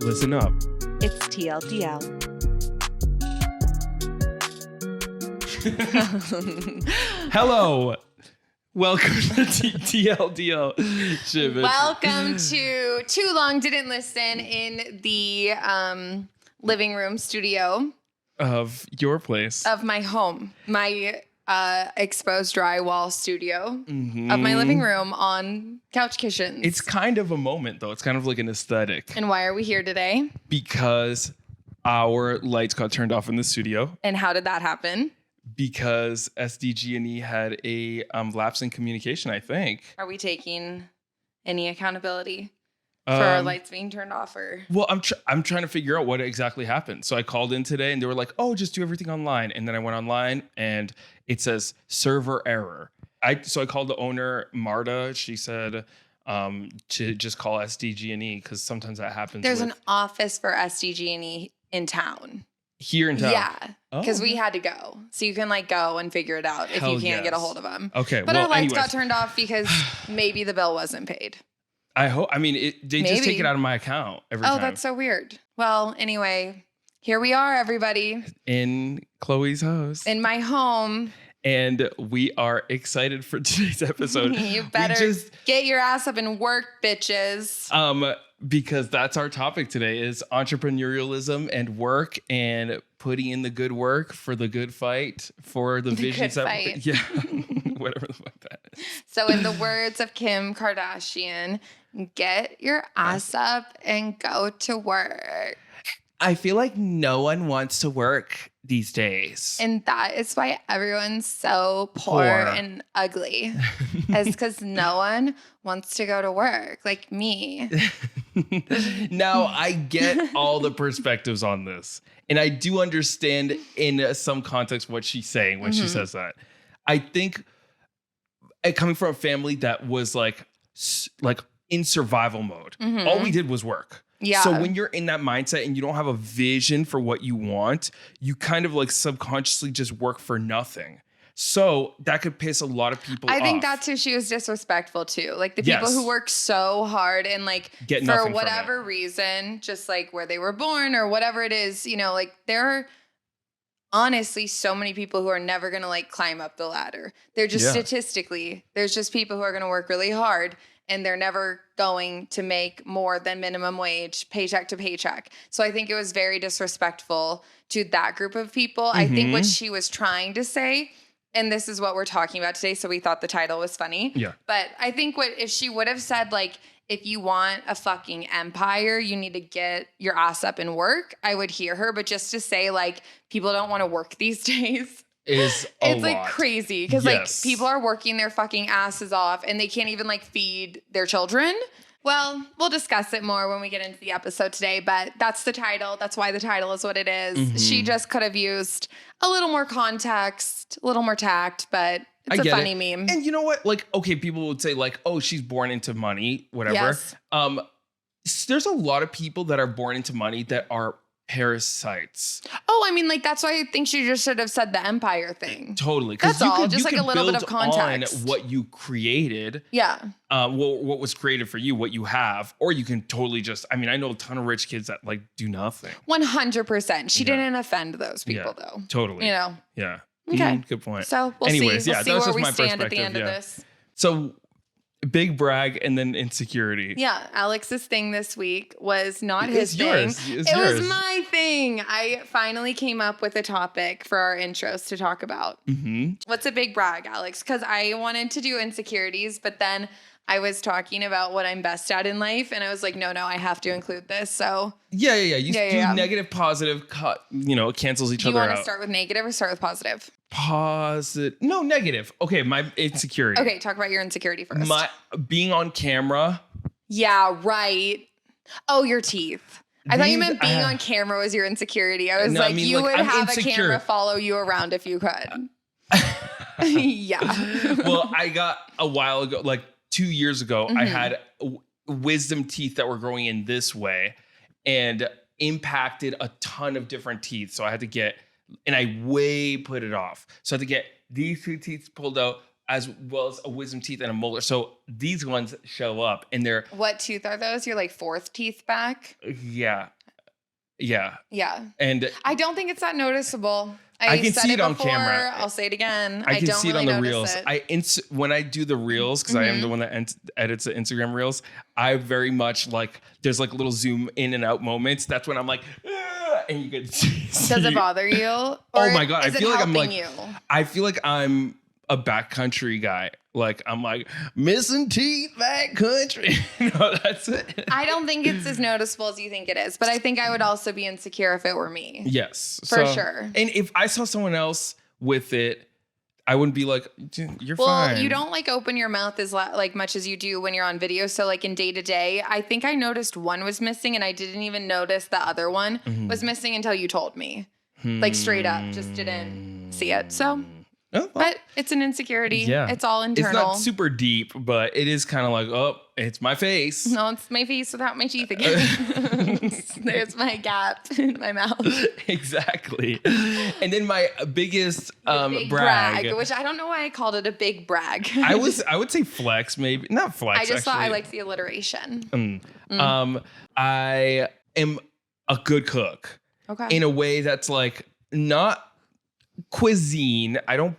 Listen up. It's TLDL. Hello. Welcome to TLDL. Shit, bitch. Welcome to Too Long Didn't Listen in the living room studio Of your place. of my home. My exposed drywall studio Mhm. of my living room on couch cushions. It's kind of a moment, though. It's kind of like an aesthetic. And why are we here today? Because our lights got turned off in the studio. And how did that happen? Because SDG&E had a lapse in communication, I think. Are we taking any accountability for our lights being turned off? Or Well, I'm trying to figure out what exactly happened. So I called in today and they were like, oh, just do everything online. And then I went online and it says server error. So I called the owner, Marta. She said to just call SDG&E because sometimes that happens. there's an office for SDG&E in town. Here in town. Yeah, because Oh. we had to go. So you can like go and figure it out if Hell you can't get a yes. hold of them. Okay. But well, our lights anyways, got turned off because maybe the bill wasn't paid. I hope. I mean, they just take Maybe. it out of my account every time. Oh, that's so weird. Well, anyway, here we are, everybody, In Chloe's house. in my home. And we are excited for today's episode. You We better just, get your ass up and work, bitches. because that's our topic today is entrepreneurialism and work and putting in the good work for the good fight for the visions good that fight. yeah, whatever the fuck that is. So in the words of Kim Kardashian, get your ass up and go to work. I feel like no one wants to work these days. And that is why everyone's so poor and ugly. Is because no one wants to go to work like me. Now, I get all the perspectives on this. And I do understand in some context what she's saying when she says that. I think coming from a family that was like in survival mode, all we did was work. Yeah. So when you're in that mindset and you don't have a vision for what you want, you kind of like subconsciously just work for nothing. So that could piss a lot of people off. I think that's who she was disrespectful to. Like the people Yes. who work so hard and like Get for nothing from whatever reason, just like where they were born or whatever it is, you know, like there are honestly so many people who are never going to like climb up the ladder. They're just Yeah. statistically, there's just people who are going to work really hard and they're never going to make more than minimum wage, paycheck to paycheck. So I think it was very disrespectful to that group of people. I think what she was trying to say, and this is what we're talking about today, so we thought the title was funny. Yeah. But I think if she would have said like, if you want a fucking empire, you need to get your ass up and work, I would hear her. But just to say like, people don't want to work these days. Is It's like crazy because Yes. like people are working their fucking asses off and they can't even like feed their children. Well, we'll discuss it more when we get into the episode today, but that's the title. That's why the title is what it is. She just could have used a little more context, a little more tact, but it's a funny meme. And you know what? Like, okay, people would say like, oh, she's born into money, whatever. Yes. There's a lot of people that are born into money that are parasites. Oh, I mean, like, that's why I think she just should have said the empire thing. Totally. That's all, just like a little bit of build context. on what you created. Yeah. What was created for you, what you have, or you can totally just, I mean, I know a ton of rich kids that like do nothing. 100%. She Yeah. didn't offend those people Yeah, though. Totally. You know? Yeah. Okay. Good point. So we'll Anyways, see. yeah, We'll see that was where just we my stand at the end perspective, of yeah. this. So big brag and then insecurity. Yeah, Alex's thing this week was not It's his thing. yours. It's It was yours. my thing. I finally came up with a topic for our intros to talk about. What's a big brag, Alex? Because I wanted to do insecurities, but then I was talking about what I'm best at in life, and I was like, no, I have to include this. So Yeah. You Yeah, do yeah. negative, positive, cut, it cancels each do you other want to out. start with negative or start with positive? Positive. No, negative. Okay, my insecurity. Okay, talk about your insecurity first. My being on camera. Yeah, right. Oh, your teeth. I thought you These- meant being on camera was your insecurity. I was No, I like, mean, you like, would I'm have insecure. a camera follow you around if you could. Yeah. Well, I got a while ago, like 2 years ago, I had wisdom teeth that were growing in this way and impacted a ton of different teeth. So I had to get, and I way put it off. So I had to get these two teeth pulled out, as well as a wisdom teeth and a molar. So these ones show up and they're, What tooth are those? Your like fourth teeth back? yeah. Yeah. Yeah. And I don't think it's that noticeable. I can said see it on camera. I'll say it again. I can don't see really it on the notice reels. it. When I do the reels, because I am the one that edits the Instagram reels, I very much like, there's like little zoom in and out moments. That's when I'm like, "Ugh," and you can see. Does it bother you? Oh my God. I feel like I'm like, I feel like I'm a backcountry guy. Like I'm like missing teeth backcountry. That's it. I don't think it's as noticeable as you think it is, but I think I would also be insecure if it were me. Yes. For sure. And if I saw someone else with it, I wouldn't be like, you're fine. Well, you don't like open your mouth as like much as you do when you're on video. So like in day to day, I think I noticed one was missing and I didn't even notice the other one was missing until you told me. Like straight up, just didn't see it. So, but it's an insecurity. Yeah. It's all internal. It's not super deep, but it is kind of like, oh, it's my face. No, it's my face without my teeth again. There's my gap in my mouth. Exactly. And then my biggest big brag, which I don't know why I called it a big brag. I would say flex, maybe not flex. I just thought I actually. liked the alliteration. I am a good cook. Okay. In a way that's like not cuisine. I don't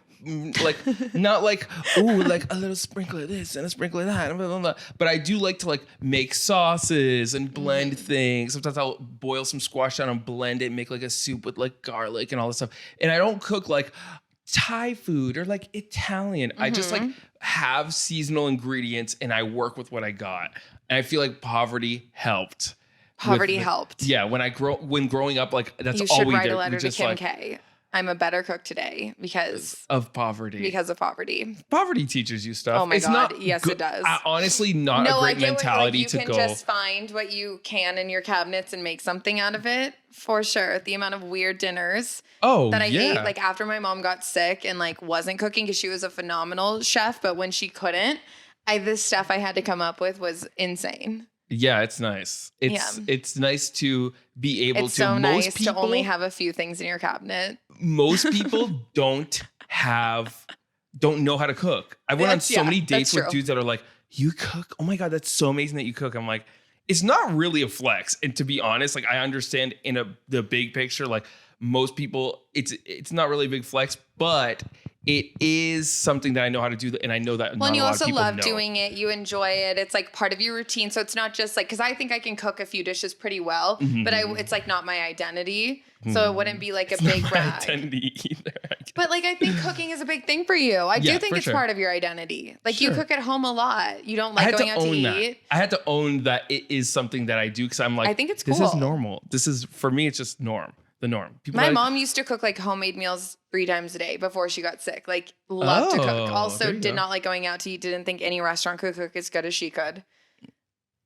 like, not like, ooh, like a little sprinkle of this and a sprinkle of that. Blah, blah, blah. But I do like to like make sauces and blend things. Sometimes I'll boil some squash down and blend it, make like a soup with like garlic and all this stuff. And I don't cook like Thai food or like Italian. I just like have seasonal ingredients and I work with what I got. And I feel like poverty helped. Helped. Yeah, when growing up, like that's you all should we write did. a letter to Kim like, K. I'm a better cook today because of poverty. Because of poverty. Poverty teaches you stuff. Oh my it's God. Not yes, good. it does. Honestly, not a great mentality to go. You can just find what you can in your cabinets and make something out of it. For sure. The amount of weird dinners that I ate, like after my mom got sick and like wasn't cooking because she was a phenomenal chef, but when she couldn't, this stuff I had to come up with was insane. Yeah, it's nice. It's nice to be able to. It's so nice people, to only have a few things in your cabinet. Most people don't know how to cook. I went on so many dates with dudes that are like, you cook? Oh my God, that's so amazing that you cook. I'm like, it's not really a flex. And to be honest, like I understand in the big picture, like most people, it's not really a big flex, but it is something that I know how to do, and I know that. Well, and you also love doing it. You enjoy it. It's like part of your routine. So it's not just like, because I think I can cook a few dishes pretty well, but it's like not my identity. So it wouldn't be like a big brag. Identity either. But like I think cooking is a big thing for you. I do think it's part of your identity. Like you cook at home a lot. You don't like going out to eat. I had to own that it is something that I do because I'm like, I think it's cool. This is normal. This is, for me, it's just the norm. My mom used to cook like homemade meals 3 times a day before she got sick. Like loved to cook. Also did not like going out to eat. Didn't think any restaurant could cook as good as she could.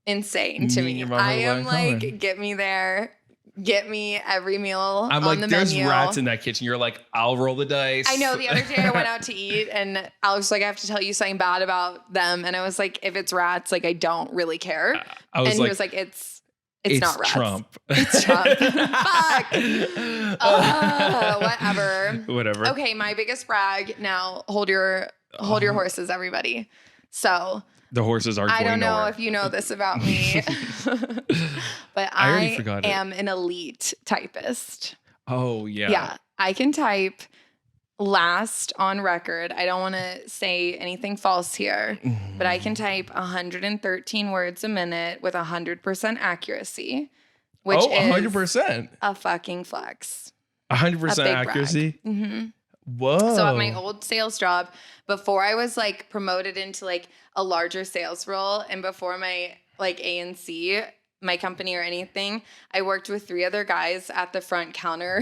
Insane to me. I am like, get me there. Get me every meal on the menu. There's rats in that kitchen. You're like, I'll roll the dice. I know. The other day I went out to eat and Alex was like, I have to tell you something bad about them. And I was like, if it's rats, like I don't really care. And he was like, it's not rats. Trump. It's Trump. Fuck. Whatever. Okay, my biggest brag. Now hold your horses, everybody. So the horses are going I don't know nowhere. if you know this about me, but I am an elite typist. Oh, yeah. Yeah, I can type last on record. I don't want to say anything false here, but I can type 113 words a minute with 100% accuracy, which is 100%. a fucking flex. 100% accuracy? Mm-hmm. Whoa. So at my old sales job, before I was like promoted into like a larger sales role and before my like ANC, my company or anything, I worked with 3 other guys at the front counter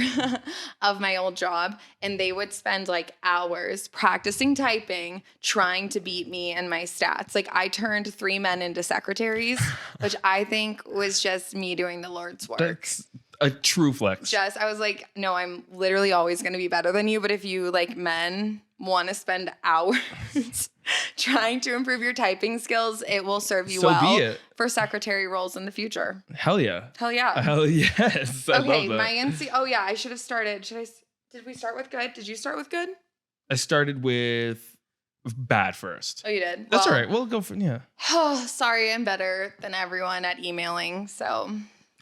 of my old job, and they would spend like hours practicing typing, trying to beat me and my stats. Like I turned 3 men into secretaries, which I think was just me doing the Lord's work. That's a true flex. I was like, no, I'm literally always going to be better than you. But if you like men want to spend hours trying to improve your typing skills, it will serve you well for secretary roles in the future. Hell yeah. Hell yeah. Hell yes. I love that. My NC. Oh yeah, I should have started. Did we start with good? Did you start with good? I started with bad first. Oh, you did? That's all right. We'll go for, yeah. Oh, sorry. I'm better than everyone at emailing. So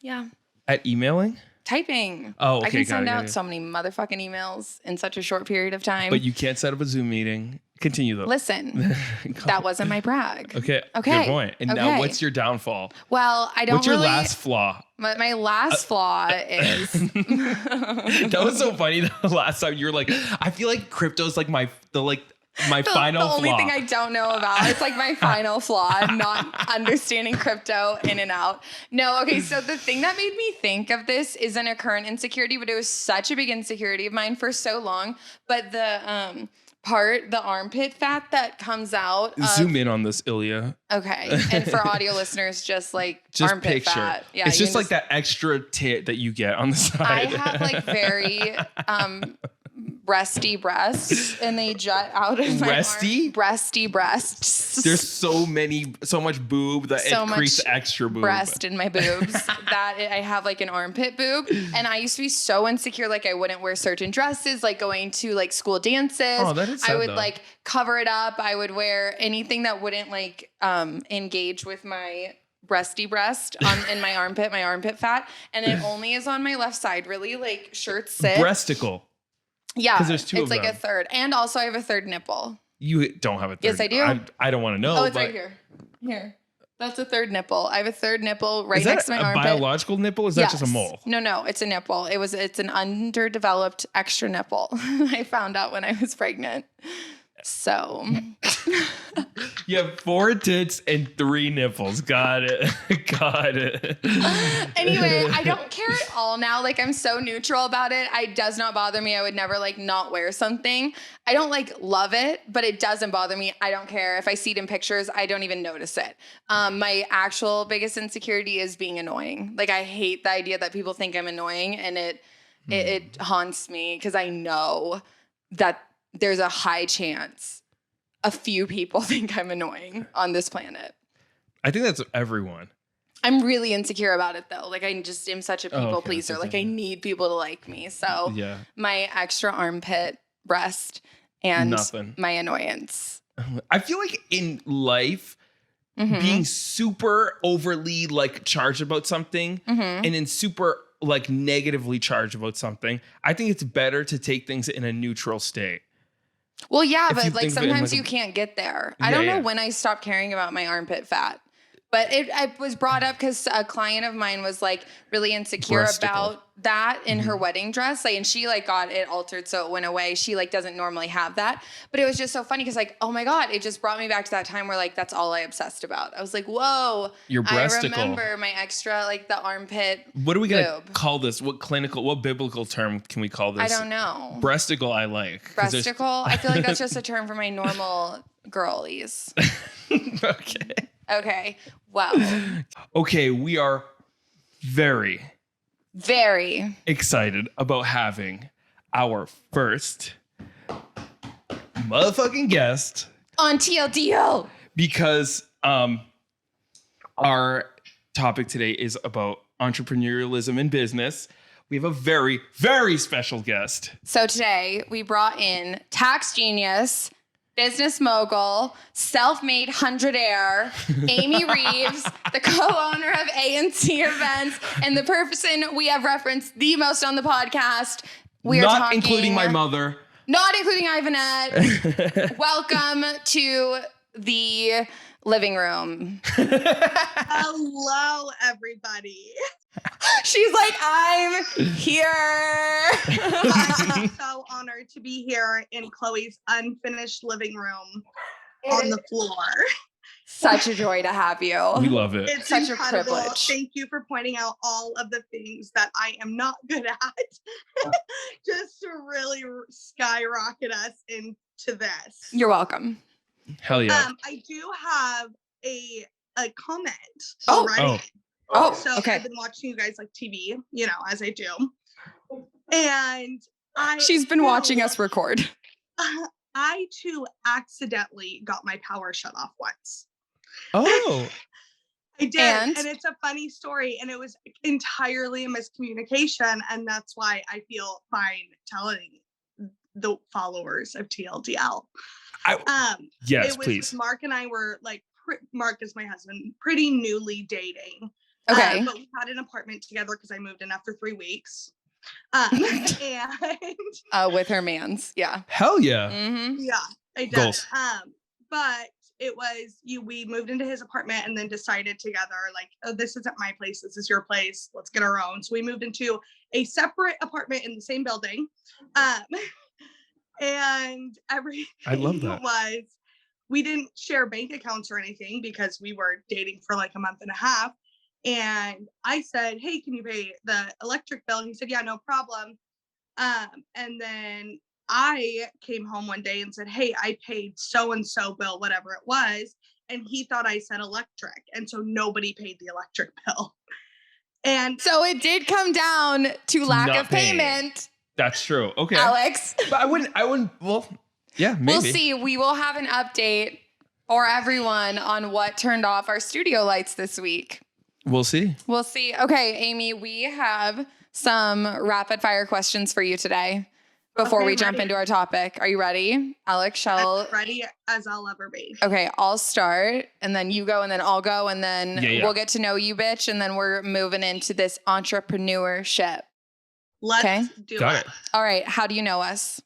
yeah. At emailing? Typing. Oh, okay. I can send got out it. so many motherfucking emails in such a short period of time. But you can't set up a Zoom meeting. Continue though. Listen, that wasn't my brag. Okay. Okay. Good point. And now Okay. what's your downfall? Well, I don't What's your really... last flaw? My last flaw is... That was so funny the last time you were like, I feel like crypto's like my final the flaw. only thing I don't know about. It's like my final flaw, not understanding crypto in and out. No, okay. So the thing that made me think of this isn't a current insecurity, but it was such a big insecurity of mine for so long. But the armpit fat that comes out. Zoom in on this, Ilya. Okay. And for audio listeners, just armpit picture. fat. Yeah, it's just like that extra tit that you get on the side. I have like very breasty breasts, and they jut out of my arm. Breasty breasts. There's so much boob that it creates extra boob. Breast in my boobs that I have like an armpit boob. And I used to be so insecure, like I wouldn't wear certain dresses, like going to like school dances. Oh, that is sad, I would though. like cover it up. I would wear anything that wouldn't like engage with my breasty breast in my armpit fat. And it only is on my left side. Really, like shirts sit. Breasticle. Yeah, because there's two it's of like them. a third. And also I have a third nipple. You don't have a third. Yes, I do. I don't want to know. Oh, it's right here. Here. That's a third nipple. I have a third nipple right next to my armpit. Is that a biological nipple? Or is that just a mole? No, it's a nipple. It's an underdeveloped extra nipple. I found out when I was pregnant. So you have 4 tits and 3 nipples. Got it. Got it. Anyway, I don't care at all now. Like I'm so neutral about it. It does not bother me. I would never like not wear something. I don't like love it, but it doesn't bother me. I don't care. If I see it in pictures, I don't even notice it. My actual biggest insecurity is being annoying. Like I hate the idea that people think I'm annoying, and it haunts me because I know that there's a high chance a few people think I'm annoying on this planet. I think that's everyone. I'm really insecure about it though. Like I just am such a people pleaser. Like I need people to like me. So my extra armpit, breast, and my annoyance. I feel like in life, being super overly like charged about something and then super like negatively charged about something, I think it's better to take things in a neutral state. Well, yeah, but like sometimes you can't get there. I don't know when I stopped caring about my armpit fat, but it was brought up because a client of mine was like really insecure about that in her wedding dress. Like, and she like got it altered so it went away. She like doesn't normally have that, but it was just so funny because like, oh my God, it just brought me back to that time where like that's all I obsessed about. I was like, whoa, your breasticle. I remember my extra like the armpit. What are we gonna call this? What biblical term can we call this? I don't know. Breasticle, I like. Breasticle. I feel like that's just a term for my normal girlies. Okay. Well. Okay, we are very excited about having our first motherfucking guest on TLDL because our topic today is about entrepreneurialism in business. We have a very, very special guest. So today we brought in tax genius, business mogul, self-made 100-aire, Amy Reeves, the co-owner of A&C Events, and the person we have referenced the most on the podcast. We are not including my mother. Not including Ivanette. Welcome to the living room. Hello, everybody. She's like, I'm here. I am so honored to be here in Chloe's unfinished living room on the floor. Such a joy to have you. We love it. It's such incredible. a privilege. Thank you for pointing out all of the things that I am not good at, just to really skyrocket us into this. You're welcome. Hell yeah. I do have a comment already. So okay. I've been watching you guys like TV, as I do. And she's been watching us record. I too accidentally got my power shut off once. Oh. I did. And it's a funny story. And it was entirely a miscommunication. And that's why I feel fine telling the followers of TLDL. Yes, please. Mark and I were like, Mark is my husband, pretty newly dating. Okay. But we had an apartment together because I moved in after 3 weeks. And With her mans. Yeah. Hell yeah. Mm-hmm. yeah, I did. Goals. But it was we moved into his apartment and then decided together, like, oh, this isn't my place, this is your place, let's get our own. So we moved into a separate apartment in the same building. And everything I love that. was, we didn't share bank accounts or anything because we were dating for like a month and a half. And I said, hey, can you pay the electric bill? And he said, yeah, no problem. And then I came home one day and said, hey, I paid so-and-so bill, whatever it was. And he thought I said electric. And so nobody paid the electric bill. And so it did come down to lack Not of paying. payment. That's true. Okay. Alex. But I wouldn't, well, yeah, maybe. We'll see. We will have an update for everyone on what turned off our studio lights this week. We'll see. We'll see. Okay, Amy, we have some rapid fire questions for you today before we jump into our topic. Are you ready? Alex, as ready as I'll ever be. Okay, I'll start and then you go and then I'll go and then we'll get to know you, bitch. And then we're moving into this entrepreneurship. Let's do it. All right. How do you know us?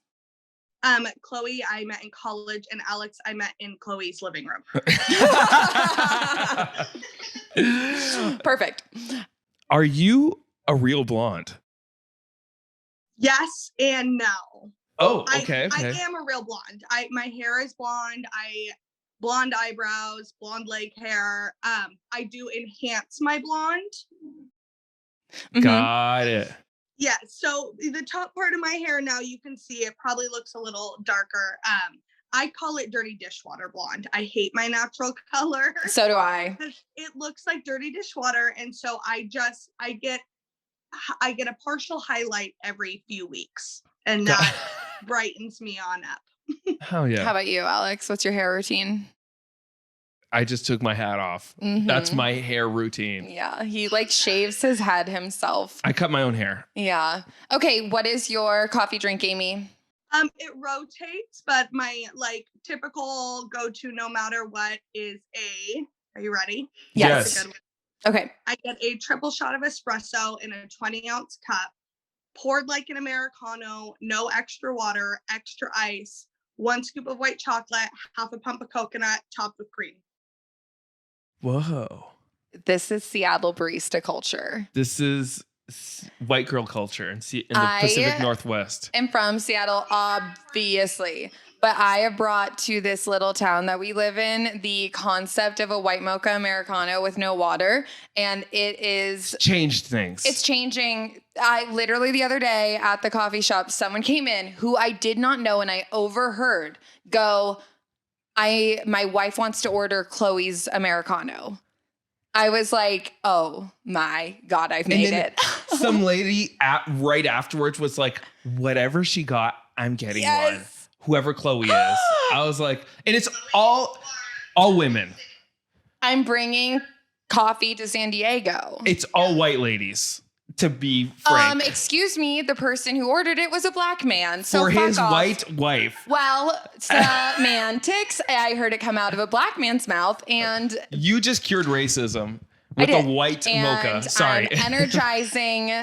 Chloe, I met in college, and Alex, I met in Chloe's living room. Perfect. Are you a real blonde? Yes and no. Oh, okay. I am a real blonde. My hair is blonde. Blonde eyebrows, blonde leg hair. I do enhance my blonde. Got it. Yeah, so the top part of my hair now, you can see it probably looks a little darker. I call it dirty dishwater blonde. I hate my natural color. So do I. It looks like dirty dishwater, and so I get a partial highlight every few weeks, and that brightens me on up. Hell yeah. How about you, Alex? What's your hair routine? I just took my hat off. Mm-hmm. That's my hair routine. Yeah, he like shaves his head himself. I cut my own hair. Yeah. Okay, what is your coffee drink, Amy? It rotates, but my like typical go-to no matter what is are you ready? Yes. Okay. I get a triple shot of espresso in a 20-ounce cup, poured like an Americano, no extra water, extra ice, 1 scoop of white chocolate, half a pump of coconut, topped with cream. Whoa. This is Seattle barista culture. This is white girl culture in the Pacific Northwest. I'm from Seattle, obviously. But I have brought to this little town that we live in the concept of a white mocha Americano with no water. And it is... changed things. It's changing. I literally the other day at the coffee shop, someone came in who I did not know and I overheard go, my wife wants to order Chloe's Americano. I was like, oh my God, I've made it. Some lady right afterwards was like, whatever she got, I'm getting one. Whoever Chloe is. I was like, and it's all women. I'm bringing coffee to San Diego. It's all white ladies, to be frank. Excuse me, the person who ordered it was a black man. So for his off. white wife. Well, semantics. I heard it come out of a black man's mouth, and you just cured racism with a white mocha. Sorry. I'm energizing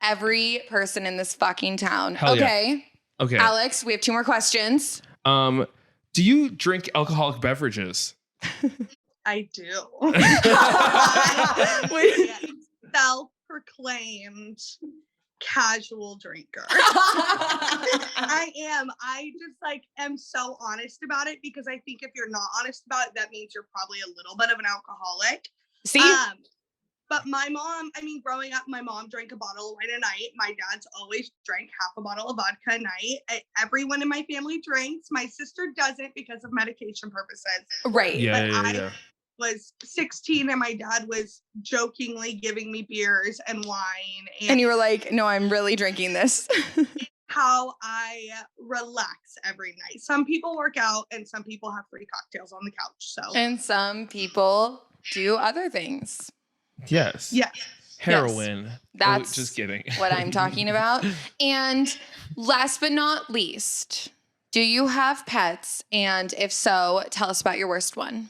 every person in this fucking town. Hell okay. Yeah. Okay. Alex, we have 2 more questions. Do you drink alcoholic beverages? I do. Self-proclaimed casual drinker. I am. I just am so honest about it because I think if you're not honest about it, that means you're probably a little bit of an alcoholic. See? But my mom, growing up, my mom drank a bottle of wine a night. My dad's always drank half a bottle of vodka a night. Everyone in my family drinks. My sister doesn't because of medication purposes. Right. Yeah. I was 16 and my dad was jokingly giving me beers and wine. And you were like, no, I'm really drinking this. How I relax every night. Some people work out and some people have free cocktails on the couch. So. And some people do other things. Yes. Yeah. Heroin. Yes. That's just kidding. What I'm talking about. And last but not least, do you have pets? And if so, tell us about your worst one.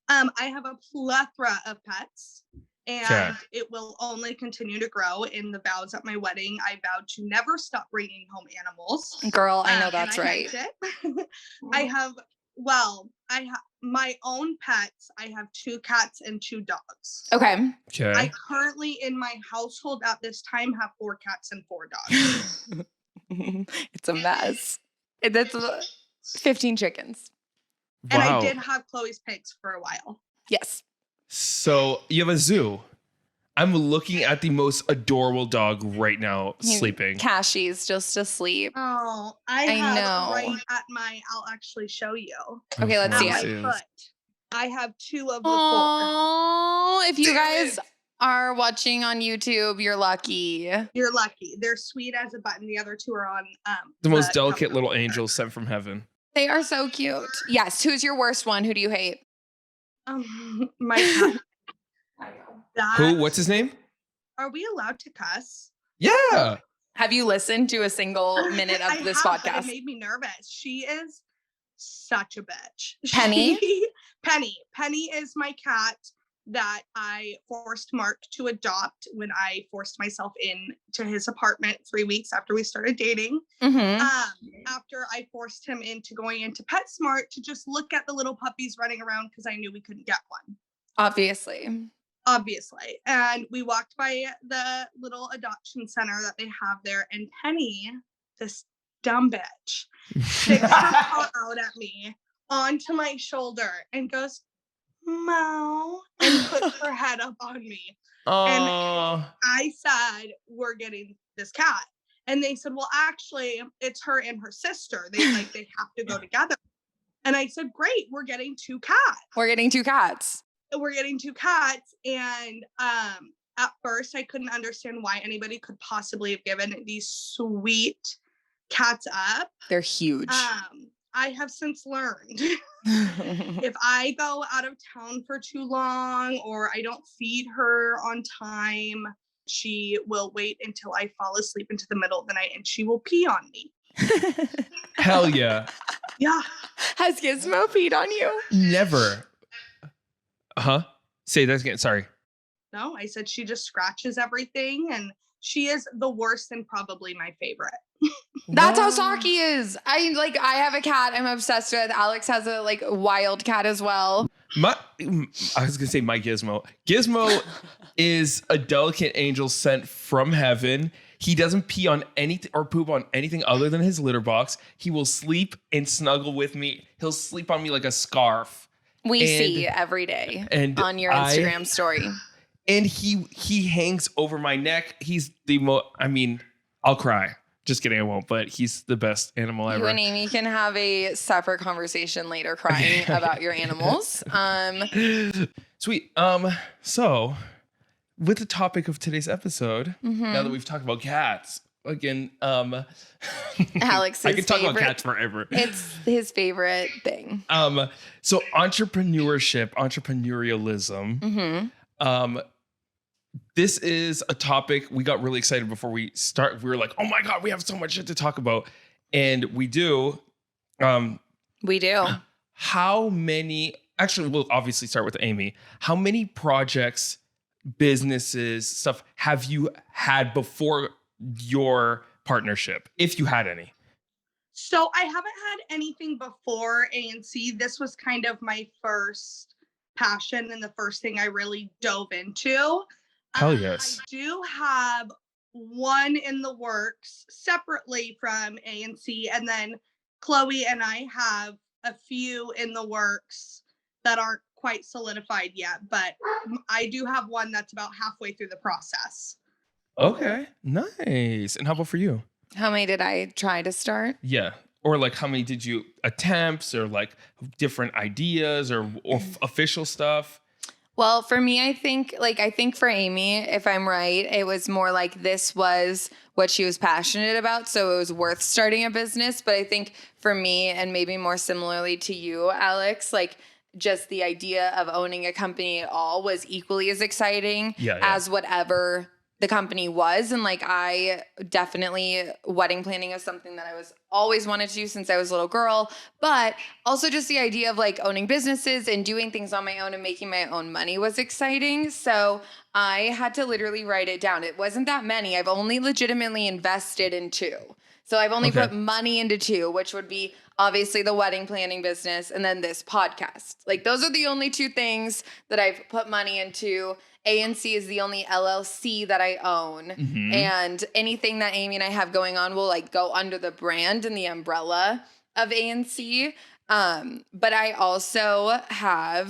I have a plethora of pets. and it will only continue to grow. In the vows at my wedding, I vowed to never stop bringing home animals. Girl, I know that's right. I have my own pets. I have 2 cats and 2 dogs. Okay. I currently in my household at this time have 4 cats and 4 dogs. It's a mess. That's 15 chickens. And I did have Chloe's pigs for a while. Yes. So you have a zoo. I'm looking at the most adorable dog right now, sleeping. Cashie's just asleep. Oh, I have right at I'll actually show you. Okay, let's see it. I have 2 of the 4. Oh, if you guys are watching on YouTube, you're lucky. You're lucky. They're sweet as a button. The other 2 are on the most delicate little angels sent from heaven. They are so cute. Yes. Who's your worst one? Who do you hate? My cat. Who? What's his name? Are we allowed to cuss? Yeah. Have you listened to a single minute of this podcast? It made me nervous. She is such a bitch. Penny? Penny is my cat that I forced Mark to adopt when I forced myself into his apartment 3 weeks after we started dating. After I forced him into going into PetSmart to just look at the little puppies running around because I knew we couldn't get one. Obviously. And we walked by the little adoption center that they have there, and Penny, this dumb bitch, sticks her paw out at me onto my shoulder and goes, "Meow," and puts her head up on me. And I said, "We're getting this cat." And they said, "Well, actually, it's her and her sister. They have to go together." And I said, "Great, we're getting 2 cats." And at first I couldn't understand why anybody could possibly have given these sweet cats up. They're huge. I have since learned if I go out of town for too long or I don't feed her on time, she will wait until I fall asleep into the middle of the night and she will pee on me. Hell yeah. Yeah. Has Gizmo peed on you? Never. Say that again. Sorry. No, I said she just scratches everything and she is the worst and probably my favorite. That's how Saki is. I have a cat I'm obsessed with. Alex has a wild cat as well. I was gonna say my Gizmo. Gizmo is a delicate angel sent from heaven. He doesn't pee on anything or poop on anything other than his litter box. He will sleep and snuggle with me. He'll sleep on me like a scarf. We see every day on your Instagram story. And he hangs over my neck. He's the most, I'll cry. Just kidding, I won't, but he's the best animal ever. You and Amy can have a separate conversation later crying about your animals. Sweet. So with the topic of today's episode, now that we've talked about cats, again, Alex, I can talk about cats forever. It's his favorite thing. So entrepreneurialism. This is a topic we got really excited before we start. We were like, oh my God, we have so much shit to talk about. And we do. We do. How many, actually, we'll obviously start with Amy. How many projects, businesses, stuff have you had before your partnership, if you had any? So I haven't had anything before ANC. This was kind of my first passion and the first thing I really dove into. Hell yes. I do have one in the works separately from ANC, and then Chloe and I have a few in the works that aren't quite solidified yet, but I do have one that's about halfway through the process. Okay, nice. And how about for you? How many did I try to start? Yeah. Or how many did you attempts or different ideas or official stuff? Well, for me, I think for Amy, if I'm right, it was more this was what she was passionate about. So it was worth starting a business. But I think for me, and maybe more similarly to you, Alex, just the idea of owning a company at all was equally as exciting as whatever the company was. And like, I definitely, wedding planning is something that I was always wanted to do since I was a little girl, but also just the idea of like owning businesses and doing things on my own and making my own money was exciting. So I had to literally write it down. It wasn't that many. I've only legitimately invested in 2. So I've only put money into 2, which would be obviously the wedding planning business and then this podcast. Like those are the only 2 things that I've put money into. A&C is the only LLC that I own. Mm-hmm. And anything that Amy and I have going on will like go under the brand and the umbrella of A&C. But I also have,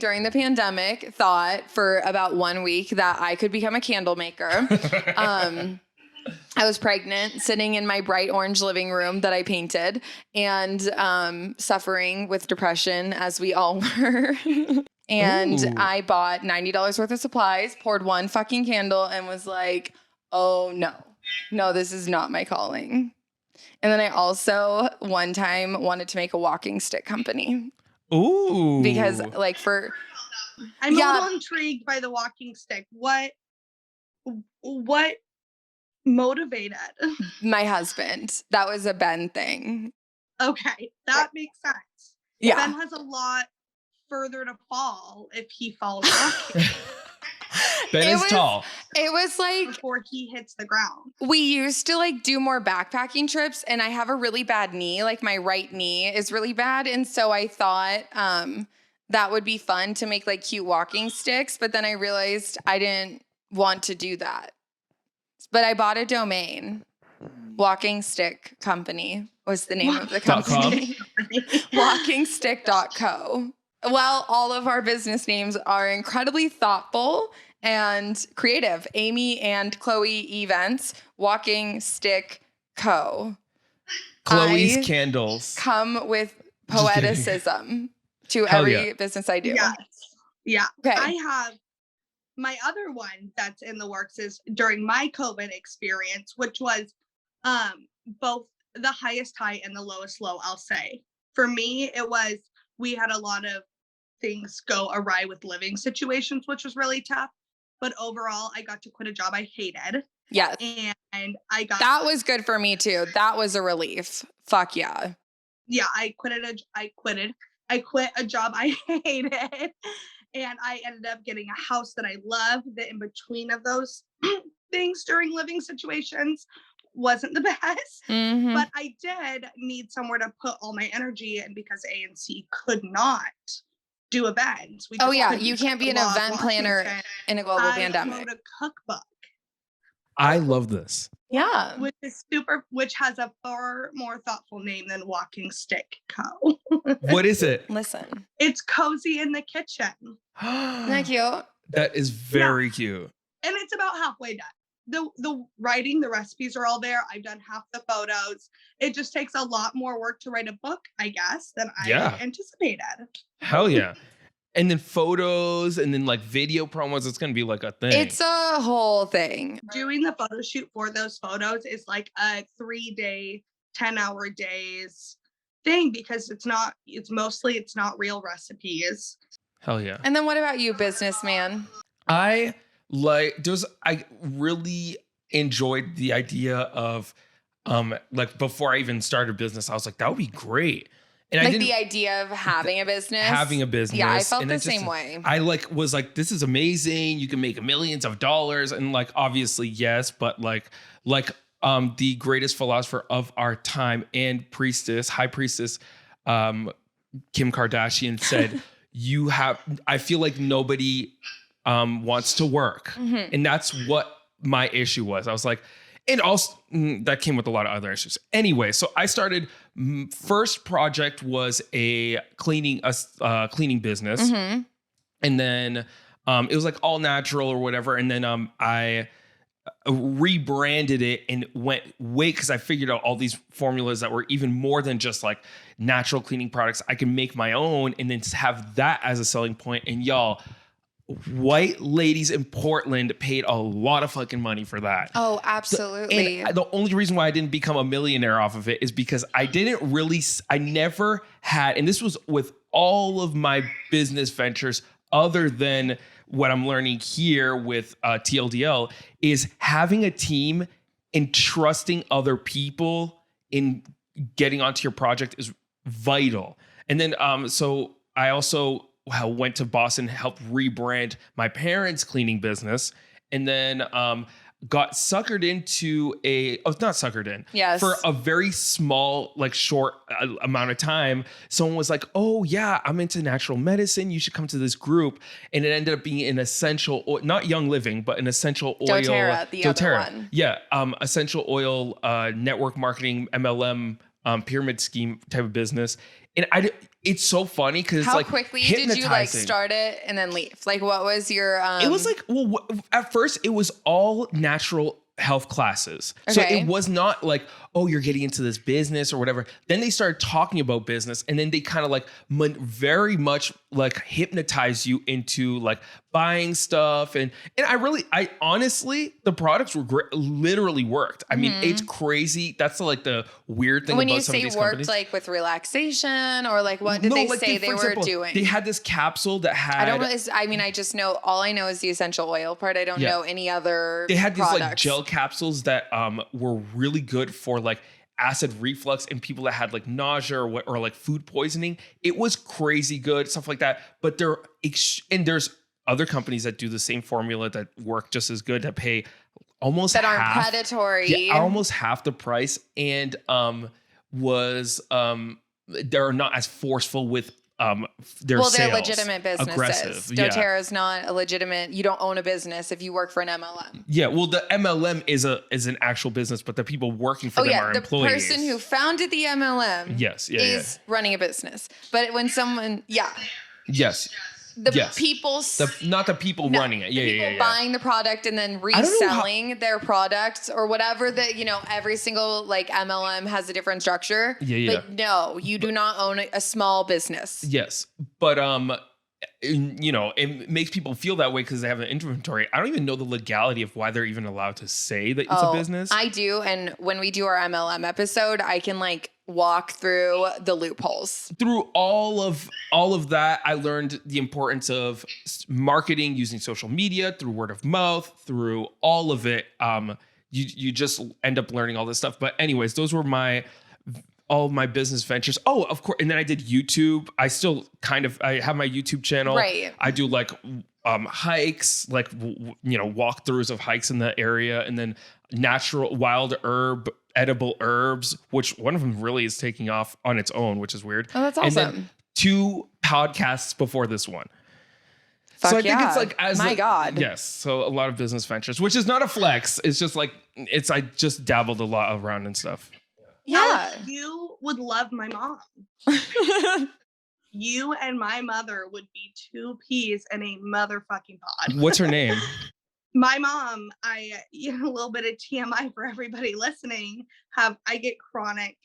during the pandemic, thought for about 1 week that I could become a candle maker. I was pregnant, sitting in my bright orange living room that I painted and suffering with depression, as we all were. And Ooh. I bought $90 worth of supplies, poured 1 fucking candle, and was like, oh, no, this is not my calling. And then I also one time wanted to make a walking stick company. Ooh. Because like I'm a little intrigued by the walking stick. What motivated? My husband. That was a Ben thing. Okay, that makes sense. Yeah. Ben has a lot further to fall if he falls walking. Ben is tall. It was like before he hits the ground. We used to like do more backpacking trips, and I have a really bad knee. Like my right knee is really bad, and so I thought that would be fun to make like cute walking sticks. But then I realized I didn't want to do that. But I bought a domain. Walking Stick Company was the name of the company. Walkingstick.co. Well, all of our business names are incredibly thoughtful and creative. Amy and Chloe Events, Walking Stick Co. Chloe's Candles. Come with poeticism to every business I do. Yes. Yeah. Okay. I have my other one that's in the works is during my COVID experience, which was both the highest high and the lowest low, I'll say. For me, it was, we had a lot of things go awry with living situations, which was really tough. But overall, I got to quit a job I hated. Yes. And I got... That was good for me too. That was a relief. Fuck yeah. Yeah, I quit a job I hated. And I ended up getting a house that I love. The in between of those things during living situations wasn't the best. Mm-hmm. But I did need somewhere to put all my energy in because A&C could not do events. You can't be an event planner in a global pandemic. I wrote a cookbook. I love this. Yeah. Which has a far more thoughtful name than Walking Stick Co. What is it? Listen. It's Cozy in the Kitchen. Isn't that cute? That is very cute. And it's about halfway done. The writing, the recipes are all there. I've done half the photos. It just takes a lot more work to write a book, I guess, than I anticipated. Hell yeah. And then photos and then like video promos, it's going to be like a thing. It's a whole thing. Doing the photo shoot for those photos is like a 3-day, 10-hour days thing because it's not real recipes. Hell yeah. And then what about you, businessman? I really enjoyed the idea of like before I even started business, I was like, that would be great. And like the idea of having a business. Yeah, I felt the same way. I was like, this is amazing. You can make millions of dollars. And like, obviously, yes, but like the greatest philosopher of our time and high priestess, Kim Kardashian said, I feel like nobody wants to work. Mm-hmm. And that's what my issue was. I was like, and also that came with a lot of other issues. Anyway, so I started, first project was a cleaning business. Mm-hmm. And then it was like all natural or whatever. And then I rebranded it and went because I figured out all these formulas that were even more than just like natural cleaning products. I can make my own and then have that as a selling point. And y'all, white ladies in Portland paid a lot of fucking money for that. Oh, absolutely. And the only reason why I didn't become a millionaire off of it is because I never had, and this was with all of my business ventures other than what I'm learning here with TLDL is having a team and trusting other people in getting onto your project is vital. And then, so I also went to Boston, helped rebrand my parents' cleaning business, and then got suckered into for a very small, like short amount of time. Someone was like, oh yeah, I'm into natural medicine. You should come to this group. And it ended up being an essential oil, not Young Living, but an essential oil. Other one. Yeah. Essential oil, network marketing, MLM, pyramid scheme type of business. And it's so funny because it's like how quickly did you like start it and then leave? Like, what was your? It was like, well, at first it was all natural health classes. So it was not like, oh, you're getting into this business or whatever. Then they started talking about business, and then they kind of like very much like hypnotize you into like buying stuff. And I honestly, the products were great, literally worked. I mean, it's crazy. That's like the weird thing when about you some of say these worked, companies. Like with relaxation, or like what did they say they were doing? They had this capsule that had. I just know, all I know is the essential oil part. I don't know any other. They had products. these like gel capsules that were really good for like acid reflux and people that had like nausea or like food poisoning. It was crazy good, stuff like that. But there's other companies that do the same formula that work just as good, that pay almost that aren't predatory. Yeah, almost half the price, and they're not as forceful with their sales. They're legitimate businesses. Aggressive. doTERRA is not a legitimate. You don't own a business if you work for an MLM. Yeah, well, the MLM is an actual business, but the people working for them are employees. The person who founded the MLM is running a business. But when someone, not the people running it. People buying the product and then reselling their products or whatever. That every single like MLM has a different structure. But no, you do not own a small business. Yes, but it makes people feel that way because they have an inventory. I don't even know the legality of why they're even allowed to say that it's a business. I do, and when we do our MLM episode, I can like walk through the loopholes. Through all of that, I learned the importance of marketing using social media, through word of mouth, through all of it. You just end up learning all this stuff. But anyways, those were all of my business ventures. Oh, of course. And then I did YouTube. I still I have my YouTube channel. Right. I do like hikes, like, walkthroughs of hikes in the area, and then natural wild edible herbs, which one of them really is taking off on its own, which is weird. Oh, that's awesome. And then 2 podcasts before this one. So I think it's like God. Yes. So a lot of business ventures, which is not a flex. It's just like, I just dabbled a lot around and stuff. Yeah. You would love my mom. You and my mother would be 2 peas in a motherfucking pod. What's her name? My mom, a little bit of TMI for everybody listening, I get chronic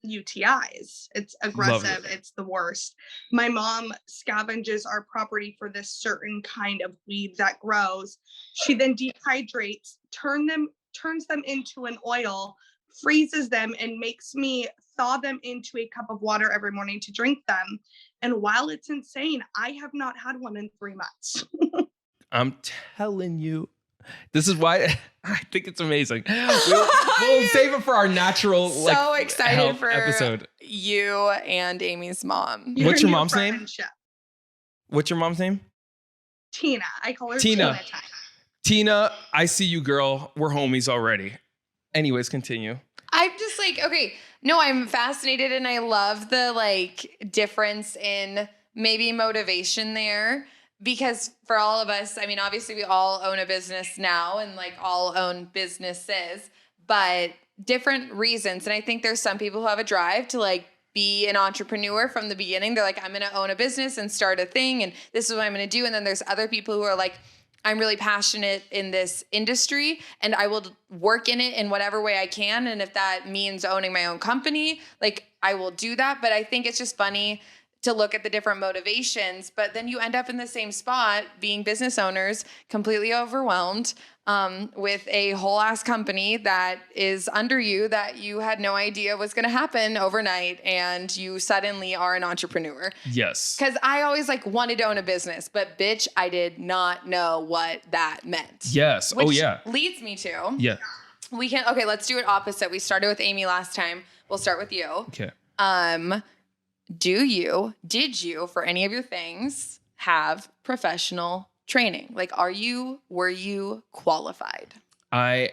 UTIs. It's aggressive. It's the worst. My mom scavenges our property for this certain kind of weed that grows. She then dehydrates, turns them into an oil, freezes them, and makes me thaw them into a cup of water every morning to drink them. And while it's insane, I have not had one in 3 months. I'm telling you, this is why I think it's amazing. We'll save it for our natural excited for episode. You and Amy's mom. What's your mom's name? What's your mom's name? Tina. I call her Tina. Tina, I see you, girl. We're homies already. Anyways, continue. I'm just I'm fascinated, and I love the difference in maybe motivation there, because for all of us, I mean, obviously we all own a business now and all own businesses, but different reasons. And I think there's some people who have a drive to be an entrepreneur from the beginning. They're I'm going to own a business and start a thing, and this is what I'm going to do. And then there's other people who are I'm really passionate in this industry and I will work in it in whatever way I can. And if that means owning my own company, I will do that. But I think it's just funny to look at the different motivations, but then you end up in the same spot being business owners, completely overwhelmed, with a whole ass company that is under you that you had no idea was going to happen overnight, and you suddenly are an entrepreneur. Yes. Because I always like wanted to own a business, but bitch, I did not know what that meant. Yes. Which oh yeah. leads me to Yeah. okay, let's do it opposite. We started with Amy last time. We'll start with you. Okay. Did you, for any of your things, have professional training? Like, were you qualified? I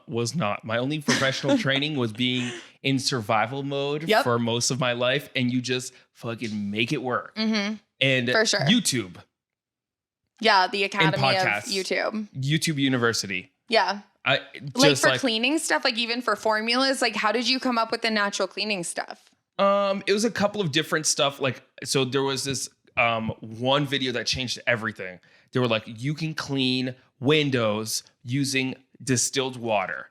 was not. My only professional training was being in survival mode for most of my life, and you just fucking make it work. Mm-hmm. And for sure. YouTube. Yeah, the Academy of podcasts. YouTube University. Yeah. Just for cleaning stuff, like even for formulas, like how did you come up with the natural cleaning stuff? It was a couple of different stuff. Like, so there was this one video that changed everything. They were like, you can clean windows using distilled water.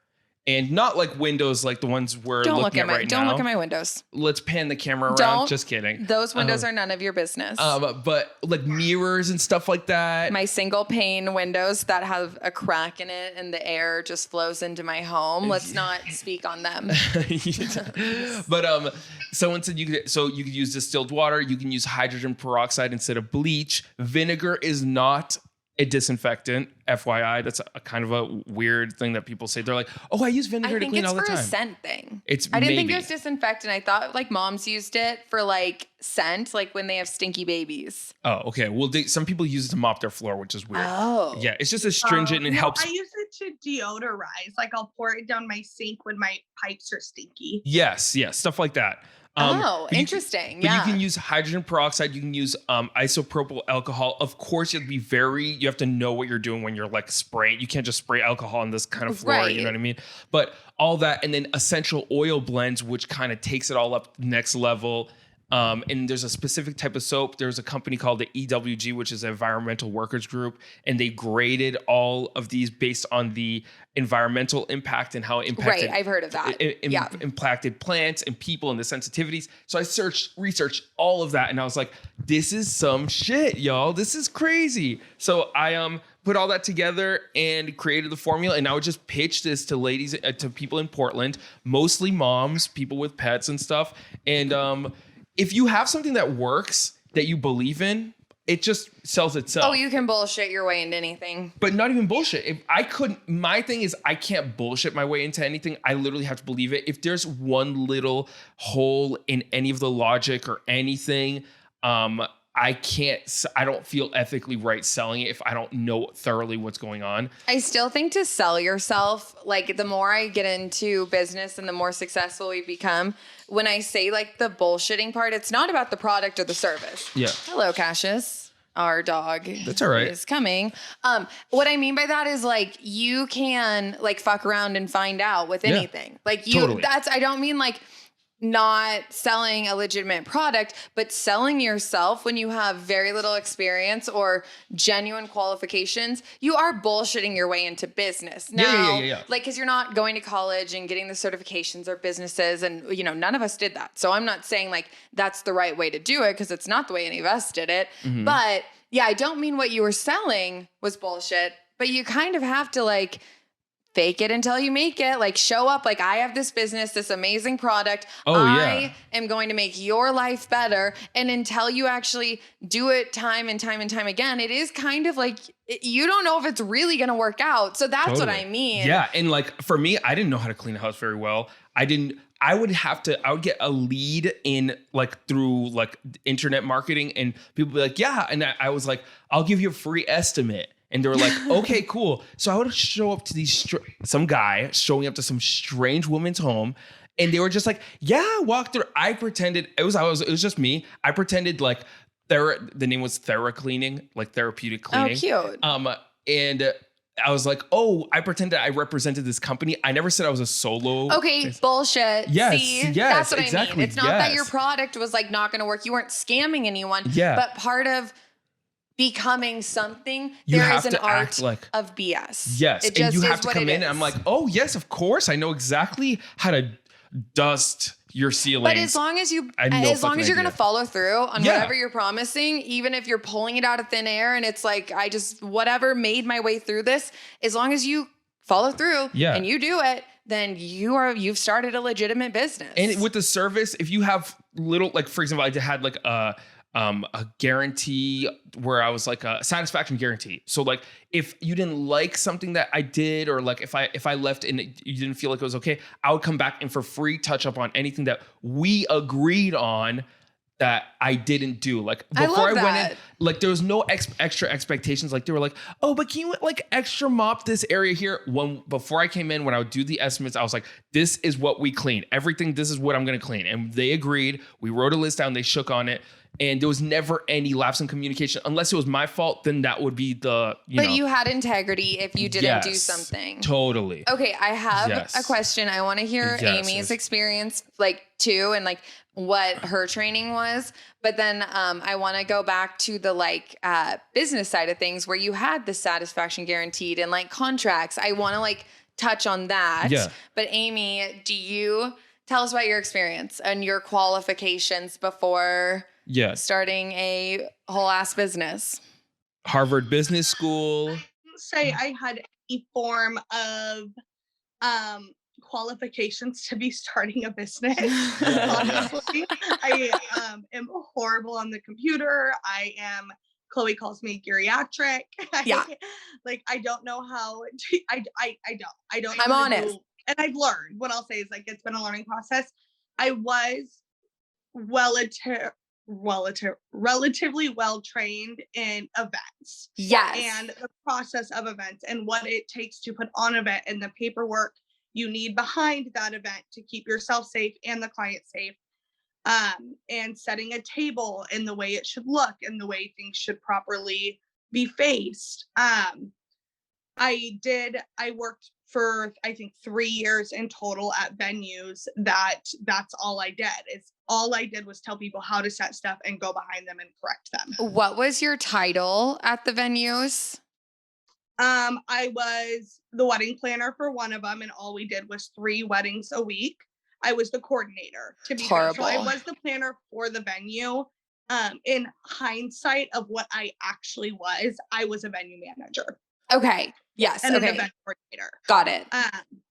And not like windows like the ones we're looking at right now. Don't look at my windows. Let's pan the camera around. Don't. Just kidding. Those windows are none of your business. But like mirrors and stuff like that. My single pane windows that have a crack in it and the air just flows into my home. Let's not speak on them. But someone said you could use distilled water. You can use hydrogen peroxide instead of bleach. Vinegar is not a disinfectant, FYI. That's a kind of a weird thing that people say. They're like, "Oh, I use vinegar to clean all the time." I think it's for a scent thing. I didn't think it was disinfectant. I thought like moms used it for like scent, like when they have stinky babies. Oh, okay. Well, some people use it to mop their floor, which is weird. Oh, yeah. It's just astringent and it helps. I use it to deodorize. Like I'll pour it down my sink when my pipes are stinky. Yes, stuff like that. Interesting. You can use hydrogen peroxide. You can use isopropyl alcohol. Of course, you have to know what you're doing when you're like spraying. You can't just spray alcohol on this kind of floor. Right. You know what I mean? But all that, and then essential oil blends, which kind of takes it all up next level. And there's a specific type of soap. There's a company called the EWG, which is an environmental workers group, and they graded all of these based on the environmental impact and how it impacted. Right, I've heard of that. Impacted plants and people and the sensitivities. So I researched all of that, and I was like, this is some shit, y'all. This is crazy. So I put all that together and created the formula, and I would just pitch this to ladies, to people in Portland, mostly moms, people with pets and stuff, and if you have something that works that you believe in, it just sells itself. Oh, you can bullshit your way into anything. But not even bullshit. My thing is I can't bullshit my way into anything. I literally have to believe it. If there's one little hole in any of the logic or anything, I don't feel ethically right selling it if I don't know thoroughly what's going on. I still think to sell yourself, like the more I get into business and the more successful we become, when I say like the bullshitting part, it's not about the product or the service. Yeah. Hello, Cassius. Our dog. That's all right. Is coming. What I mean by that is like you can like fuck around and find out with anything. Like totally. I don't mean like not selling a legitimate product, but selling yourself when you have very little experience or genuine qualifications, you are bullshitting your way into business. Now, like, because you're not going to college and getting the certifications or businesses, and none of us did that. So I'm not saying like that's the right way to do it, because it's not the way any of us did it. Mm-hmm. But yeah, I don't mean what you were selling was bullshit, but you kind of have to like fake it until you make it. Like show up like I have this business, this amazing product. I am going to make your life better. And until you actually do it time and time and time again, it is kind of like you don't know if it's really going to work out. So that's what I mean. Yeah. And like for me, I didn't know how to clean a house very well. I would get a lead in like through like internet marketing, and people would be like, yeah. And I was like, I'll give you a free estimate. And they were like, okay, cool. So I would show up to some guy showing up to some strange woman's home, and they were just like, yeah, walk through. I pretended it was just me. I pretended like the name was TheraCleaning, like therapeutic cleaning. Oh, cute. And I was like, oh, I pretended I represented this company. I never said I was a solo. Okay, bullshit. Yes, see, yes, that's what exactly. I mean. It's not that your product was like not going to work. You weren't scamming anyone. Yeah. But part of becoming something, you there have is an to art like, of BS. Yes, and you have to come in, and I'm like, oh yes, of course, I know exactly how to dust your ceilings. But as long as you're going to follow through on whatever you're promising, even if you're pulling it out of thin air and it's like, I just, whatever made my way through this, as long as you follow through and you do it, then you've started a legitimate business. And with the service, if you have little, like, for example, I had like a guarantee where I was like a satisfaction guarantee. So like if you didn't like something that I did, or like if I left and you didn't feel like it was okay, I would come back and for free touch up on anything that we agreed on that I didn't do. Like before I went in, like there was no extra expectations. Like they were like, oh, but can you like extra mop this area here? Before I came in, when I would do the estimates, I was like, this is what we clean. Everything, this is what I'm going to clean. And they agreed. We wrote a list down. They shook on it. And there was never any lapse in communication. Unless it was my fault, then that would be the, But you had integrity if you didn't do something. Totally. Okay, I have a question. I want to hear Amy's experience, like, too, and like what her training was. But then I want to go back to the like business side of things where you had the satisfaction guaranteed and like contracts. I want to like touch on that. Yeah. But Amy, do you tell us about your experience and your qualifications before starting a whole ass business? Harvard Business School. Say I had a form of qualifications to be starting a business. Honestly, I am horrible on the computer. Chloe calls me geriatric. I don't know how to, I don't know. I'm honest. And I've learned. What I'll say is like, it's been a learning process. I was relatively well trained in events. Yes. And the process of events and what it takes to put on an event and the paperwork you need behind that event to keep yourself safe and the client safe. And setting a table in the way it should look and the way things should properly be faced. I worked for, I think, 3 years in total at venues. That's all I did. All I did was tell people how to set stuff and go behind them and correct them. What was your title at the venues? I was the wedding planner for one of them, and all we did was 3 weddings a week. I was the coordinator, to be fair. So I was the planner for the venue. In hindsight of what I actually was, I was a venue manager. Okay. Yes. And an event coordinator. Got it.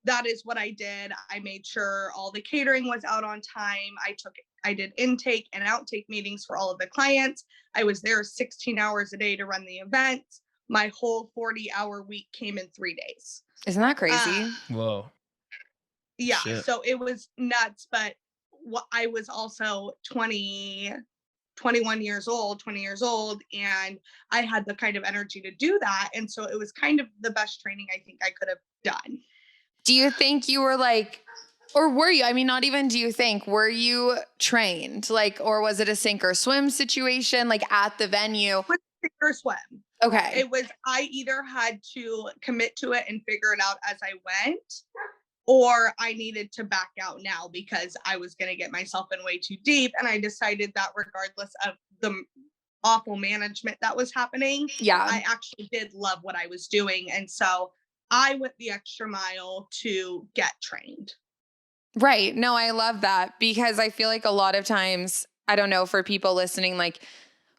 That is what I did. I made sure all the catering was out on time. I did intake and outtake meetings for all of the clients. I was there 16 hours a day to run the event. My whole 40-hour week came in 3 days. Isn't that crazy? Whoa. Yeah. Shit. So it was nuts, but I was also 20 years old, and I had the kind of energy to do that. And so it was kind of the best training I think I could have done. Do you think you were like, or were you, I mean, not even do you think, were you trained? Like, or was it a sink or swim situation, like at the venue? Sink or swim. Okay. It was, I either had to commit to it and figure it out as I went, or I needed to back out now because I was going to get myself in way too deep. And I decided that regardless of the awful management that was happening, I actually did love what I was doing. And so I went the extra mile to get trained. Right. No, I love that because I feel like a lot of times, I don't know, for people listening, like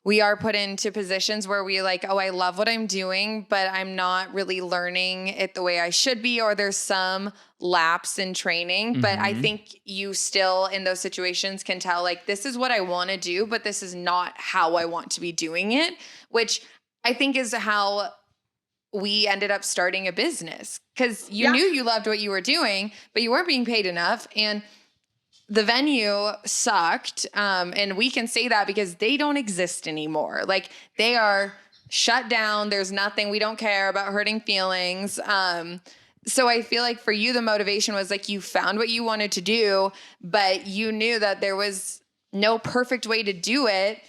we are put into positions where we like, oh, I love what I'm doing, but I'm not really learning it the way I should be, or there's some lapse in training. Mm-hmm. But I think you still in those situations can tell like, this is what I want to do, but this is not how I want to be doing it, which I think is how we ended up starting a business because you knew you loved what you were doing, but you weren't being paid enough. And the venue sucked. And we can say that because they don't exist anymore. Like they are shut down. There's nothing. We don't care about hurting feelings. So I feel like for you, the motivation was like you found what you wanted to do, but you knew that there was no perfect way to do it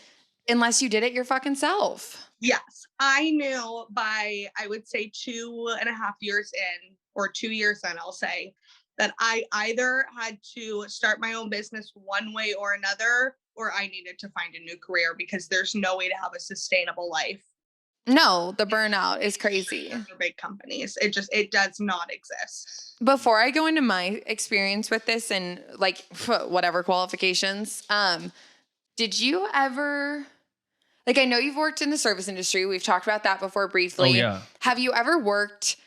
unless you did it your fucking self. Yes. I knew by, I would say 2.5 years in, or 2 years in, I'll say, that I either had to start my own business one way or another, or I needed to find a new career because there's no way to have a sustainable life No, the burnout is crazy. For big companies. It does not exist. Before I go into my experience with this and like whatever qualifications, did you ever, like, I know you've worked in the service industry. We've talked about that before briefly. Oh, yeah. Have you ever worked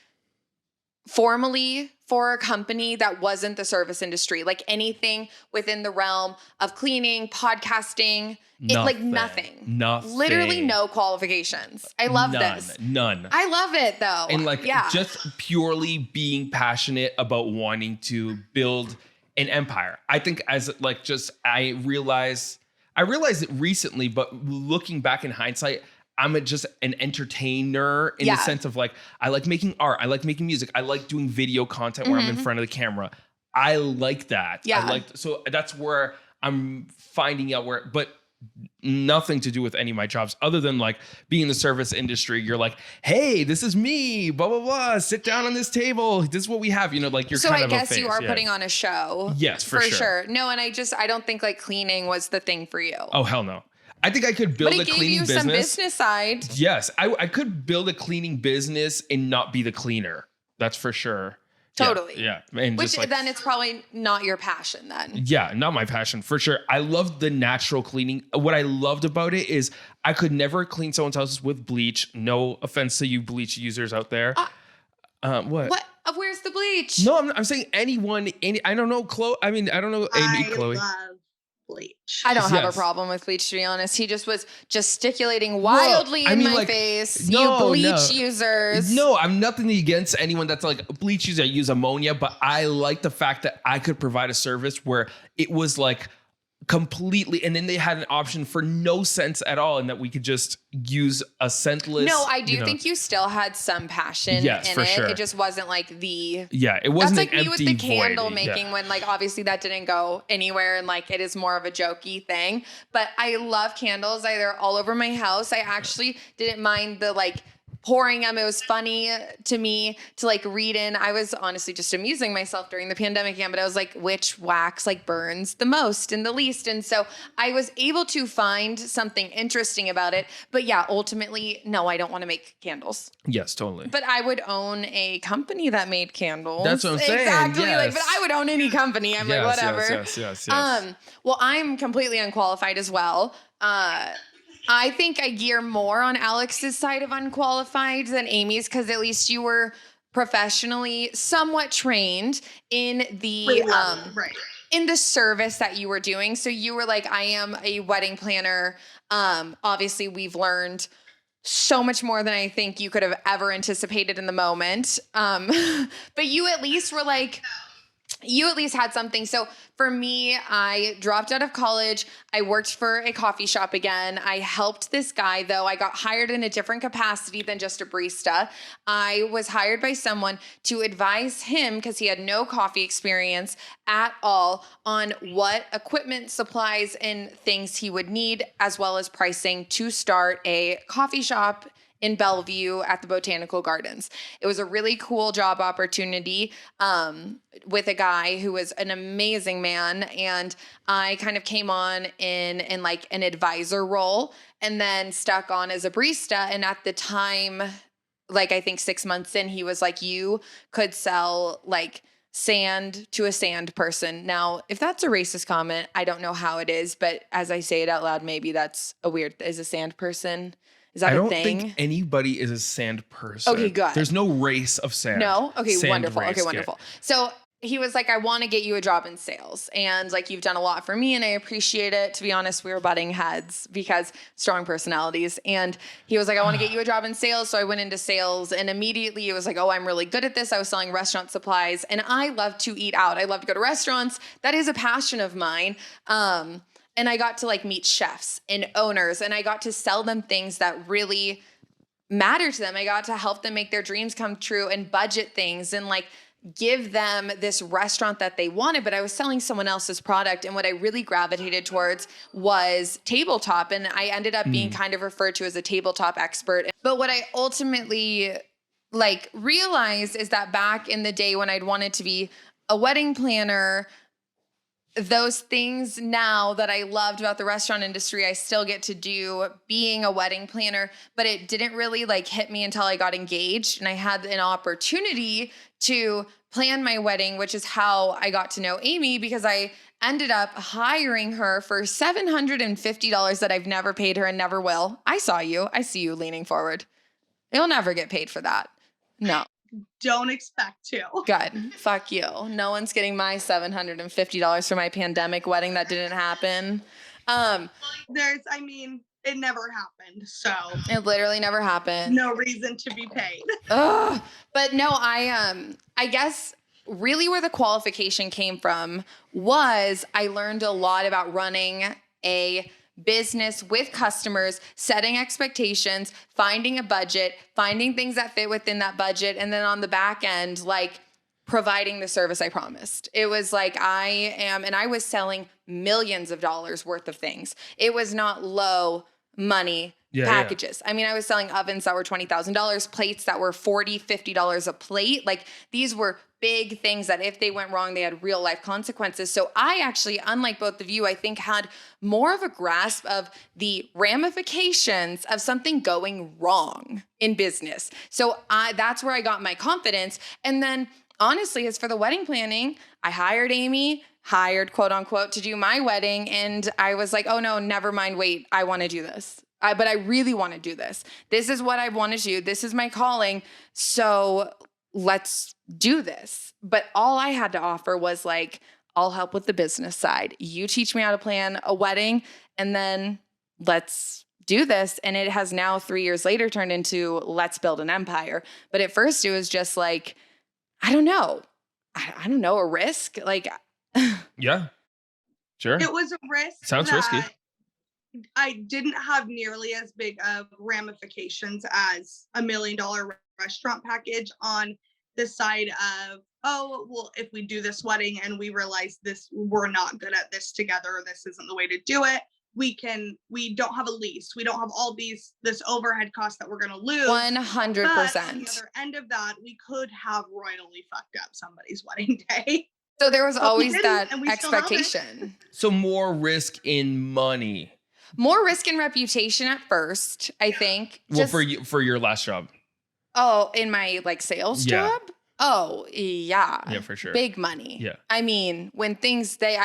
formally for a company that wasn't the service industry? Like anything within the realm of cleaning, podcasting, nothing. Nothing. Literally no qualifications. I love this. None. I love it though. And like just purely being passionate about wanting to build an empire. I think as like just I realized it recently, but looking back in hindsight, I'm just an entertainer in the sense of like, I like making art. I like making music. I like doing video content where I'm in front of the camera. I like that. Yeah. So that's where I'm finding out but nothing to do with any of my jobs other than like being in the service industry. You're like, hey, this is me, blah, blah, blah. Sit down on this table. This is what we have, like you're kind of a face. So I guess you are putting on a show. Yes, for sure. No, and I don't think like cleaning was the thing for you. Oh, hell no. I think I could build a cleaning business. Some business side. Yes, I could build a cleaning business and not be the cleaner. That's for sure. Totally. Yeah. And which then it's probably not your passion then. Yeah, not my passion for sure. I love the natural cleaning. What I loved about it is I could never clean someone's houses with bleach. No offense to you bleach users out there. What? What? Where's the bleach? No, I'm saying anyone. I don't know. I don't know. Amy, Chloe. Love bleach. I don't have a problem with bleach, to be honest. He just was gesticulating wildly in my face. You bleach users. No, I'm nothing against anyone that's like bleach user. I use ammonia, but I like the fact that I could provide a service where it was like completely, and then they had an option for no sense at all, and that we could just use a scentless. No, I do think you still had some passion in it. Sure. It just wasn't like it wasn't that's like an me with the candle void. making when like obviously that didn't go anywhere and like it is more of a jokey thing. But I love candles. They're all over my house. I actually didn't mind the like pouring them. It was funny to me to like read in. I was honestly just amusing myself during the pandemic again, but I was like, which wax like burns the most and the least? And so I was able to find something interesting about it. But yeah, ultimately, no, I don't want to make candles. Yes, totally. But I would own a company that made candles. That's what I'm saying. Exactly. Yes. But I would own any company. I'm like, whatever. Yes. Well, I'm completely unqualified as well. I think I gear more on Alex's side of unqualified than Amy's because at least you were professionally somewhat trained in the in the service that you were doing. So you were like, I am a wedding planner. Obviously, we've learned so much more than I think you could have ever anticipated in the moment. But you at least were like, you at least had something. So for me, I dropped out of college. I worked for a coffee shop again. I helped this guy, though. I got hired in a different capacity than just a barista. I was hired by someone to advise him, because he had no coffee experience at all, on what equipment, supplies, and things he would need, as well as pricing to start a coffee shop in Bellevue at the Botanical Gardens. It was a really cool job opportunity with a guy who was an amazing man. And I kind of came on in like an advisor role and then stuck on as a barista. And at the time, like I think 6 months in, he was like, you could sell like sand to a sand person. Now, if that's a racist comment, I don't know how it is, but as I say it out loud, maybe that's is a sand person. Is that a thing? I don't think anybody is a sand person. Okay, good. There's no race of sand. No? Okay, sand wonderful. Race. Okay, wonderful. So he was like, I want to get you a job in sales. And like, you've done a lot for me and I appreciate it. To be honest, we were butting heads because strong personalities. And he was like, I want to get you a job in sales. So I went into sales and immediately it was like, oh, I'm really good at this. I was selling restaurant supplies and I love to eat out. I love to go to restaurants. That is a passion of mine. And I got to like meet chefs and owners and I got to sell them things that really matter to them. I got to help them make their dreams come true and budget things and like give them this restaurant that they wanted, but I was selling someone else's product. And what I really gravitated towards was tabletop. And I ended up being kind of referred to as a tabletop expert. But what I ultimately like realized is that back in the day when I'd wanted to be a wedding planner, those things now that I loved about the restaurant industry, I still get to do being a wedding planner, but it didn't really like hit me until I got engaged and I had an opportunity to plan my wedding, which is how I got to know Amy, because I ended up hiring her for $750 that I've never paid her and never will. I see you leaning forward. You'll never get paid for that. No. Don't expect to. Good. Fuck you. No one's getting my $750 for my pandemic wedding that didn't happen. It never happened. So It literally never happened. No reason to be paid. Ugh. But no, I guess really where the qualification came from was I learned a lot about running a business with customers, setting expectations, finding a budget, finding things that fit within that budget, and then on the back end, like providing the service I promised. It was like I was selling millions of dollars worth of things. It was not low money packages. Yeah. I mean, I was selling ovens that were $20,000, plates that were $40, $50 a plate. Like these were big things that if they went wrong, they had real life consequences. So I actually, unlike both of you, I think had more of a grasp of the ramifications of something going wrong in business. So that's where I got my confidence. And then honestly, as for the wedding planning, I hired Amy, quote unquote, to do my wedding. And I was like, oh no, never mind. Wait, I want to do this. But I really want to do this. This is what I want to do. This is my calling. So let's do this. But all I had to offer was like, I'll help with the business side. You teach me how to plan a wedding and then let's do this. And it has now 3 years later turned into let's build an empire. But at first it was just like, I don't know, a risk. Like, yeah, sure. It was a risk. Sounds risky. I didn't have nearly as big of ramifications as $1 million restaurant package on the side of, oh, well, if we do this wedding and we realize we're not good at this together, or this isn't the way to do it, we don't have a lease. We don't have all this overhead cost that we're going to lose. 100%. But on the other end of that, we could have royally fucked up somebody's wedding day. So there was always that expectation. So more risk in money. More risk in reputation at first, I think. Well, for your last job. Oh, in my like sales job? Oh, yeah. Yeah, for sure. Big money. Yeah. I mean, when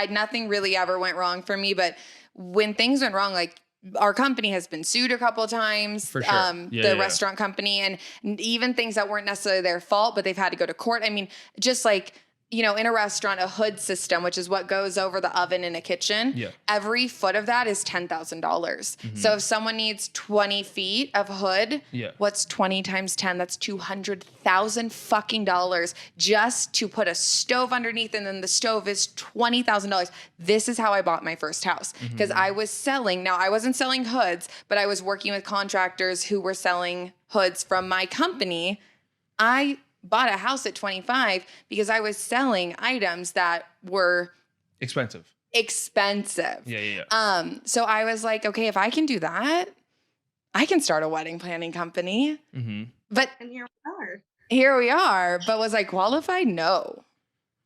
nothing really ever went wrong for me, but when things went wrong, like our company has been sued a couple of times, for sure. The restaurant company, and even things that weren't necessarily their fault, but they've had to go to court. I mean, just like, in a restaurant, a hood system, which is what goes over the oven in a kitchen. Yeah. Every foot of that is $10,000. Mm-hmm. So if someone needs 20 feet of hood, what's 20 times 10? That's $200,000 fucking dollars just to put a stove underneath. And then the stove is $20,000. This is how I bought my first house. Because I was I wasn't selling hoods, but I was working with contractors who were selling hoods from my company. I bought a house at 25 because I was selling items that were expensive. Yeah. So I was like, okay, if I can do that, I can start a wedding planning company. Mm-hmm. But and here we are. But was I qualified? No.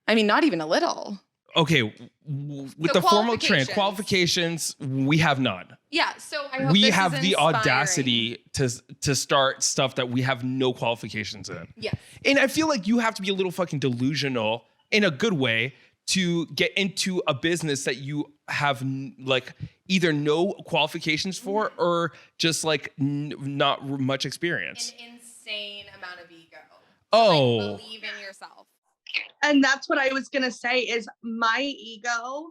I mean, not even a little. Okay, with the formal qualifications, we have none. Yeah, so I hope we this have is the inspiring. audacity to start stuff that we have no qualifications in. Yeah, and I feel like you have to be a little fucking delusional in a good way to get into a business that you have like either no qualifications for or just like not much experience. An insane amount of ego. Oh, like, believe in yourself. And that's what I was going to say is my ego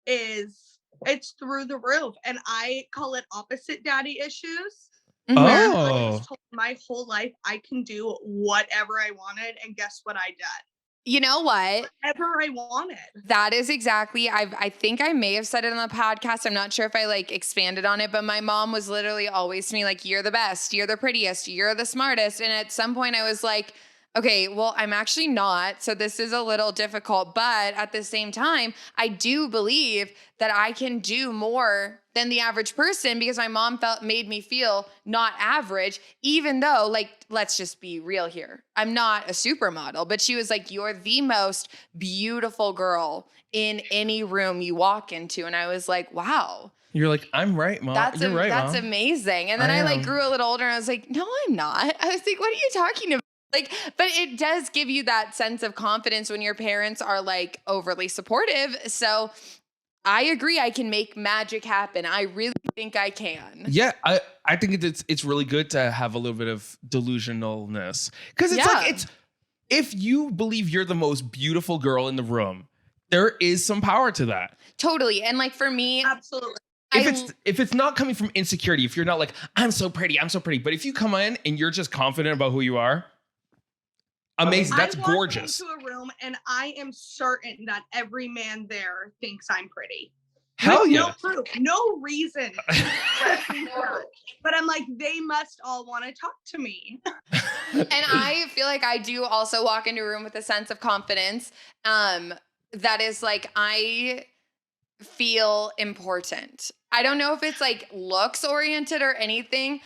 it's through the roof. And I call it opposite daddy issues. Oh. I was told my whole life I can do whatever I wanted. And guess what I did? You know what? Whatever I wanted. That is exactly, I think I may have said it on the podcast. I'm not sure if I like expanded on it, but my mom was literally always to me like, you're the best, you're the prettiest, you're the smartest. And at some point I was like, Okay, well, I'm actually not. So this is a little difficult, but at the same time, I do believe that I can do more than the average person because my mom made me feel not average, even though, like, let's just be real here. I'm not a supermodel, but she was like, you're the most beautiful girl in any room you walk into. And I was like, wow. You're like, I'm right, Mom. You're right, That's Mom. amazing. And then I like grew a little older and I was like, no, I'm not. I was like, what are you talking about? Like, but it does give you that sense of confidence when your parents are like overly supportive. So I agree. I can make magic happen. I really think I can. Yeah, I think it's really good to have a little bit of delusionalness because it's like if you believe you're the most beautiful girl in the room, there is some power to that. Totally. And like for me, absolutely. If it's not coming from insecurity, if you're not like, I'm so pretty, but if you come in and you're just confident about who you are, amazing. That's gorgeous. I walk into a room and I am certain that every man there thinks I'm pretty. Hell yeah. No proof, no reason. But I'm like, they must all want to talk to me. And I feel like I do also walk into a room with a sense of confidence. That is like, I feel important. I don't know if it's like looks oriented or anything,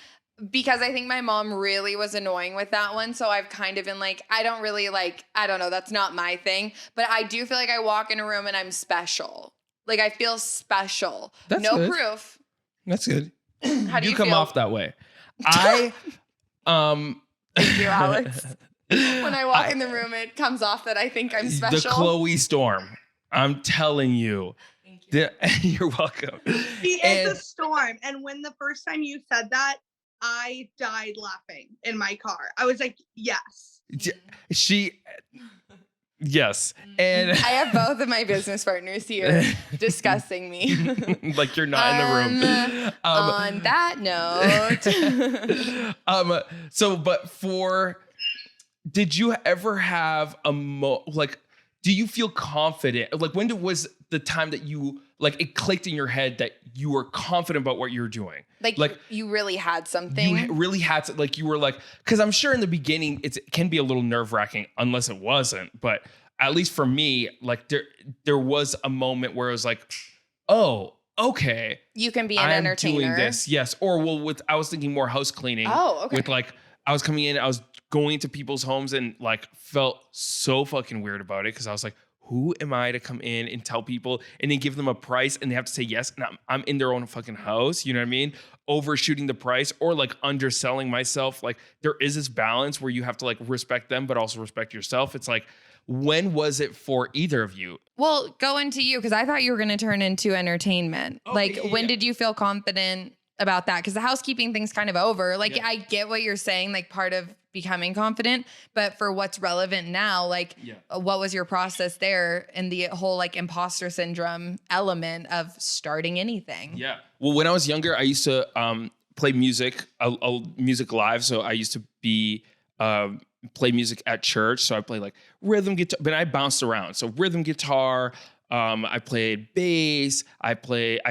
because I think my mom really was annoying with that one. So I've kind of been like, I don't really like, I don't know. That's not my thing. But I do feel like I walk in a room and I'm special. Like I feel special. That's no good. proof. That's good. How do you come feel? off that way? Thank you, Alex. When I walk in the room, it comes off that I think I'm special. The Chloe Storm. I'm telling you. Thank you. You're welcome. She is a storm. And when the first time you said that, I died laughing in my car. I was like, yes. Yes. And I have both of my business partners here discussing me. Like you're not in the room. On that note. Did you ever have do you feel confident? Like when was the time that you like it clicked in your head that you were confident about what you're doing? Like you really had something. You really had to, like you were like, because I'm sure in the beginning it can be a little nerve-wracking unless it wasn't. But at least for me, like there was a moment where I was like, oh, okay. You can be an entertainer. Doing this, yes. Or I was thinking more house cleaning. Oh, okay. With like I was coming in, I was going to people's homes and like felt so fucking weird about it because I was like, who am I to come in and tell people and then give them a price and they have to say yes? And I'm in their own fucking house. You know what I mean? Overshooting the price or like underselling myself. Like there is this balance where you have to like respect them, but also respect yourself. It's like, when was it for either of you? Well, go into you because I thought you were going to turn into entertainment. When did you feel confident about that? Because the housekeeping thing's kind of over. Like, I get what you're saying, like part of becoming confident, but for what's relevant now, like what was your process there and the whole like imposter syndrome element of starting anything? Yeah. Well, when I was younger, I used to play music, music live. So I used to play music at church. So I played like rhythm guitar, but I bounced around. So rhythm guitar, I played bass, I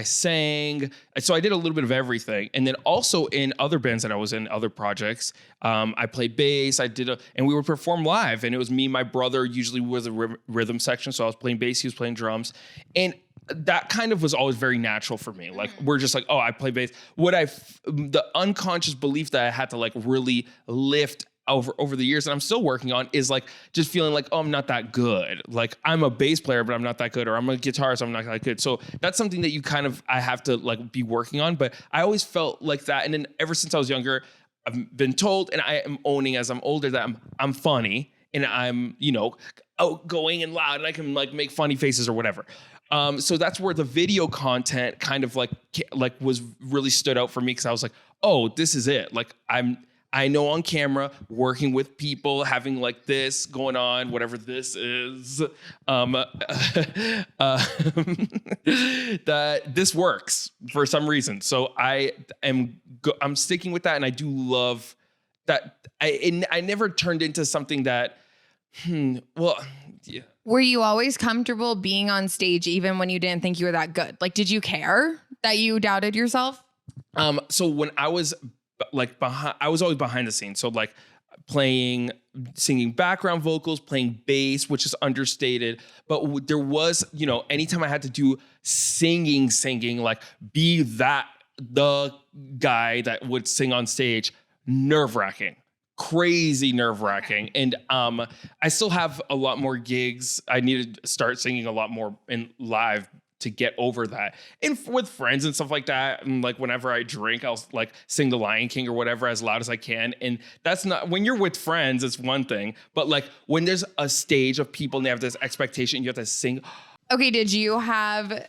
sang. So I did a little bit of everything. And then also in other bands that I was in, other projects, I played bass, and we would perform live. And it was me, my brother usually was a rhythm section. So I was playing bass, he was playing drums. And that kind of was always very natural for me. Like we're just like, oh, I play bass. The unconscious belief that I had to like really lift over the years that I'm still working on is like just feeling like, oh, I'm not that good. Like I'm a bass player, but I'm not that good. Or I'm a guitarist, I'm not that good. So that's something that I have to like be working on. But I always felt like that. And then ever since I was younger, I've been told, and I am owning as I'm older, that I'm funny and I'm, outgoing and loud and I can like make funny faces or whatever. So that's where the video content kind of like was really stood out for me. Cause I was like, oh, this is it. Like I know on camera, working with people, having like this going on, whatever this is, that this works for some reason. So I'm sticking with that, and I do love that. I never turned into something that, Were you always comfortable being on stage even when you didn't think you were that good? Like, did you care that you doubted yourself? So when I was I was always behind the scenes. So like singing background vocals, playing bass, which is understated. But there was, anytime I had to do singing, like be the guy that would sing on stage, nerve-wracking. Crazy nerve-wracking. And I still have a lot more gigs. I need to start singing a lot more in live to get over that. And with friends and stuff like that, and like whenever I drink, I'll like sing The Lion King or whatever as loud as I can. And that's not, when you're with friends, it's one thing. But like when there's a stage of people and they have this expectation, you have to sing. Okay, did you have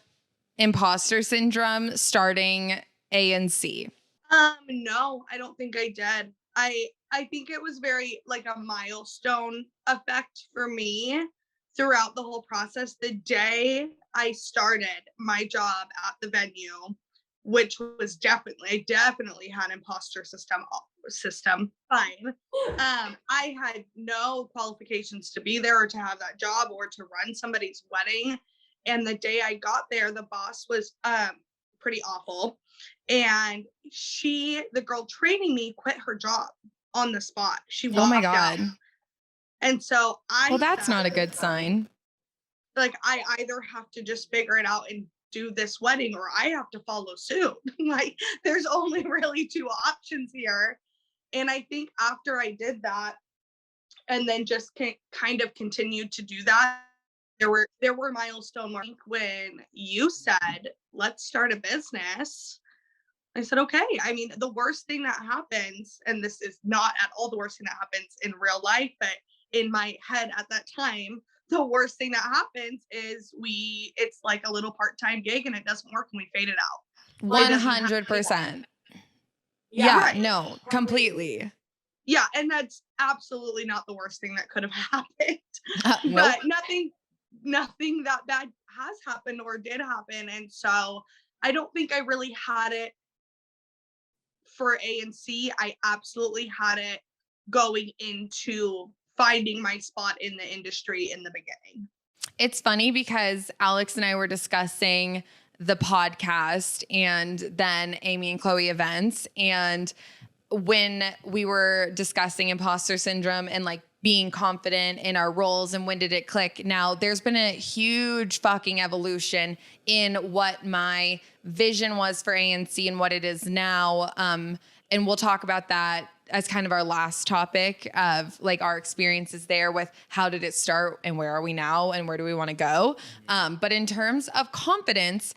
imposter syndrome starting ANC? No, I don't think I did. I think it was very like a milestone effect for me throughout the whole process. The day I started my job at the venue, which was I definitely had imposter system fine. I had no qualifications to be there or to have that job or to run somebody's wedding. And the day I got there, the boss was pretty awful. And the girl training me, quit her job on the spot. She walked Oh my God. out. And so well, that's not a good sign. Like, I either have to just figure it out and do this wedding, or I have to follow suit. Like, there's only really two options here. And I think after I did that, and then just kind of continued to do that, there were milestone marks when you said, let's start a business. I said, okay. I mean, the worst thing that happens, and this is not at all the worst thing that happens in real life, but in my head at that time, the worst thing that happens is it's like a little part-time gig and it doesn't work and we fade it out. 100%. Yeah, right. No, completely. Yeah, and that's absolutely not the worst thing that could have happened. Nope. But nothing that bad has happened or did happen. And so I don't think I really had it for ANC. I absolutely had it going into finding my spot in the industry in the beginning. It's funny because Alex and I were discussing the podcast and then Amy and Chloe events. And when we were discussing imposter syndrome and like being confident in our roles and when did it click? Now there's been a huge fucking evolution in what my vision was for ANC and what it is now. And we'll talk about that as kind of our last topic of like our experiences there with how did it start and where are we now and where do we want to go. But in terms of confidence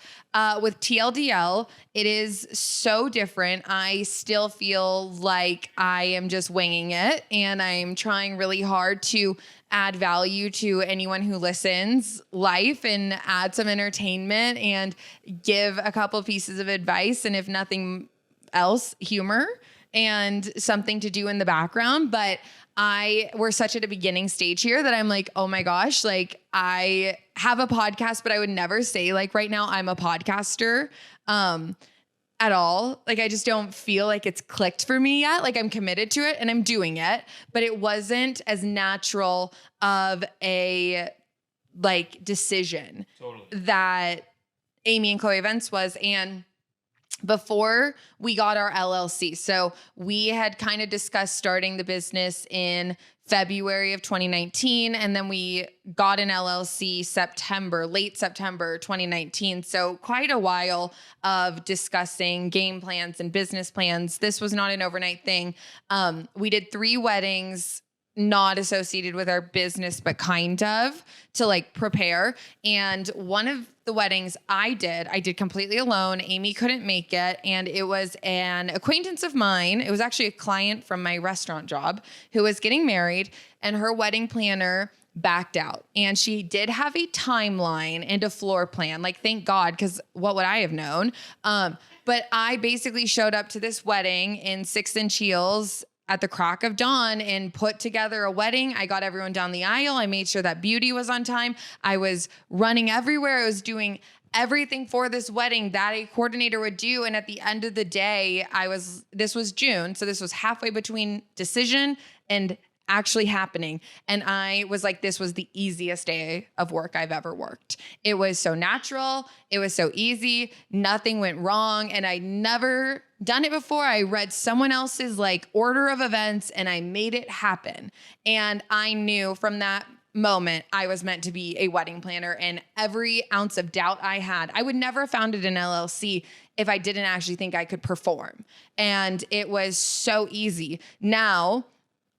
with TLDL, it is so different. I still feel like I am just winging it and I'm trying really hard to add value to anyone who listens life and add some entertainment and give a couple pieces of advice. And if nothing else, humor and something to do in the background. But we're such at a beginning stage here that I'm like, oh my gosh, like I have a podcast, but I would never say like right now I'm a podcaster at all. Like I just don't feel like it's clicked for me yet. Like I'm committed to it and I'm doing it, but it wasn't as natural of a like decision that Amy and Chloe events was. And before we got our LLC. So we had kind of discussed starting the business in February of 2019. And then we got an LLC late September 2019. So quite a while of discussing game plans and business plans. This was not an overnight thing. We did 3 weddings not associated with our business, but kind of to like prepare. And one of the weddings I did completely alone. Amy couldn't make it. And it was an acquaintance of mine. It was actually a client from my restaurant job who was getting married and her wedding planner backed out. And she did have a timeline and a floor plan. Like, thank God, because what would I have known? But I basically showed up to this wedding in 6-inch heels at the crack of dawn and put together a wedding. I got everyone down the aisle. I made sure that beauty was on time. I was running everywhere. I was doing everything for this wedding that a coordinator would do. And at the end of the day, this was June. So this was halfway between decision and actually happening. And I was like, this was the easiest day of work I've ever worked. It was so natural. It was so easy. Nothing went wrong. And I'd never done it before. I read someone else's like order of events and I made it happen. And I knew from that moment I was meant to be a wedding planner, and every ounce of doubt I had, I would never have founded an LLC if I didn't actually think I could perform. And it was so easy. Now,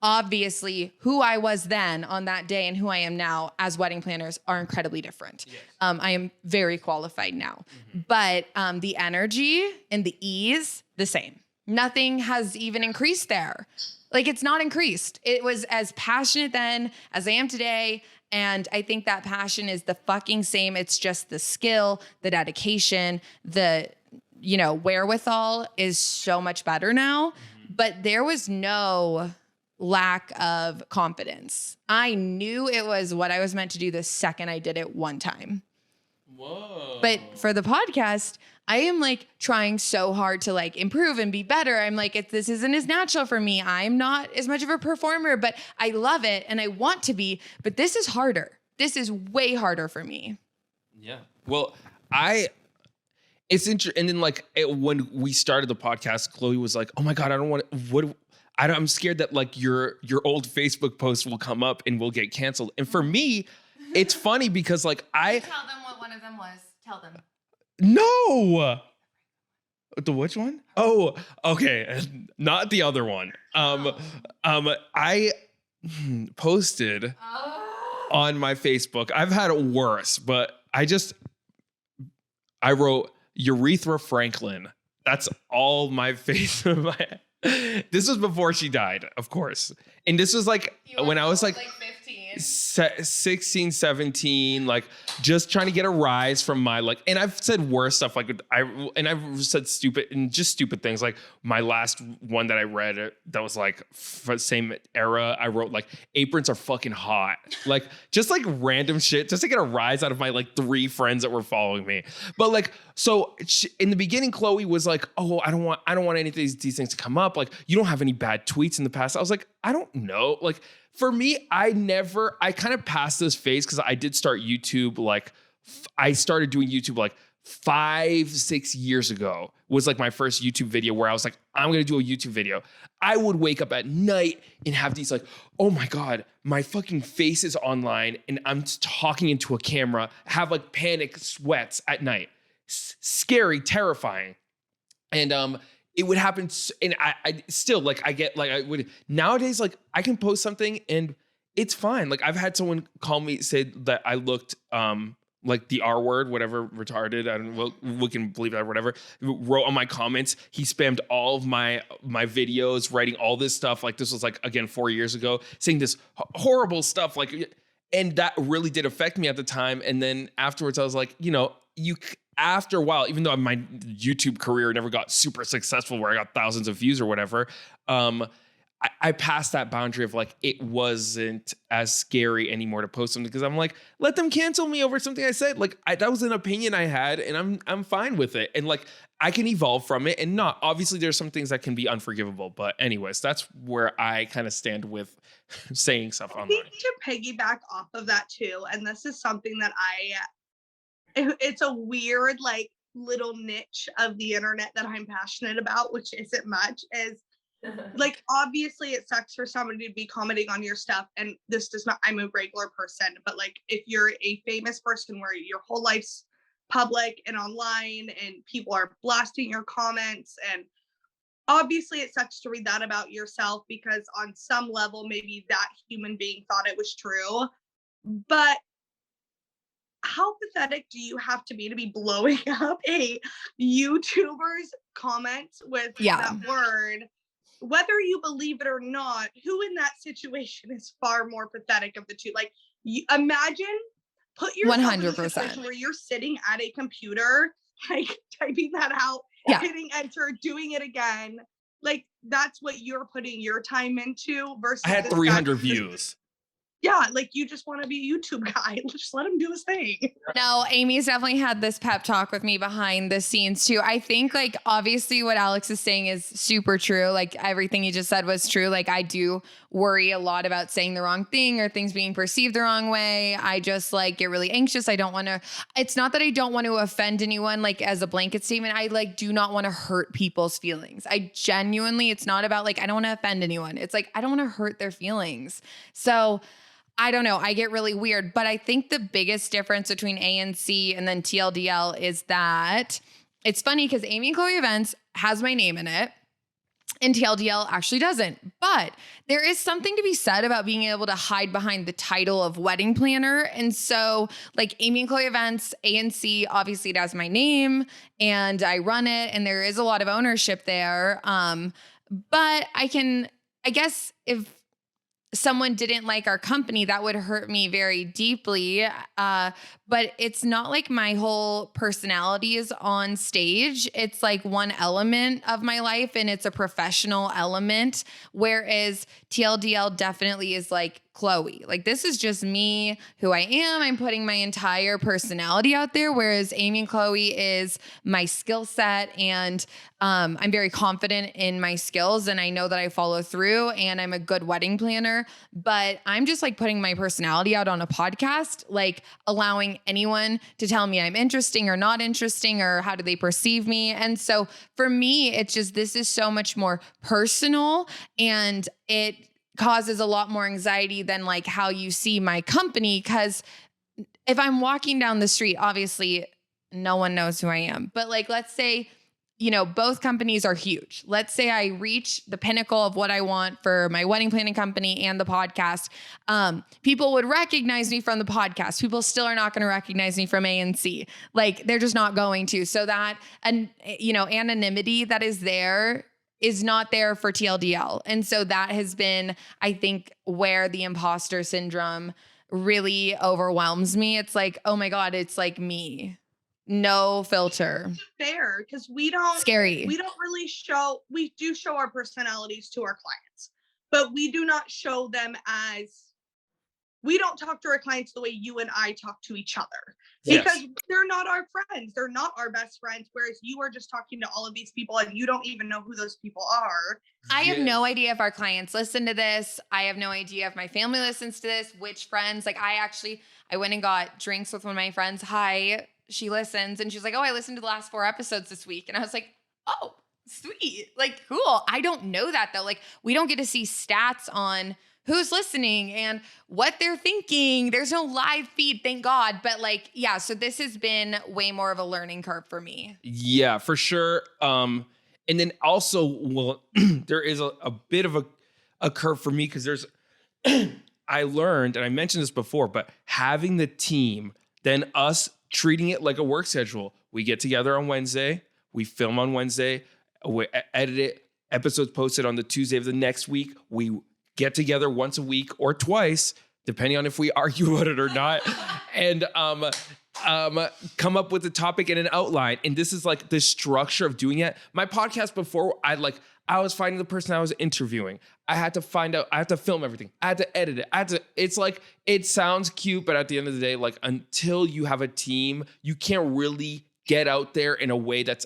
obviously, who I was then on that day and who I am now as wedding planners are incredibly different. Yes. I am very qualified now, but the energy and the ease, the same. Nothing has even increased there. Like, it's not increased. It was as passionate then as I am today. And I think that passion is the fucking same. It's just the skill, the dedication, the, wherewithal is so much better now. But there was no lack of confidence. I knew it was what I was meant to do the second I did it one time. Whoa. But for the podcast, I am like trying so hard to like improve and be better. I'm like, this isn't as natural for me. I'm not as much of a performer, but I love it and I want to be, but this is harder. This is way harder for me. Yeah. Well, it's interesting. And then like when we started the podcast, Chloe was like, oh my God, I'm scared that like your old Facebook post will come up and will get canceled. And for me, it's funny because like Tell them what one of them was. Tell them. No. The which one? Oh, okay. Not the other one. I posted on my Facebook. I've had it worse, but I wrote Urethra Franklin. That's all my face. This was before she died, of course. And this was like when I was like 15, 16, 17, like just trying to get a rise from my like, and I've said worse stuff like I've said stupid things. Like my last one that I read that was like for the same era, I wrote like aprons are fucking hot. Like just like random shit just to get a rise out of my like 3 friends that were following me. But like, so in the beginning, Chloe was like, oh, I don't want any of these things to come up. Like, you don't have any bad tweets in the past. I was like, I don't know. Like, for me, I kind of passed this phase because I did start YouTube. Like, I started doing YouTube like 5-6 years ago was like my first YouTube video where I was like, I'm going to do a YouTube video. I would wake up at night and have these like, oh my God, my fucking face is online and I'm talking into a camera, have like panic sweats at night. Scary, terrifying. And it would happen. And I still like, I get like, I would nowadays, like I can post something and it's fine. Like I've had someone call me, say that I looked like the R word, whatever, retarded. I don't know, we can believe that, whatever. Wrote on my comments. He spammed all of my videos, writing all this stuff. Like this was like, again, 4 years ago, saying this horrible stuff. Like, and that really did affect me at the time. And then afterwards I was like, after a while, even though my YouTube career never got super successful where I got thousands of views or whatever, I passed that boundary of like, it wasn't as scary anymore to post something because I'm like, let them cancel me over something I said. Like that was an opinion I had and I'm fine with it. And like, I can evolve from it and not, obviously there's some things that can be unforgivable, but anyways, that's where I kind of stand with saying stuff online. I think to piggyback off of that too, and this is something that it's a weird like little niche of the internet that I'm passionate about, which isn't much, is like obviously it sucks for somebody to be commenting on your stuff, and this does not, I'm a regular person, but like if you're a famous person where your whole life's public and online and people are blasting your comments, and obviously it sucks to read that about yourself because on some level maybe that human being thought it was true, but how pathetic do you have to be blowing up a YouTuber's comments with that word? Whether you believe it or not, who in that situation is far more pathetic of the two? Like, imagine, put yourself 100%. In a situation where you're sitting at a computer, like typing that out, hitting enter, doing it again. Like, that's what you're putting your time into versus. I had 300 views. Yeah, like you just want to be a YouTube guy. Just let him do his thing. No, Amy's definitely had this pep talk with me behind the scenes too. I think like obviously what Alex is saying is super true. Like everything you just said was true. Like I do worry a lot about saying the wrong thing or things being perceived the wrong way. I just like get really anxious. I don't want to, it's not that I don't want to offend anyone like as a blanket statement. I like do not want to hurt people's feelings. I genuinely, it's not about like, I don't want to offend anyone. It's like, I don't want to hurt their feelings. So I don't know. I get really weird, but I think the biggest difference between ANC and then TLDL is that it's funny because Amy and Chloe Events has my name in it and TLDL actually doesn't. But there is something to be said about being able to hide behind the title of wedding planner. And so like Amy and Chloe Events, ANC, obviously it has my name and I run it and there is a lot of ownership there. But I guess if someone didn't like our company, that would hurt me very deeply. But it's not like my whole personality is on stage. It's like one element of my life and it's a professional element. Whereas TLDL definitely is like Chloe. Like this is just me, who I am. I'm putting my entire personality out there. Whereas Amy and Chloe is my skill set. And I'm very confident in my skills and I know that I follow through and I'm a good wedding planner, but I'm just like putting my personality out on a podcast, like allowing anyone to tell me I'm interesting or not interesting or how do they perceive me. And so for me, it's just, this is so much more personal and it causes a lot more anxiety than like how you see my company. Cause if I'm walking down the street, obviously no one knows who I am, but like, let's say, you know, both companies are huge. Let's say I reach the pinnacle of what I want for my wedding planning company and the podcast. People would recognize me from the podcast. People still are not going to recognize me from ANC. Like they're just not going to. So that, and you know, anonymity that is there is not there for TLDL. And so that has been, I think, where the imposter syndrome really overwhelms me. It's like, oh my God, it's like me. No filter. Fair, because we don't really show, we do show our personalities to our clients, but we do not show them as, we don't talk to our clients the way you and I talk to each other because they're not our friends. They're not our best friends. Whereas you are just talking to all of these people and you don't even know who those people are. I have no idea if our clients listen to this. I have no idea if my family listens to this, which friends. Like I went and got drinks with one of my friends. Hi, she listens. And she's like, oh, I listened to the last 4 episodes this week. And I was like, oh, sweet. Like, cool. I don't know that though. Like we don't get to see stats on who's listening and what they're thinking. There's no live feed, thank God. But like, yeah, so this has been way more of a learning curve for me. Yeah, for sure. And then also, well, there is a bit of a curve for me because there's, I learned, and I mentioned this before, but having the team, then us treating it like a work schedule. We get together on Wednesday, we film on Wednesday, we edit it, episodes posted on the Tuesday of the next week. We get together once a week or twice, depending on if we argue about it or not, and come up with a topic and an outline. And this is like the structure of doing it. My podcast before, I was finding the person I was interviewing. I had to find out, I had to film everything. I had to edit it. It's like, it sounds cute, but at the end of the day, like until you have a team, you can't really get out there in a way that's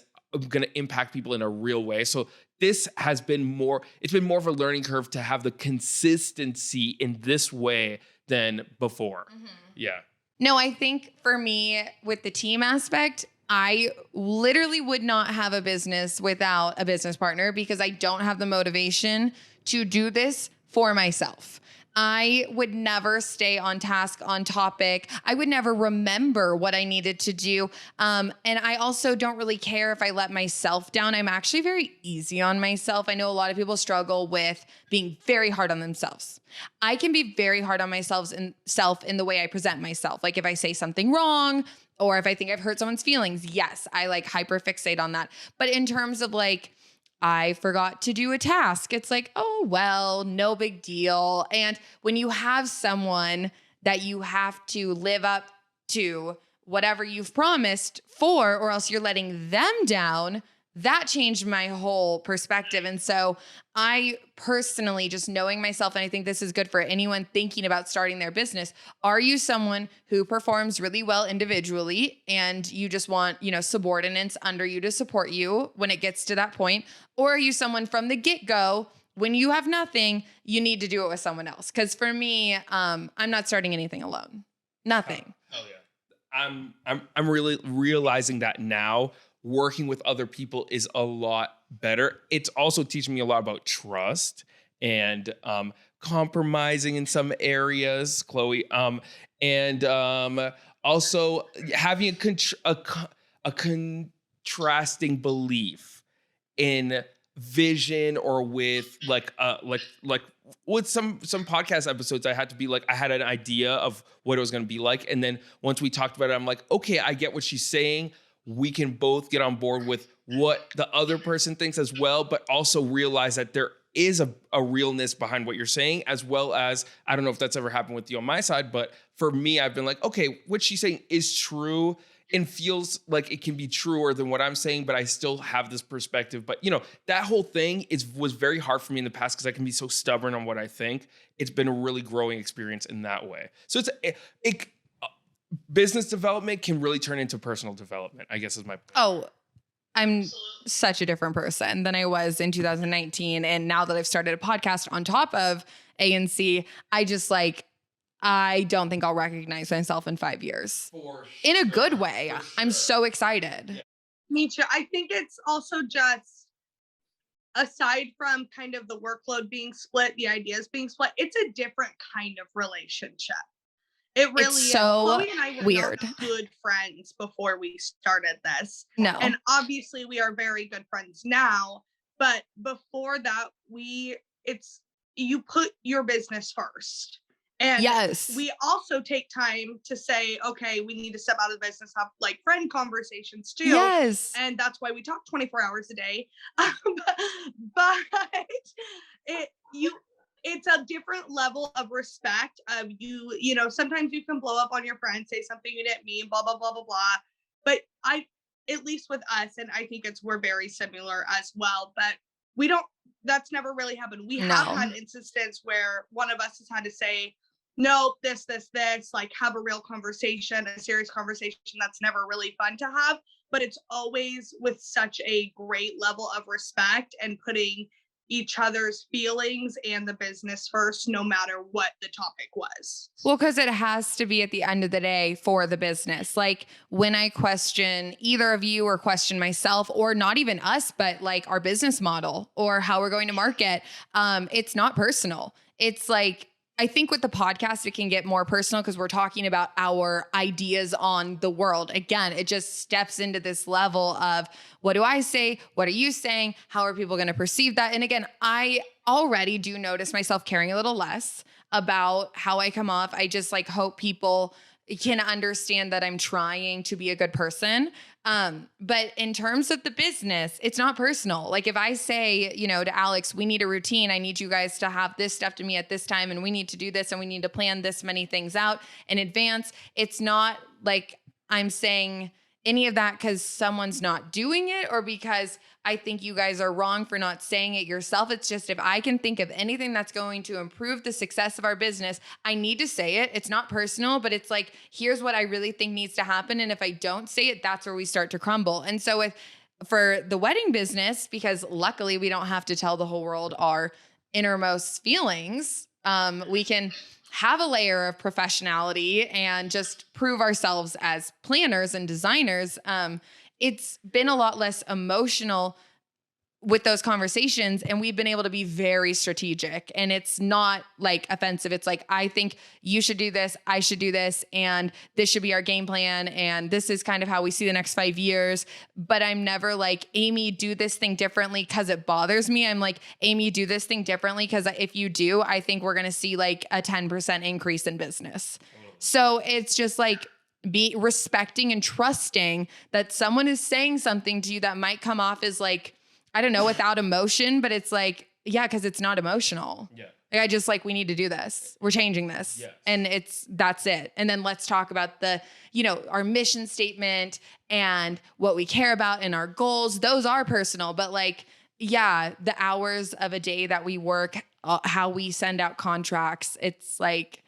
going to impact people in a real way. So this has been it's been more of a learning curve to have the consistency in this way than before. Mm-hmm. Yeah. No, I think for me with the team aspect, I literally would not have a business without a business partner because I don't have the motivation to do this for myself. I would never stay on task, on topic. I would never remember what I needed to do. And I also don't really care if I let myself down. I'm actually very easy on myself. I know a lot of people struggle with being very hard on themselves. I can be very hard on myself in the way I present myself. Like if I say something wrong or if I think I've hurt someone's feelings, yes, I like hyperfixate on that. But in terms of like, I forgot to do a task. It's like, oh, well, no big deal. And when you have someone that you have to live up to whatever you've promised for, or else you're letting them down, that changed my whole perspective. And so I personally, just knowing myself, and I think this is good for anyone thinking about starting their business. Are you someone who performs really well individually and you just want, subordinates under you to support you when it gets to that point? Or are you someone from the get-go, when you have nothing, you need to do it with someone else? Because for me, I'm not starting anything alone. Nothing. Oh yeah. I'm really realizing that now. Working with other people is a lot better. It's also teaching me a lot about trust and compromising in some areas, Chloe. And also having a contrasting belief in vision, or with like with some podcast episodes, I had to be like, I had an idea of what it was going to be like, and then once we talked about it, I'm like, okay, I get what she's saying. We can both get on board with what the other person thinks as well, but also realize that there is a realness behind what you're saying, as well as, I don't know if that's ever happened with you on my side, but for me, I've been like, okay, what she's saying is true and feels like it can be truer than what I'm saying, but I still have this perspective. But that whole thing was very hard for me in the past because I can be so stubborn on what I think. It's been a really growing experience in that way. So business development can really turn into personal development, I guess is my point. Oh, I'm such a different person than I was in 2019. And now that I've started a podcast on top of ANC, I don't think I'll recognize myself in 5 years. In a good way. Sure. I'm so excited. Yeah. Me too. I think it's also just, aside from kind of the workload being split, the ideas being split, it's a different kind of relationship. It really is. Chloe and I were weird. Not good friends before we started this. No. And obviously we are very good friends now. But before that, you put your business first. And yes, we also take time to say, okay, we need to step out of the business, have like friend conversations too. Yes. And that's why we talk 24 hours a day. But it's a different level of respect of sometimes you can blow up on your friend, say something you didn't mean, blah, blah, blah, blah, blah. But at least with us, and I think we're very similar as well, but that's never really happened. We have had instances where one of us has had to say, no, this, like have a real conversation, a serious conversation. That's never really fun to have, but it's always with such a great level of respect and putting each other's feelings and the business first, no matter what the topic was. Well, because it has to be at the end of the day for the business. Like when I question either of you or question myself, or not even us, but like our business model or how we're going to market, it's not personal. It's like, I think with the podcast, it can get more personal because we're talking about our ideas on the world. Again, it just steps into this level of what do I say? What are you saying? How are people going to perceive that? And again, I already do notice myself caring a little less about how I come off. I just hope people can understand that I'm trying to be a good person. But in terms of the business, it's not personal. Like if I say, to Alex, we need a routine. I need you guys to have this stuff to me at this time, and we need to do this, and we need to plan this many things out in advance. It's not like I'm saying any of that because someone's not doing it or because I think you guys are wrong for not saying it yourself. It's just if I can think of anything that's going to improve the success of our business, I need to say it. It's not personal, but it's like, here's what I really think needs to happen. And if I don't say it, that's where we start to crumble. And so for the wedding business, because luckily we don't have to tell the whole world our innermost feelings, we can have a layer of professionality and just prove ourselves as planners and designers. It's been a lot less emotional with those conversations, and we've been able to be very strategic, and it's not like offensive. It's like, I think you should do this, I should do this, and this should be our game plan, and this is kind of how we see the next 5 years. But I'm never like, Amy, do this thing differently because it bothers me. I'm like, Amy, do this thing differently because if you do, I think we're going to see like a 10% increase in business. So it's just like, be respecting and trusting that someone is saying something to you that might come off as like, I don't know, without emotion, but it's like, yeah, because it's not emotional. Yeah. Like, I just like, we need to do this. We're changing this. Yes. And that's it. And then let's talk about our mission statement and what we care about and our goals. Those are personal, but like, yeah, the hours of a day that we work, how we send out contracts. It's like,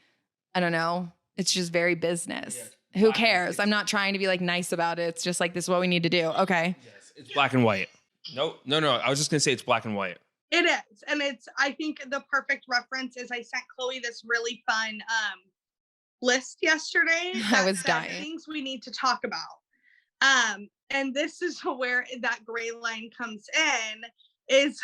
I don't know. It's just very business. Yeah. Who cares? I'm not trying to be like nice about it. It's just like, this is what we need to do. Okay. Yes. It's black and white. No. I was just going to say it's black and white. It is. And I think the perfect reference is I sent Chloe this really fun list yesterday. I was dying. Things we need to talk about. And this is where that gray line comes in, is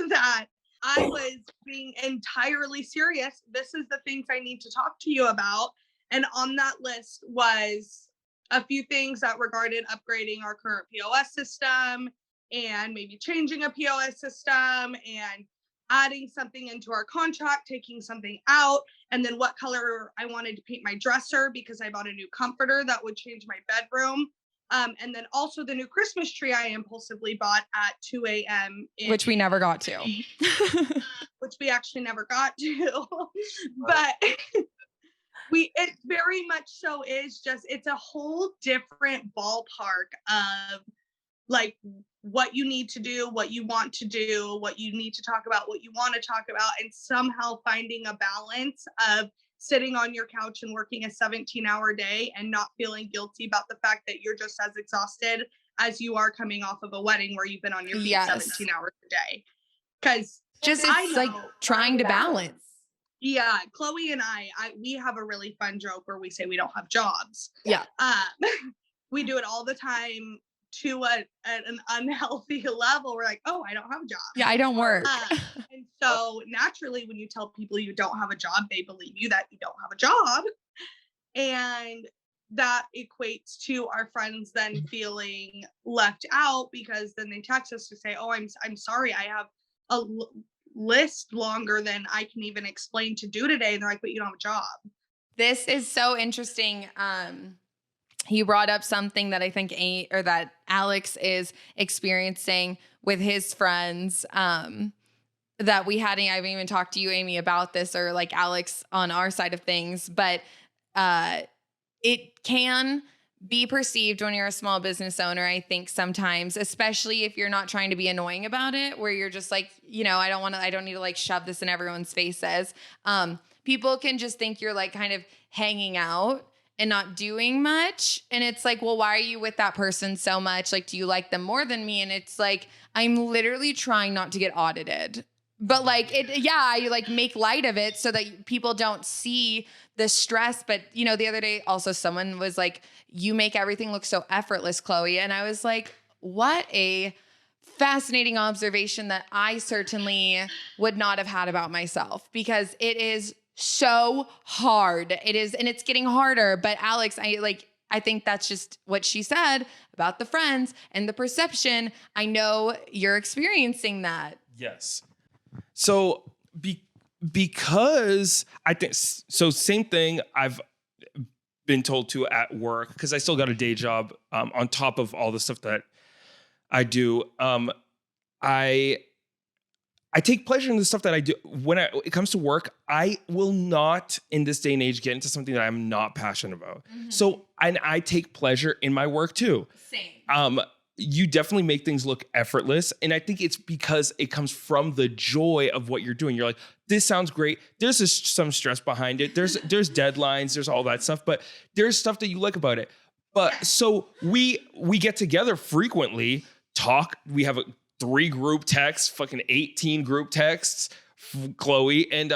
that I was being entirely serious. This is the things I need to talk to you about. And on that list was a few things that regarded upgrading our current POS system and maybe changing a POS system and adding something into our contract, taking something out, and then what color I wanted to paint my dresser because I bought a new comforter that would change my bedroom. And then also the new Christmas tree I impulsively bought at 2 a.m. Which we never got to. Which we actually never got to. But it very much so is just, it's a whole different ballpark of like what you need to do, what you want to do, what you need to talk about, what you want to talk about, and somehow finding a balance of sitting on your couch and working a 17-hour day and not feeling guilty about the fact that you're just as exhausted as you are coming off of a wedding where you've been on your feet 17 hours a day. Because just it's like trying to balance. Yeah, Chloe and I we have a really fun joke where we say we don't have jobs. Yeah. We do it all the time to an unhealthy level. We're like, oh, I don't have a job. Yeah, I don't work. And so naturally, when you tell people you don't have a job, they believe you that you don't have a job. And that equates to our friends then feeling left out because then they text us to say, oh, I'm sorry, I have a list longer than I can even explain to do today. And they're like, but you don't have a job. This is so interesting. He brought up something that I think that Alex is experiencing with his friends, that I haven't even talked to you, Amy, about this, or like Alex on our side of things, but it can be perceived when you're a small business owner, I think sometimes, especially if you're not trying to be annoying about it, where you're just like, I don't need to like shove this in everyone's faces. People can just think you're like kind of hanging out and not doing much. And it's like, well, why are you with that person so much? Like, do you like them more than me? And it's like, I'm literally trying not to get audited. But like, you like make light of it so that people don't see the stress. But, the other day also someone was like, you make everything look so effortless, Chloe. And I was like, what a fascinating observation that I certainly would not have had about myself, because it is so hard. It is, and it's getting harder. But Alex, I think that's just what she said about the friends and the perception. I know you're experiencing that. Yes. So because I think so, same thing I've been told to at work, because I still got a day job on top of all the stuff that I do. I take pleasure in the stuff that I do. When it comes to work, I will not, in this day and age, get into something that I'm not passionate about. Mm-hmm. So, and I take pleasure in my work too. Same. You definitely make things look effortless. And I think it's because it comes from the joy of what you're doing. You're like, this sounds great. There's some stress behind it. There's deadlines, there's all that stuff, but there's stuff that you like about it. But so we get together frequently, talk. We have 3 group texts, fucking 18 group texts, Chloe, and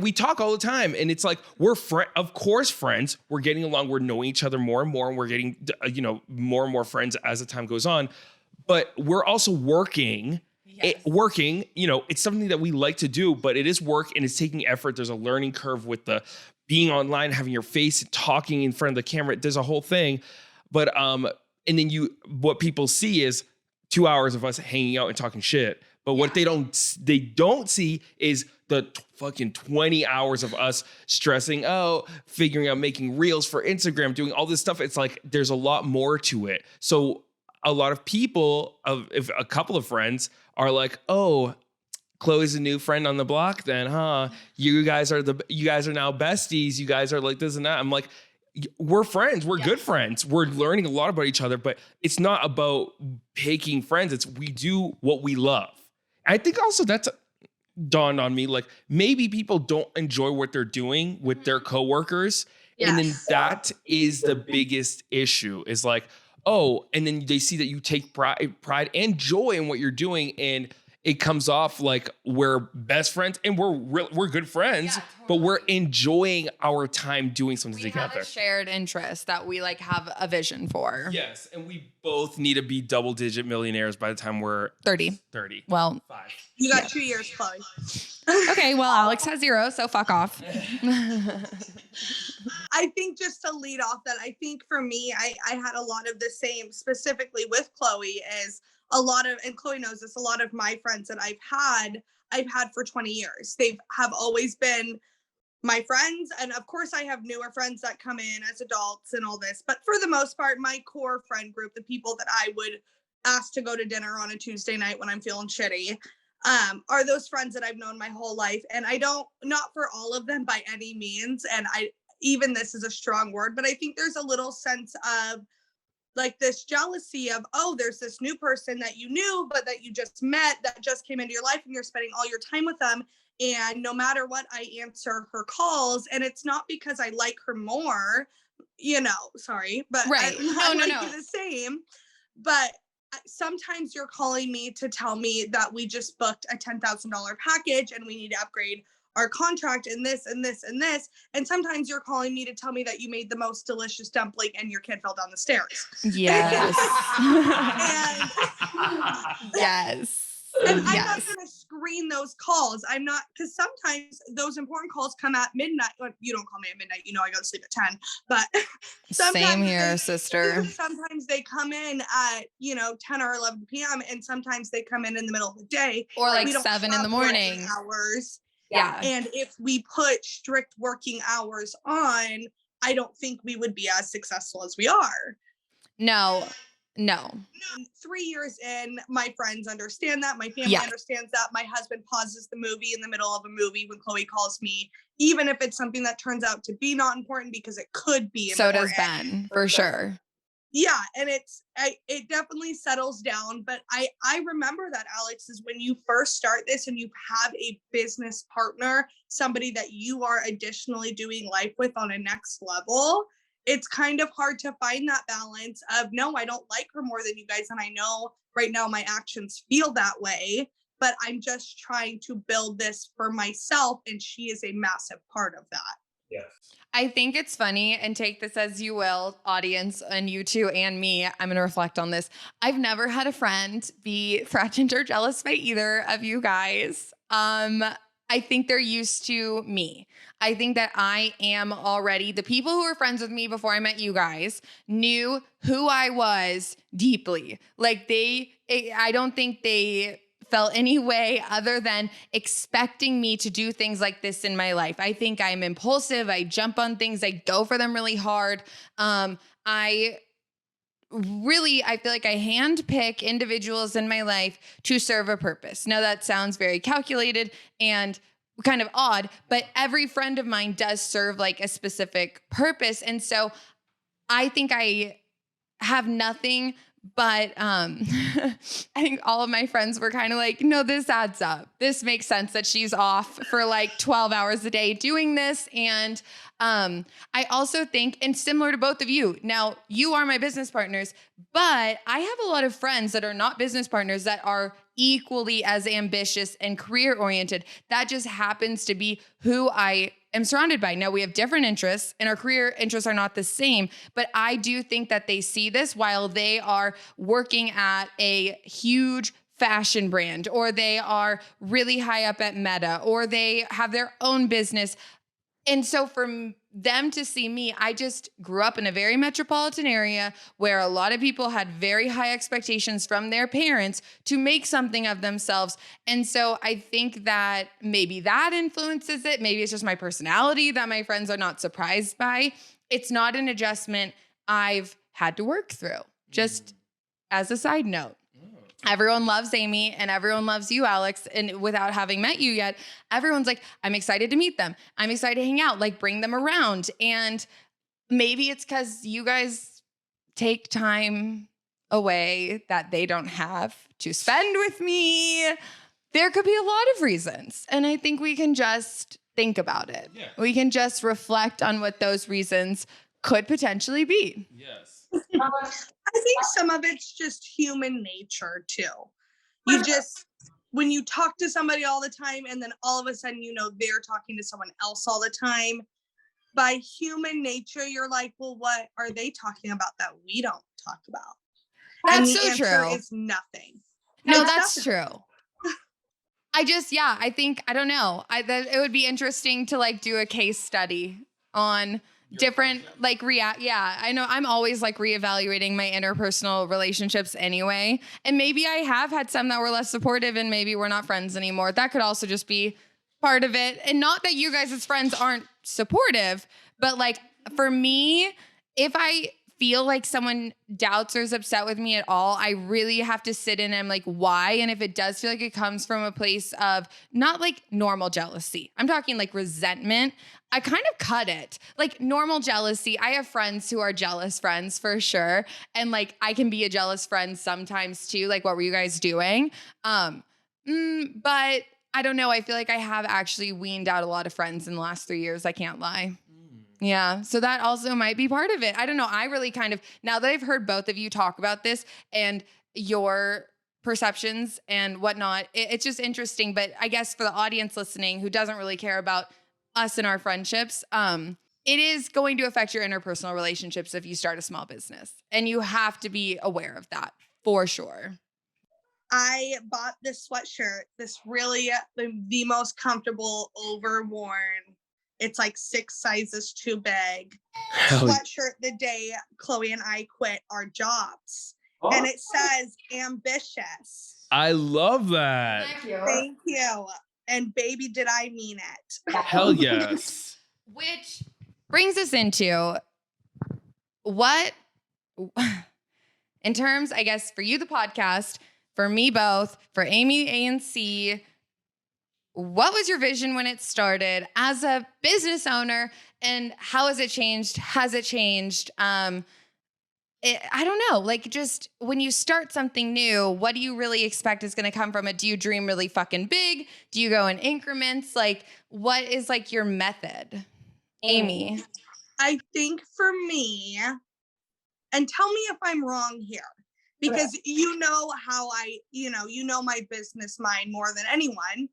we talk all the time. And it's like, we're of course friends. We're getting along. We're knowing each other more and more, and we're getting, more and more friends as the time goes on. But we're also working. Yes. It's something that we like to do, but it is work and it's taking effort. There's a learning curve with the being online, having your face, talking in front of the camera. There's a whole thing. But and then what people see is 2 hours of us hanging out and talking shit. But what they don't see is the fucking 20 hours of us stressing out, figuring out, making reels for Instagram, doing all this stuff. It's like, there's a lot more to it. So a lot of people, if a couple of friends are like, oh, Chloe's a new friend on the block then, huh? You guys are now besties. You guys are like this and that. I'm like, we're friends. We're good friends. We're learning a lot about each other, but it's not about picking friends. It's we do what we love. I think also that's dawned on me, like maybe people don't enjoy what they're doing with their coworkers. And then that is the biggest issue is like, oh, and then they see that you take pride and joy in what you're doing. And it comes off like we're best friends and we're good friends, totally. But we're enjoying our time doing something together. We have a shared interest that we like have a vision for. Yes. And we both need to be double-digit millionaires by the time we're 30. Well, 5. You got 2 years, Chloe. Okay, well, Alex has 0, so fuck off. I think just to lead off that, I think for me, I had a lot of the same specifically with Chloe is a lot of, and Chloe knows this, a lot of my friends that I've had for 20 years. They have always been my friends. And of course I have newer friends that come in as adults and all this, but for the most part, my core friend group, the people that I would ask to go to dinner on a Tuesday night when I'm feeling shitty, are those friends that I've known my whole life. And not for all of them by any means. And even this is a strong word, but I think there's a little sense of like this jealousy of, oh, there's this new person that you knew, but that you just met that just came into your life and you're spending all your time with them. And no matter what, I answer her calls. And it's not because I like her more, sorry, but right. I like you the same. But sometimes you're calling me to tell me that we just booked a $10,000 package and we need to upgrade our contract and this and this and this. And sometimes you're calling me to tell me that you made the most delicious dumpling and your kid fell down the stairs. Yes. Yes. And I'm not going to screen those calls. I'm not, because sometimes those important calls come at midnight. Well, you don't call me at midnight. I go to sleep at 10. But same here, sister. Sometimes they come in at, 10 or 11 p.m. And sometimes they come in the middle of the day. Or like 7 in the morning. Hours. Yeah. And if we put strict working hours on, I don't think we would be as successful as we are. No. 3 years in, my friends understand that. My family understands that. My husband pauses the movie in the middle of a movie when Chloe calls me, even if it's something that turns out to be not important because it could be important. So does Ben, for sure. Yeah, and it definitely settles down. But I remember that, Alex, is when you first start this and you have a business partner, somebody that you are additionally doing life with on a next level, it's kind of hard to find that balance of, no, I don't like her more than you guys. And I know right now my actions feel that way, but I'm just trying to build this for myself. And she is a massive part of that. Yes. I think it's funny, and take this as you will, audience, and you too, and me. I'm going to reflect on this. I've never had a friend be threatened or jealous by either of you guys. I think they're used to me. I think that I am already, the people who were friends with me before I met you guys knew who I was deeply. Like I don't think they felt any way other than expecting me to do things like this in my life. I think I'm impulsive. I jump on things. I go for them really hard. I feel like I handpick individuals in my life to serve a purpose. Now that sounds very calculated and kind of odd, but every friend of mine does serve like a specific purpose. And so I think I have nothing but I think all of my friends were kind of like, no, this adds up. This makes sense that she's off for like 12 hours a day doing this. And I also think, and similar to both of you, now you are my business partners, but I have a lot of friends that are not business partners that are equally as ambitious and career oriented. That just happens to be who I am surrounded by. Now we have different interests and our career interests are not the same, but I do think that they see this while they are working at a huge fashion brand, or they are really high up at Meta, or they have their own business. And so for them to see me, I just grew up in a very metropolitan area where a lot of people had very high expectations from their parents to make something of themselves. And so I think that maybe that influences it. Maybe it's just my personality that my friends are not surprised by. It's not an adjustment I've had to work through, just as a side note. everyone loves Amy and everyone loves you, Alex. And without having met you yet, everyone's like, I'm excited to meet them. I'm excited to hang out, like bring them around. And maybe it's because you guys take time away that they don't have to spend with me. There could be a lot of reasons. And I think we can just think about it. Yeah. We can just reflect on what those reasons could potentially be. Yes. I think some of it's just human nature too. You just, when you talk to somebody all the time and then all of a sudden, you know, they're talking to someone else all the time, by human nature, you're like, well, what are they talking about that we don't talk about? That's and the so answer true. is nothing. No, that's true. I think, I don't know. It would be interesting to like do a case study on different like I know I'm always like reevaluating my interpersonal relationships anyway. And maybe I have had some that were less supportive and maybe we're not friends anymore. That could also just be part of it. And not that you guys as friends aren't supportive, but like for me, if I feel like someone doubts or is upset with me at all, I really have to sit in and I'm like, why? And if it does feel like it comes from a place of not like normal jealousy, I'm talking like resentment, I kind of cut it. Like normal jealousy, I have friends who are jealous friends for sure. And like I can be a jealous friend sometimes too. Like, what were you guys doing? But I don't know. I feel like I have actually weaned out a lot of friends in the last 3 years. I can't lie. Yeah. So that also might be part of it. I don't know. I really kind of, now that I've heard both of you talk about this and your perceptions and whatnot, it's just interesting. But I guess for the audience listening who doesn't really care about us and our friendships, it is going to affect your interpersonal relationships if you start a small business. And you have to be aware of that for sure. I bought this sweatshirt, this really the most comfortable, overworn. It's like 6 sizes too big. Sweatshirt the day Chloe and I quit our jobs. Oh. And it says ambitious. I love that. Thank you. And baby, did I mean it. Hell yes. Which brings us into what, in terms, I guess, for you, the podcast, for me both, for Amy, A and C, what was your vision when it started as a business owner and how has it changed? Has it changed? I don't know, like just when you start something new, what do you really expect is going to come from it? Do you dream really fucking big? Do you go in increments? Like what is like your method? Amy? I think for me, and tell me if I'm wrong here, because you know how you know my business mind more than anyone.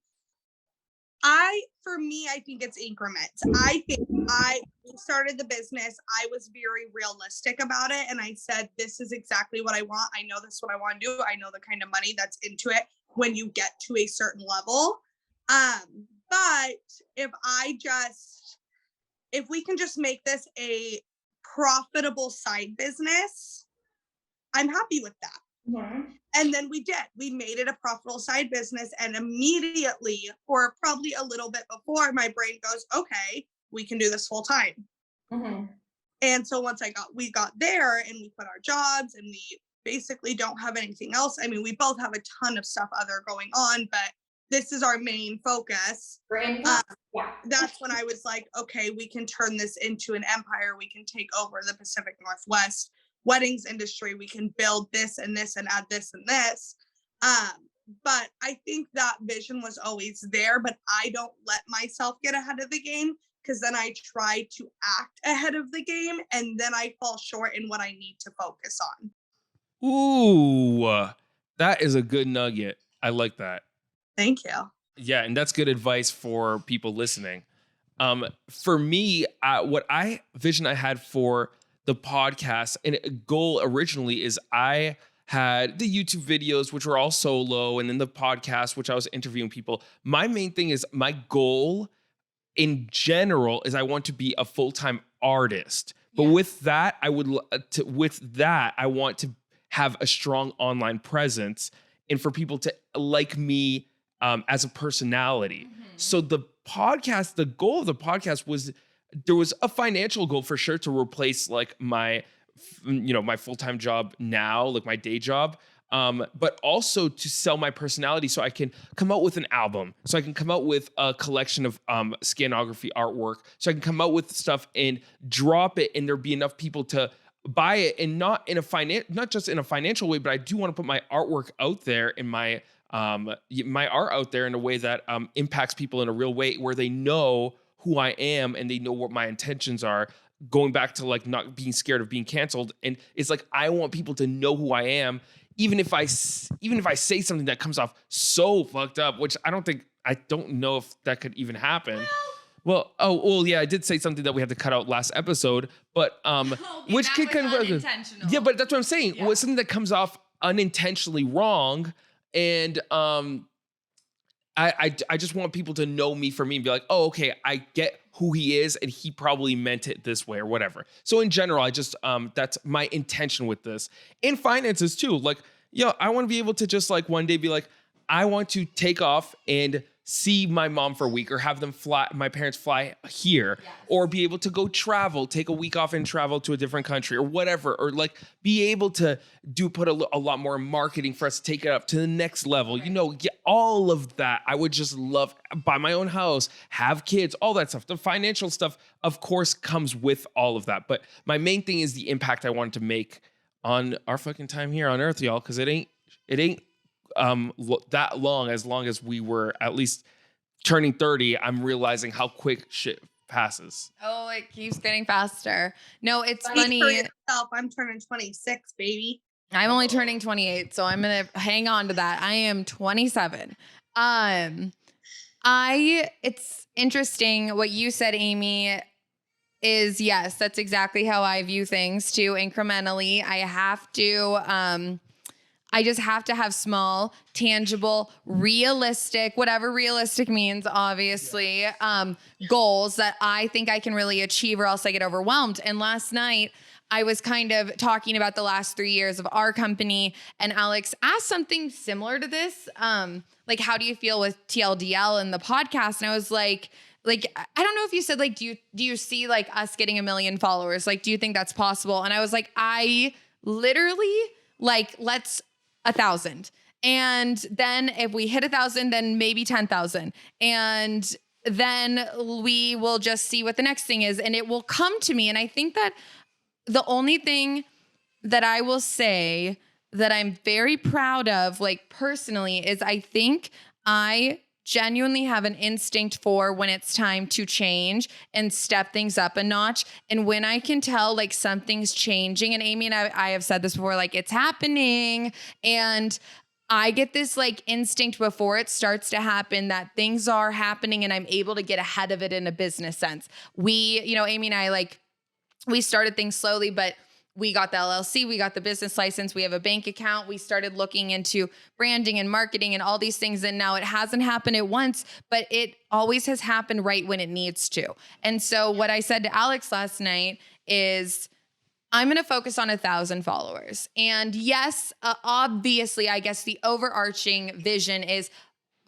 For me, I think it's increments. I think I started the business. I was very realistic about it. And I said, this is exactly what I want. I know this is what I want to do. I know the kind of money that's into it when you get to a certain level. But if we can just make this a profitable side business, I'm happy with that. Yeah. And then we made it a profitable side business, and immediately, or probably a little bit before, my brain goes, okay, we can do this full time. Mm-hmm. And so once we got there and we quit our jobs and we basically don't have anything else. I mean, we both have a ton of stuff other going on, but this is our main focus. That's when I was like, okay, we can turn this into an empire. We can take over the Pacific Northwest weddings industry. We can build this and this and add this and this. But I think that vision was always there, but I don't let myself get ahead of the game, because then I try to act ahead of the game and then I fall short in what I need to focus on. Ooh, that is a good nugget. I like that. Thank you. Yeah, and that's good advice for people listening. For me, what vision I had for the podcast and a goal originally is I had the YouTube videos, which were all solo, and then the podcast, which I was interviewing people. My main thing is my goal in general is I want to be a full-time artist. But with that, I want to have a strong online presence and for people to like me as a personality. Mm-hmm. So the goal of the podcast was, there was a financial goal for sure to replace like my full-time job now, like my day job. but also to sell my personality so I can come out with an album, so I can come out with a collection of scanography artwork, so I can come out with stuff and drop it, and there be enough people to buy it, and not just in a financial way, but I do want to put my artwork out there and my art out there in a way that impacts people in a real way, where they know who I am and they know what my intentions are. Going back to like not being scared of being canceled, and it's like I want people to know who I am, even if I say something that comes off so fucked up, which I don't know if that could even happen. Yeah, I did say something that we had to cut out last episode, but which could kind of unintentional. Yeah, but that's what I'm saying. Yeah. Was something that comes off unintentionally wrong, and I just want people to know me for me and be like, oh, okay, I get who he is, and he probably meant it this way or whatever. So in general, I just that's my intention with this. In finances too, like, I want to be able to just like one day be like, I want to take off and see my mom for a week, or have them my parents fly here, or be able to go travel, take a week off and travel to a different country or whatever, or like be able to put a lot more marketing for us to take it up to the next level, get all of that. I would just love, buy my own house, have kids, all that stuff. The financial stuff, of course, comes with all of that. But my main thing is the impact I wanted to make on our fucking time here on Earth, y'all, because it ain't that long. As long as we were at least turning 30, I'm realizing how quick shit passes. Oh, it keeps getting faster. No, it's Speak funny. for yourself. I'm turning 26, baby. I'm only turning 28, so I'm gonna hang on to that. I am 27. It's interesting what you said, Amy. Is yes, that's exactly how I view things too. Incrementally, I just have to have small, tangible, realistic, whatever realistic means, obviously, goals that I think I can really achieve, or else I get overwhelmed. And last night, I was kind of talking about the last 3 years of our company, and Alex asked something similar to this. Like, how do you feel with TLDL and the podcast? And I was like, I don't know if you said, like, do you see like us getting 1 million followers? Like, do you think that's possible? And I was like, I literally let's 1,000. And then if we hit 1,000, then maybe 10,000. And then we will just see what the next thing is, and it will come to me. And I think that the only thing that I will say that I'm very proud of, like personally, is I think I genuinely have an instinct for when it's time to change and step things up a notch. And when I can tell like something's changing, and Amy and I have said this before, like it's happening, and I get this like instinct before it starts to happen that things are happening and I'm able to get ahead of it in a business sense. Amy and I, we started things slowly, but we got the LLC, we got the business license, we have a bank account, we started looking into branding and marketing and all these things. And now it hasn't happened at once, but it always has happened right when it needs to. And so what I said to Alex last night is, I'm going to focus on 1,000 followers. And yes, obviously, I guess the overarching vision is,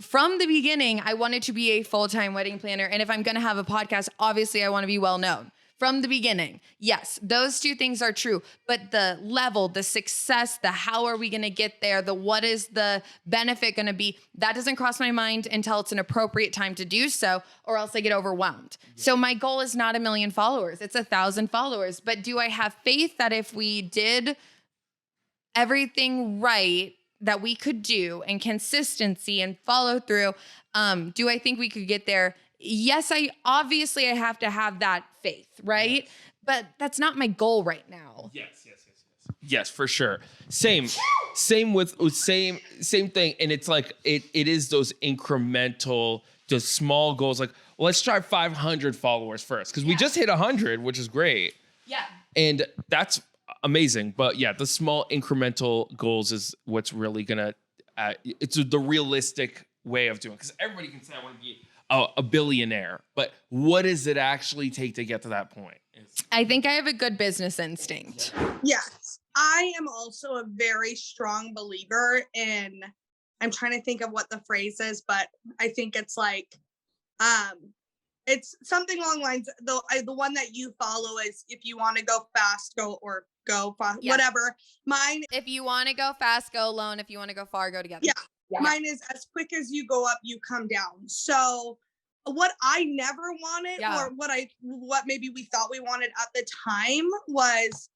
from the beginning, I wanted to be a full-time wedding planner. And if I'm going to have a podcast, obviously I want to be well known. From the beginning, yes, those two things are true. But the level, the success, the how are we going to get there, the what is the benefit going to be, that doesn't cross my mind until it's an appropriate time to do so, or else I get overwhelmed. Yeah. So my goal is not 1 million followers. It's 1,000 followers. But do I have faith that if we did everything right that we could do, and consistency and follow through, do I think we could get there? Yes, I have to have that faith, right? Yes. But that's not my goal right now. Yes, for sure. Same thing. And it's like, it is those incremental, just small goals. Like, well, let's try 500 followers first. Cause we just hit 100, which is great. Yeah. And that's amazing. But yeah, the small incremental goals is what's really gonna, it's the realistic way of doing it. Cause everybody can say, I want to be a billionaire, but what does it actually take to get to that point? I think I have a good business instinct. Yes. I am also a very strong believer in, I'm trying to think of what the phrase is, but I think it's like, it's something along the lines, the one that you follow is if you want to go fast, go fast, whatever. Mine, if you want to go fast, go alone. If you want to go far, go together. Yeah. Mine is as quick as you go up, you come down. So what I never wanted, or what maybe we thought we wanted at the time, was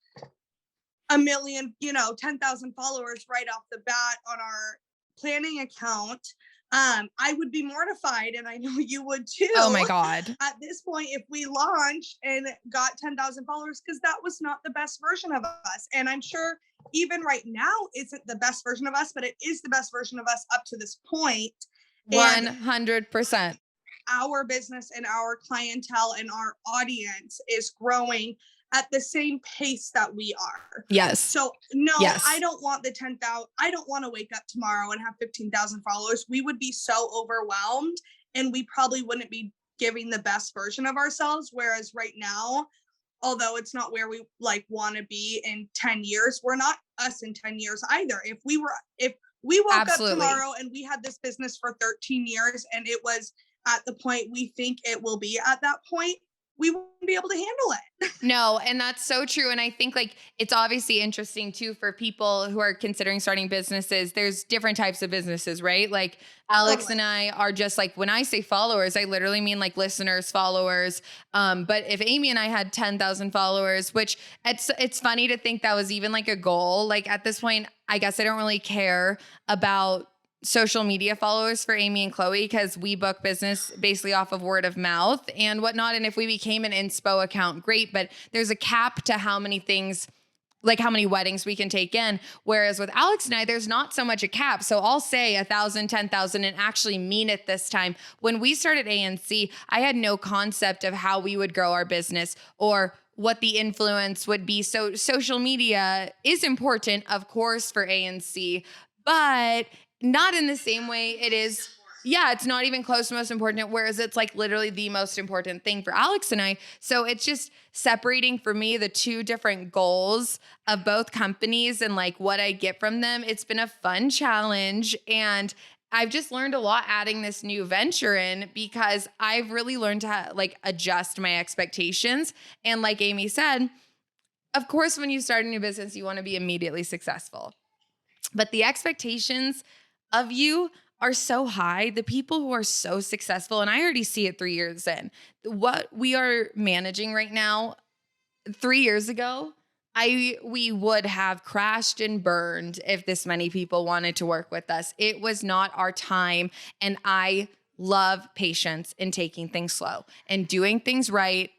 a million, 10,000 followers right off the bat on our planning account. I would be mortified, and I know you would too. Oh my God. At this point, if we launched and got 10,000 followers, because that was not the best version of us. And I'm sure even right now isn't the best version of us, but it is the best version of us up to this point. 100%. Our business and our clientele and our audience is growing at the same pace that we are. Yes. So no, I don't want the 10,000. I don't want to wake up tomorrow and have 15,000 followers. We would be so overwhelmed, and we probably wouldn't be giving the best version of ourselves. Whereas right now, although it's not where we want to be in 10 years, we're not us in 10 years either. If we woke up tomorrow and we had this business for 13 years and it was at the point we think it will be at that point, we won't be able to handle it. No, and that's so true. And I think it's obviously interesting too for people who are considering starting businesses. There's different types of businesses, right? Like Alex and I are just when I say followers, I literally mean listeners, followers. But if Amy and I had 10,000 followers, which it's funny to think that was even a goal. At this point, I guess I don't really care about social media followers for Amy and Chloe, because we book business basically off of word of mouth and whatnot. And if we became an inspo account, great. But there's a cap to how many things, how many weddings we can take in. Whereas with Alex and I, there's not so much a cap. So I'll say 1,000, 10,000 and actually mean it this time. When we started ANC, I had no concept of how we would grow our business or what the influence would be. So social media is important, of course, for ANC, but not in the same way it is. Yeah, it's not even close to most important, whereas it's literally the most important thing for Alex and I. So it's just separating for me the two different goals of both companies and what I get from them. It's been a fun challenge, and I've just learned a lot adding this new venture in, because I've really learned to adjust my expectations. And like Amy said, of course, when you start a new business, you want to be immediately successful. But the expectations of you are so high. The people who are so successful, and I already see it 3 years in, what we are managing right now, 3 years ago, we would have crashed and burned if this many people wanted to work with us. It was not our time. And I love patience and taking things slow and doing things right.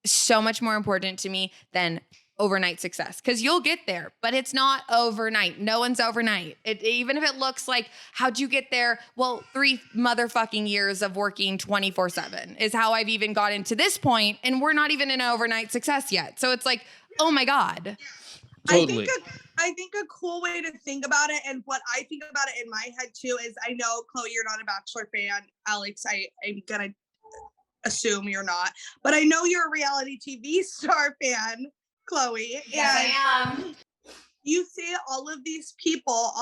So much more important to me than overnight success, because you'll get there, but it's not overnight. No one's overnight. Even if it looks how'd you get there? Well, 3 motherfucking years of working 24/7 is how I've even gotten to this point, and we're not even in an overnight success yet. So it's oh my God. Totally. I think a cool way to think about it, and what I think about it in my head too, is I know, Chloe, you're not a Bachelor fan. Alex, I'm gonna assume you're not, but I know you're a reality TV star fan, Chloe. Yes, I am. You see all of these people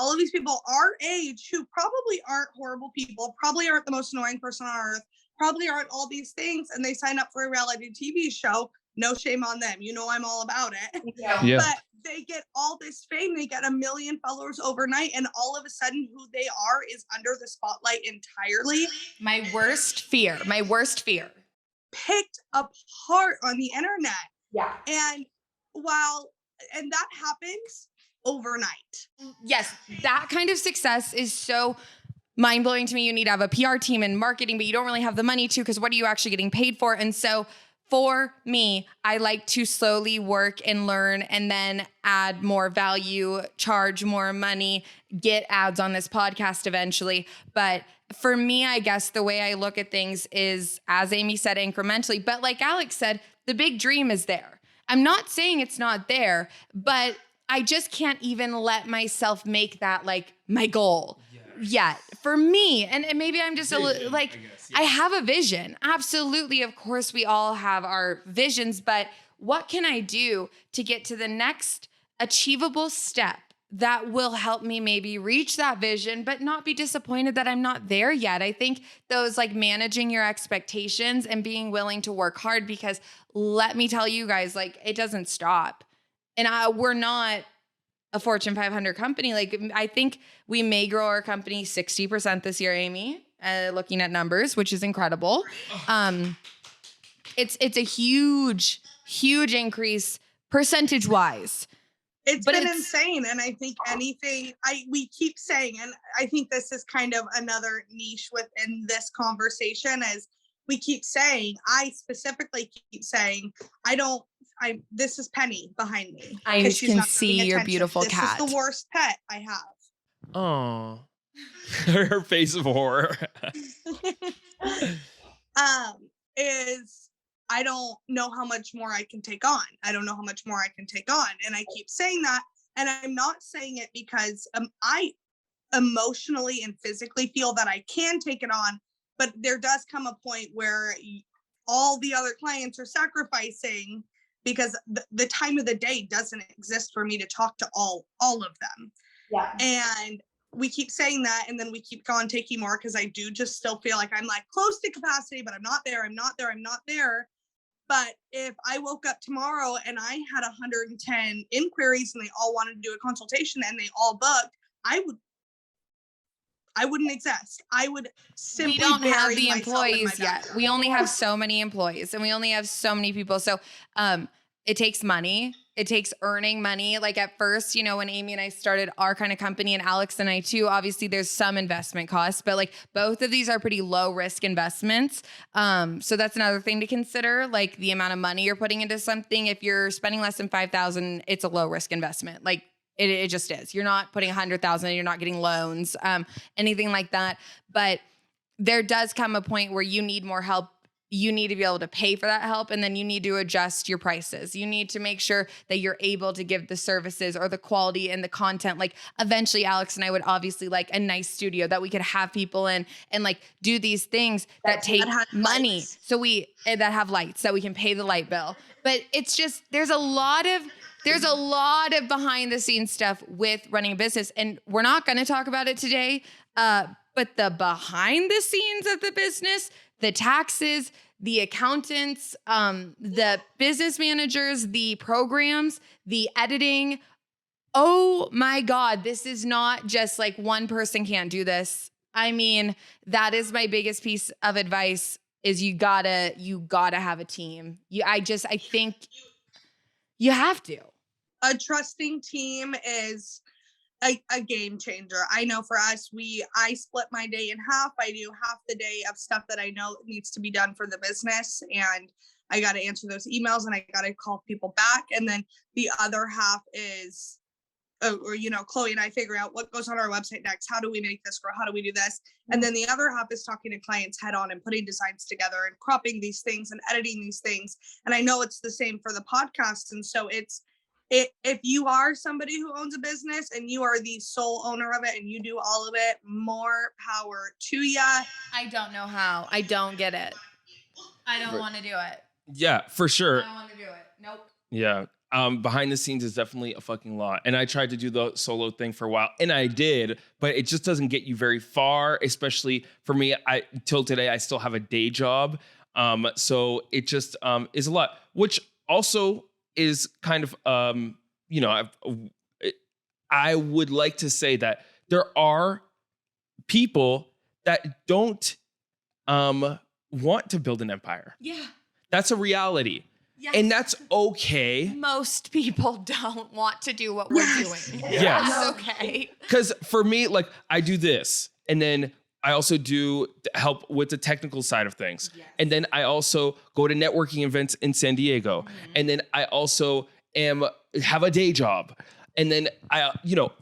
our age, who probably aren't horrible people, probably aren't the most annoying person on earth, probably aren't all these things, and they sign up for a reality TV show. No shame on them. I'm all about it. Yeah. But they get all this fame. They get 1 million followers overnight, and all of a sudden who they are is under the spotlight entirely. My worst fear. Picked apart on the internet. Yeah. And that happens overnight. Yes, that kind of success is so mind-blowing to me. You need to have a PR team and marketing, but you don't really have the money to, because what are you actually getting paid for? And so for me, I like to slowly work and learn, and then add more value, charge more money, get ads on this podcast eventually. But for me, I guess the way I look at things is, as Amy said, incrementally. But like Alex said, the big dream is there. I'm not saying it's not there, but I just can't even let myself make that my goal yet. For me, and maybe I'm just I have a vision. Absolutely. Of course, we all have our visions, but what can I do to get to the next achievable step that will help me maybe reach that vision, but not be disappointed that I'm not there yet. I think those like managing your expectations and being willing to work hard, because let me tell you guys, like it doesn't stop. And we're not a Fortune 500 company. Like I think we may grow our company 60% this year, Amy, looking at numbers, which is incredible. It's a huge increase percentage wise. It's been insane. And I think we keep saying, and I think this is kind of another niche within this conversation, is we keep saying, I specifically keep saying, this is Penny behind me. I can see your beautiful cat. This is the worst pet I have. Oh, her face of horror. I don't know how much more I can take on. I don't know how much more I can take on. And I keep saying that. And I'm not saying it because I emotionally and physically feel that I can take it on. But there does come a point where all the other clients are sacrificing, because the time of the day doesn't exist for me to talk to all of them. Yeah. And we keep saying that, and then we keep on taking more, because I do just still feel like I'm like close to capacity, but I'm not there. But if I woke up tomorrow and I had 110 inquiries and they all wanted to do a consultation and they all booked, I wouldn't exist. I would simply. We don't have the employees yet. We only have so many employees and we only have so many people. So it takes money. It takes earning money. Like at first, you know, when Amy and I started our kind of company, and Alex and I too, obviously there's some investment costs, but like both of these are pretty low risk investments. So that's another thing to consider, like the amount of money you're putting into something. If you're spending less than $5,000, it's a low risk investment. Like it just is. You're not putting $100,000, you're not getting loans, anything like that. But there does come a point where you need more help. You need to be able to pay for that help, and then you need to adjust your prices. You need to make sure that you're able to give the services or the quality and the content. Like eventually Alex and I would obviously like a nice studio that we could have people in and like do these things that take money. Lights. So that have lights, that we can pay the light bill. But it's just, there's a lot of behind the scenes stuff with running a business, and we're not going to talk about it today. But the behind the scenes of the business, the taxes, the accountants, the business managers, the programs, the editing. Oh my God, this is not just like one person can't do this. I mean, that is my biggest piece of advice, is you gotta have a team. I think you have to. A trusting team is a game changer. I know for us, I split my day in half. I do half the day of stuff that I know needs to be done for the business, and I got to answer those emails and I got to call people back. And then the other half is, Chloe and I figure out what goes on our website next. How do we make this grow? How do we do this? And then the other half is talking to clients head on and putting designs together and cropping these things and editing these things. And I know it's the same for the podcast. And so if you are somebody who owns a business and you are the sole owner of it and you do all of it, more power to ya. I don't know how. I don't get it. I don't want to do it. Yeah, for sure. I don't want to do it. Nope. Yeah. Behind the scenes is definitely a fucking lot. And I tried to do the solo thing for a while, and I did, but it just doesn't get you very far, especially for me. Till today, I still have a day job. So it just is a lot, which also is kind of, I would like to say that there are people that don't want to build an empire. Yeah. That's a reality. Yes. And that's okay. Most people don't want to do what we're doing. Yes. That's okay. Because for me, like, I do this, and then I also do help with the technical side of things. Yes. And then I also go to networking events in San Diego. Mm-hmm. And then I also have a day job. And then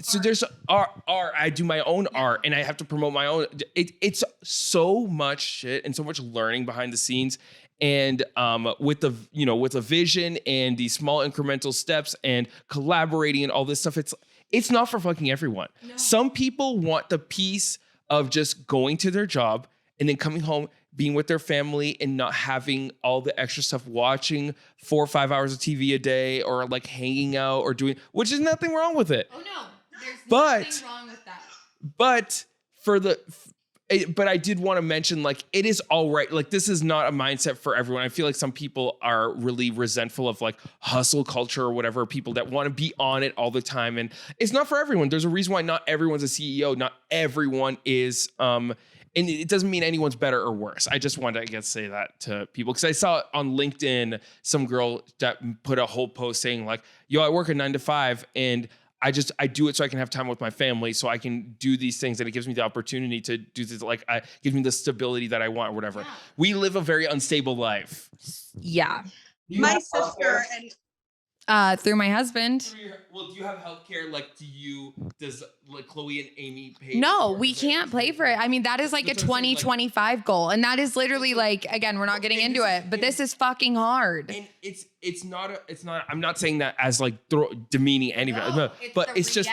so there's art. I do my own art, and I have to promote my own. It's so much shit and so much learning behind the scenes. And with a vision and the small incremental steps and collaborating and all this stuff, it's not for fucking everyone. No. Some people want the peace of just going to their job and then coming home, being with their family, and not having all the extra stuff, watching 4 or 5 hours of TV a day, or like hanging out or doing, which is nothing wrong with it. Oh no. But nothing wrong with that. But but I did want to mention, like, it is all right. Like, this is not a mindset for everyone. I feel like some people are really resentful of like hustle culture or whatever, people that want to be on it all the time. And it's not for everyone. There's a reason why not everyone's a CEO. Not everyone is, and it doesn't mean anyone's better or worse. I just wanted to, I guess, say that to people. Cause I saw on LinkedIn, some girl that put a whole post saying like, yo, I work a 9 to 5 and I do it so I can have time with my family, so I can do these things, and it gives me the opportunity to do this. Like, gives me the stability that I want, or whatever. Yeah. We live a very unstable life. Yeah. My sister and through my husband. Do you have healthcare? Like, does like Chloe and Amy pay? No, we can't pay for it. I mean, that is like a 2025 goal. And that is literally like, again, we're not getting into it, but this is fucking hard. And it's not, I'm not saying that as like demeaning anything, but it's just,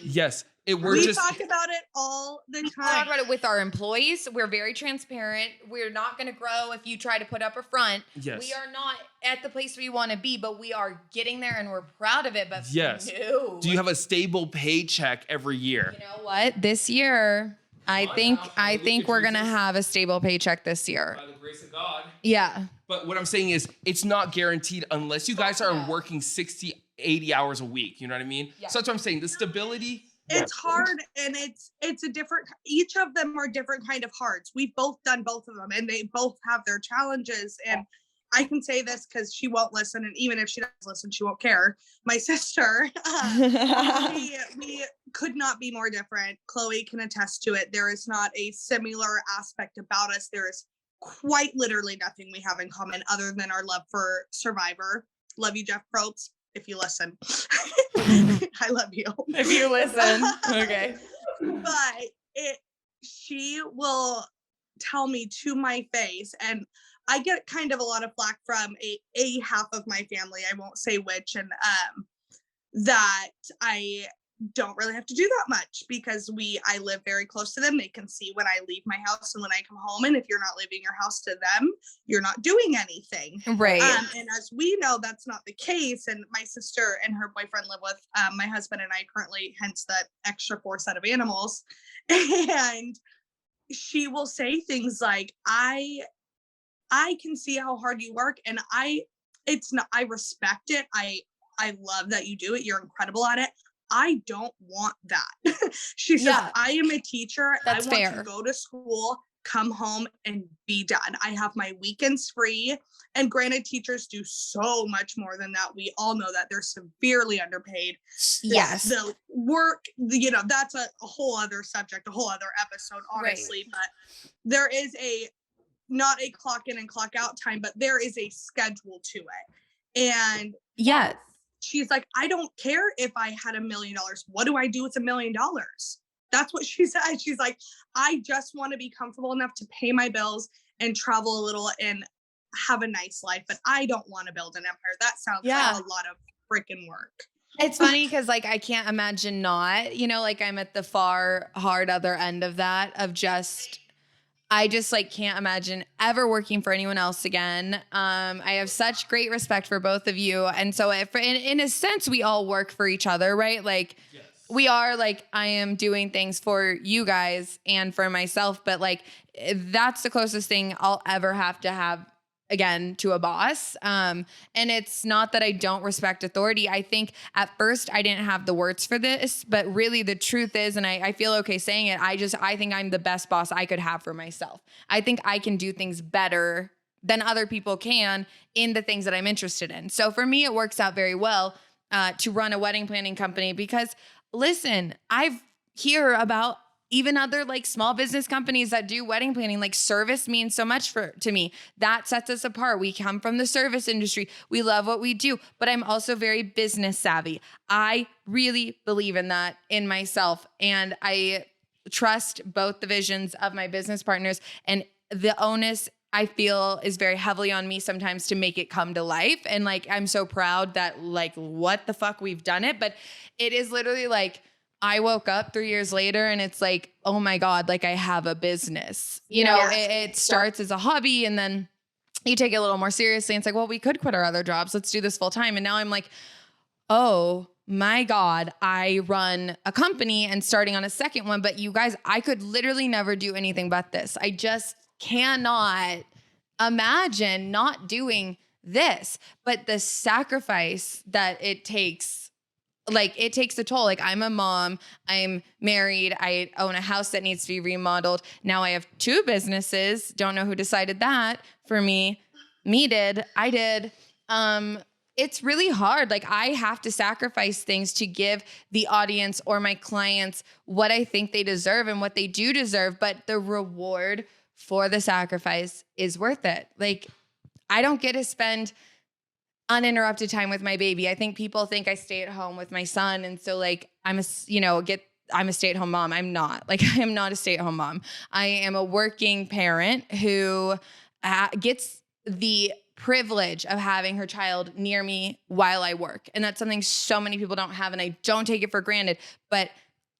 yes. We talk about it all the time. We talk about it with our employees. We're very transparent. We're not going to grow if you try to put up a front. Yes. We are not at the place we want to be, but we are getting there and we're proud of it. But yes. No. Do you have a stable paycheck every year? You know what? This year, I think we're going to have a stable paycheck this year. By the grace of God. Yeah. But what I'm saying is it's not guaranteed unless you guys are working 60, 80 hours a week. You know what I mean? Yeah. So that's what I'm saying. The stability. It's hard, and it's a different, each of them are different kind of hards. We've both done both of them, and they both have their challenges. And I can say this because she won't listen, and even if she does listen, she won't care. My sister, we could not be more different. Chloe can attest to it. There is not a similar aspect about us. There is quite literally nothing we have in common other than our love for Survivor. Love you, Jeff Probst, if you listen. I love you. If you listen. Okay. But she will tell me to my face, and I get kind of a lot of flack from a half of my family, I won't say which, and that I don't really have to do that much because I live very close to them. They can see when I leave my house and when I come home, and if you're not leaving your house to them, you're not doing anything. Right. And as we know, that's not the case. And my sister and her boyfriend live with my husband and I currently, hence that extra 4 set of animals. And she will say things like, I can see how hard you work, and I respect it. I love that you do it. You're incredible at it. I don't want that. She says, I am a teacher. That's I want fair. to go to school, come home, and be done. I have my weekends free. And granted, teachers do so much more than that. We all know that they're severely underpaid. Yes. The work, that's a whole other subject, a whole other episode, honestly. Right. But there is not a clock in and clock out time, but there is a schedule to it. And yes. She's like, I don't care if I had $1 million. What do I do with $1 million? That's what she said. She's like, I just want to be comfortable enough to pay my bills and travel a little and have a nice life, but I don't want to build an empire. That sounds like a lot of freaking work. It's funny because like I can't imagine not, like I'm at the far hard other end of that, of just I just like can't imagine ever working for anyone else again. I have such great respect for both of you. And so in a sense, we all work for each other, right? Like yes. We are like, I am doing things for you guys and for myself, but like, that's the closest thing I'll ever have to have again to a boss. And it's not that I don't respect authority. I think at first I didn't have the words for this, but really the truth is, and I feel okay saying it, I think I'm the best boss I could have for myself. I think I can do things better than other people can in the things that I'm interested in. So for me, it works out very well to run a wedding planning company because listen, I've hear about even other like small business companies that do wedding planning, like service means so much to me. That sets us apart. We come from the service industry. We love what we do, but I'm also very business savvy. I really believe in that in myself. And I trust both the visions of my business partners, and the onus I feel is very heavily on me sometimes to make it come to life. And like, I'm so proud that like, what the fuck we've done it, but it is literally like, I woke up 3 years later and it's like, oh my God, like I have a business, it starts as a hobby and then you take it a little more seriously. And it's like, well, we could quit our other jobs. Let's do this full time. And now I'm like, oh, my God, I run a company and starting on a second one, but you guys, I could literally never do anything but this. I just cannot imagine not doing this. But the sacrifice that it takes, like it takes a toll. Like I'm a mom, I'm married, I own a house that needs to be remodeled. Now I have 2 businesses. Don't know who decided that for me. I did. It's really hard. Like I have to sacrifice things to give the audience or my clients what I think they deserve and what they do deserve. But the reward for the sacrifice is worth it. Like I don't get to spend uninterrupted time with my baby. I think people think I stay at home with my son. And so like, I'm a stay-at-home mom. I'm not. Like I am not a stay-at-home mom. I am a working parent who gets the privilege of having her child near me while I work. And that's something so many people don't have. And I don't take it for granted, but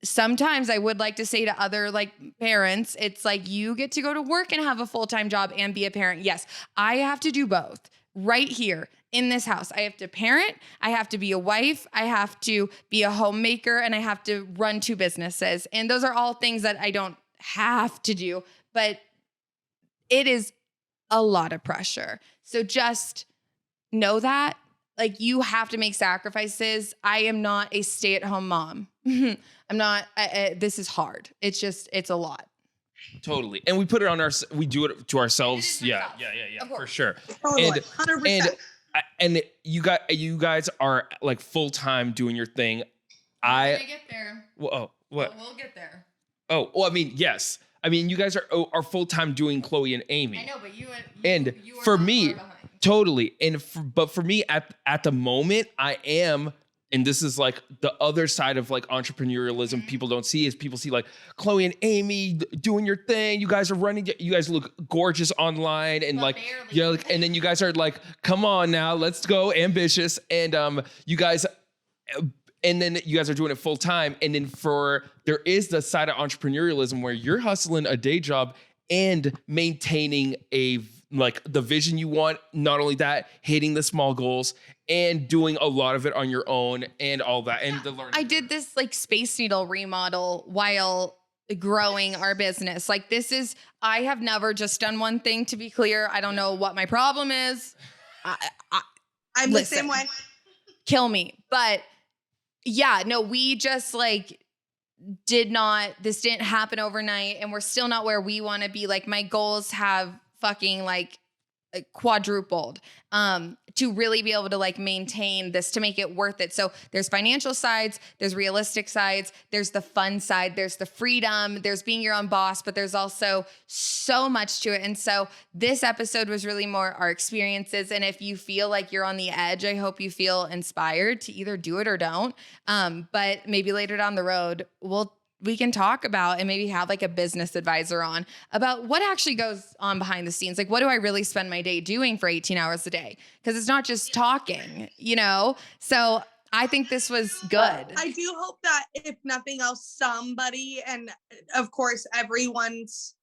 sometimes I would like to say to other like parents, it's like, you get to go to work and have a full-time job and be a parent. Yes, I have to do both right here in this house. I have to parent, I have to be a wife, I have to be a homemaker, and I have to run 2 businesses. And those are all things that I don't have to do, but it is a lot of pressure. So just know that like you have to make sacrifices. I am not a stay-at-home mom. I'm not, this is hard. It's a lot. Totally. And we put it on we do it to ourselves. Yeah, for sure. Totally. 100%. And you guys are like full-time doing your thing. We're gonna get there. What? We'll get there. Oh, well, I mean, yes. I mean, you guys are full-time doing Chloe and Amy. I know, but you and are for not me, far behind. totally. But for me at the moment, I am, and this is like the other side of like entrepreneurialism people don't see, is people see like Chloe and Amy doing your thing. You guys are running. You guys look gorgeous online, and But like, barely. you know, and then you guys are like, come on now, let's go, ambitious, and you guys. And then you guys are doing it full time. And then there is the side of entrepreneurialism where you're hustling a day job and maintaining like the vision you want. Not only that, hitting the small goals and doing a lot of it on your own and all that. And the learning. I did this like Space Needle remodel while growing our business. Like I have never just done one thing, to be clear. I don't know what my problem is. I'm the same way. Kill me. But yeah, no, we just like this didn't happen overnight, and we're still not where we want to be. Like my goals have fucking like quadrupled to really be able to like maintain this, to make it worth it. So there's financial sides, there's realistic sides, there's the fun side, there's the freedom, there's being your own boss, but there's also so much to it. And so this episode was really more our experiences. And if you feel like you're on the edge, I hope you feel inspired to either do it or don't. But maybe later down the road, we can talk about and maybe have like a business advisor on about what actually goes on behind the scenes. Like, what do I really spend my day doing for 18 hours a day? Because it's not just talking, you know? So I think this was good. I do hope that if nothing else, somebody, and of course, everyone's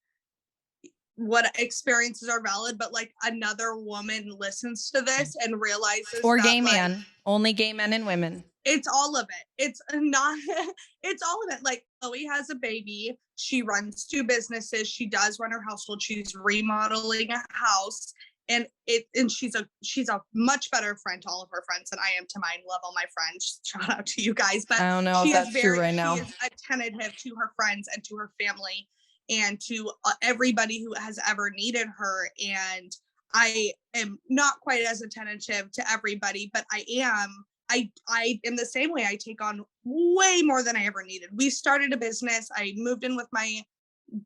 what experiences are valid, but like another woman listens to this and realizes or that, gay like, man, only gay men and women. It's all of it. It's not, it's all of it. Like Chloe has a baby. She runs 2 businesses. She does run her household. She's remodeling a house, and she's a much better friend to all of her friends than I am to mine. Love all my friends. Shout out to you guys. But I don't know if that's true right now. She is attentive to her friends and to her family and to everybody who has ever needed her. And I am not quite as attentive to everybody, but I am in the same way. I take on way more than I ever needed. We started a business. I moved in with my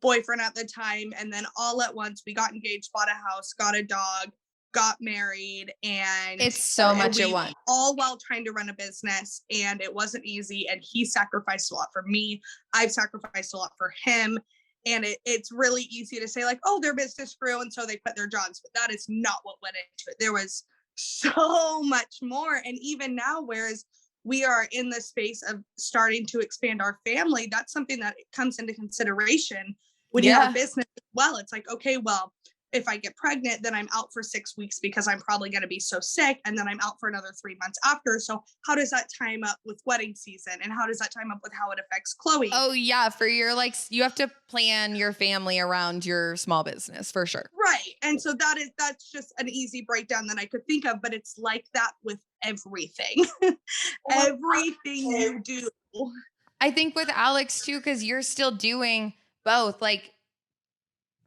boyfriend at the time, and then all at once we got engaged, bought a house, got a dog, got married, and it's so much at once. All while trying to run a business, and it wasn't easy. And he sacrificed a lot for me. I've sacrificed a lot for him. And it's really easy to say like, oh, their business grew and so they quit their jobs, but that is not what went into it. There was so much more. And even now, whereas we are in the space of starting to expand our family, that's something that comes into consideration when you have a business as well. It's like, okay, well, if I get pregnant, then I'm out for 6 weeks because I'm probably going to be so sick. And then I'm out for another 3 months after. So how does that time up with wedding season? And how does that time up with how it affects Chloe? Oh yeah. For your, like, you have to plan your family around your small business for sure. Right. And so that's just an easy breakdown that I could think of, but it's like that with everything. Everything you do. I think with Alex too, because you're still doing both. Like,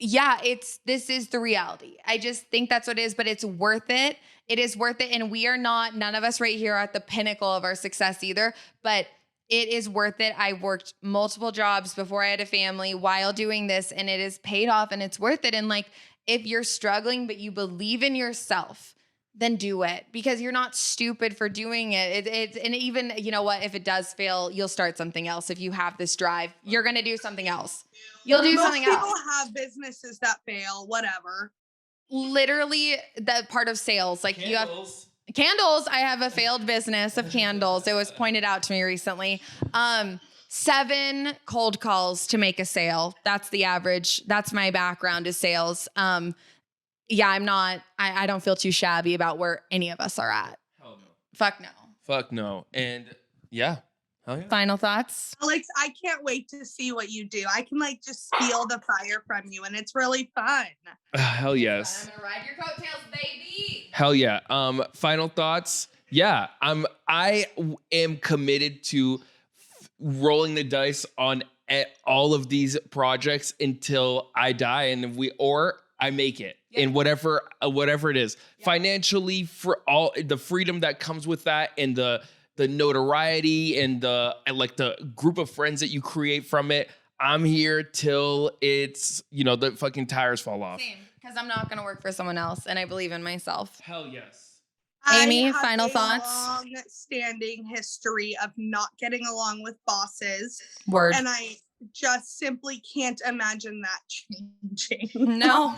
yeah, this is the reality. I just think that's what it is, but it's worth it. It is worth it. And we are not, none of us right here are at the pinnacle of our success either, but it is worth it. I worked multiple jobs before I had a family while doing this, and it is paid off and it's worth it. And like, if you're struggling, but you believe in yourself, then do it, because you're not stupid for doing it. And even, you know what, if it does fail, you'll start something else. If you have this drive, you're going to do something else. You'll do something else. Most people have businesses that fail, whatever. Literally that part of sales. Like you have candles. I have a failed business of candles. It was pointed out to me recently. 7 cold calls to make a sale. That's the average. That's my background is sales. Yeah, I don't feel too shabby about where any of us are at. Hell no. Fuck no. Fuck no. And yeah. Hell yeah. Final thoughts? Alex, I can't wait to see what you do. I can like just feel the fire from you, and it's really fun. Hell yes. I'm gonna ride your coattails, baby. Hell yeah. Final thoughts. Yeah, I am committed to rolling the dice on all of these projects until I die, and or I make it. Yeah. In whatever it is, financially, for all the freedom that comes with that, and the notoriety and the group of friends that you create from it. I'm here till it's, the fucking tires fall off. Same, because I'm not gonna work for someone else, and I believe in myself. Hell yes. Amy, final thoughts? Long-standing history of not getting along with bosses. Word. And I just simply can't imagine that changing. No.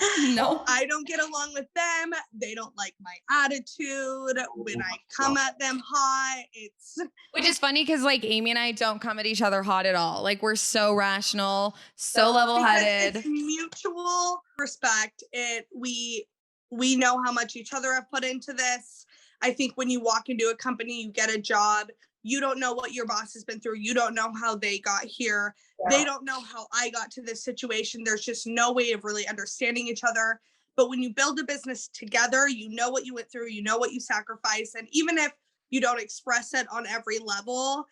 I don't get along with them. They don't like my attitude. When I come at them hot, which is funny because like Amy and I don't come at each other hot at all. Like we're so rational, so level-headed. It's mutual respect. We know how much each other have put into this. I think when you walk into a company, you get a job, you don't know what your boss has been through. You don't know how they got here. Yeah. They don't know how I got to this situation. There's just no way of really understanding each other. But when you build a business together, you know what you went through, you know what you sacrificed. And even if you don't express it on every level,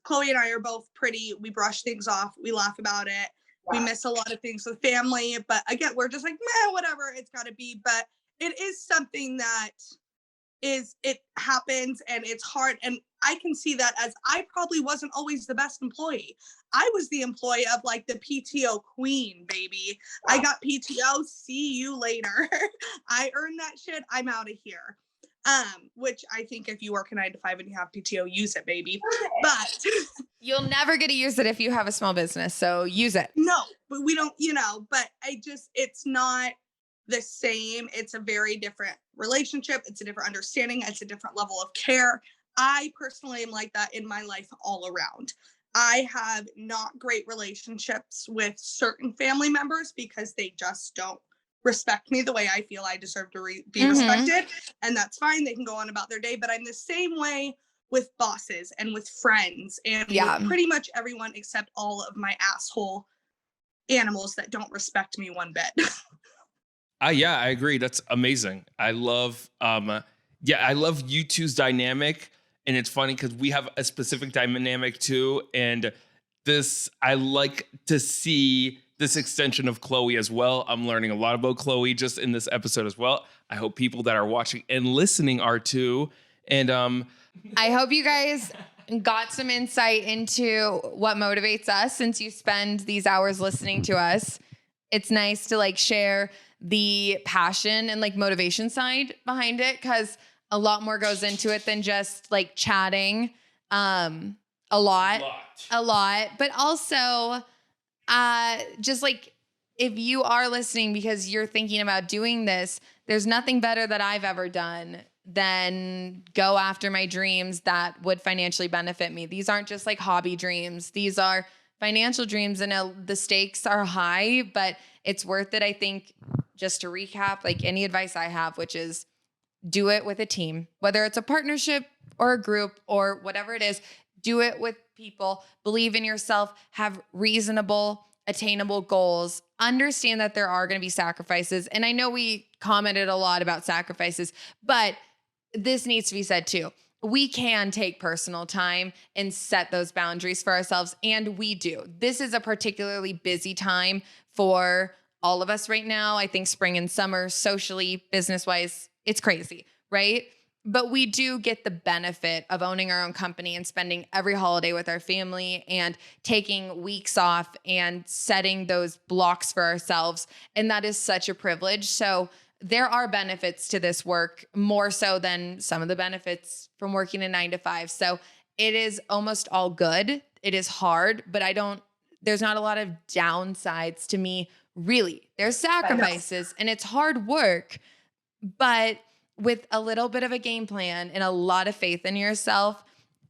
Chloe and I are both we brush things off. We laugh about it. Wow. We miss a lot of things with family. But again, we're just like, whatever, it's got to be. But it is something that it happens, and it's hard. And I can see that as I probably wasn't always the best employee. I was the employee of like the PTO queen, baby. Wow. I got PTO, see you later. I earned that shit. I'm out of here. Which I think if you work a 9 to 5 and you have PTO, use it, baby. But you'll never get to use it if you have a small business. So use it. No, but we don't, but it's not the same. It's a very different relationship. It's a different understanding. It's a different level of care. I personally am like that in my life all around. I have not great relationships with certain family members because they just don't respect me the way I feel I deserve to be respected. And that's fine. They can go on about their day. But I'm the same way with bosses and with friends and with pretty much everyone except all of my asshole animals that don't respect me one bit. Yeah, I agree. That's amazing. I love, I love you two's dynamic. And it's funny because we have a specific dynamic too. And I like to see this extension of Chloe as well. I'm learning a lot about Chloe just in this episode as well. I hope people that are watching and listening are too. And I hope you guys got some insight into what motivates us since you spend these hours listening to us. It's nice to like share the passion and like motivation side behind it, because a lot more goes into it than just like chatting. A lot. But also just like, if you are listening because you're thinking about doing this, there's nothing better that I've ever done than go after my dreams that would financially benefit me. These aren't just like hobby dreams. These are financial dreams, and the stakes are high, but it's worth it. I think just to recap, like any advice I have, which is do it with a team, whether it's a partnership or a group or whatever it is, do it with people, believe in yourself, have reasonable, attainable goals, understand that there are going to be sacrifices. And I know we commented a lot about sacrifices, but this needs to be said too. We can take personal time and set those boundaries for ourselves. And we do. This is a particularly busy time for all of us right now. I think spring and summer, socially, business-wise, it's crazy, right? But we do get the benefit of owning our own company and spending every holiday with our family and taking weeks off and setting those blocks for ourselves. And that is such a privilege. So there are benefits to this work, more so than some of the benefits from working a 9 to 5. So it is almost all good. It is hard, but there's not a lot of downsides to me, really. There's sacrifices and it's hard work, but with a little bit of a game plan and a lot of faith in yourself,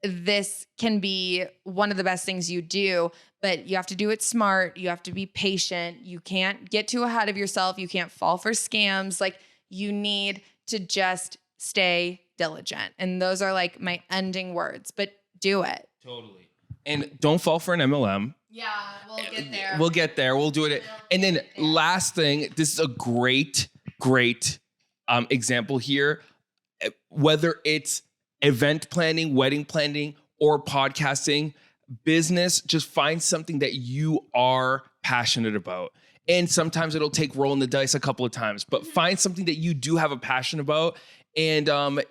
this can be one of the best things you do, but you have to do it smart. You have to be patient. You can't get too ahead of yourself. You can't fall for scams. Like, you need to just stay diligent. And those are like my ending words, but do it. Totally. And don't fall for an MLM. Yeah, we'll get there. We'll get there. We'll do it. And then last thing, this is a great example here. Whether it's event planning, wedding planning, or podcasting, business, just find something that you are passionate about. And sometimes it'll take rolling the dice a couple of times, but find something that you do have a passion about, and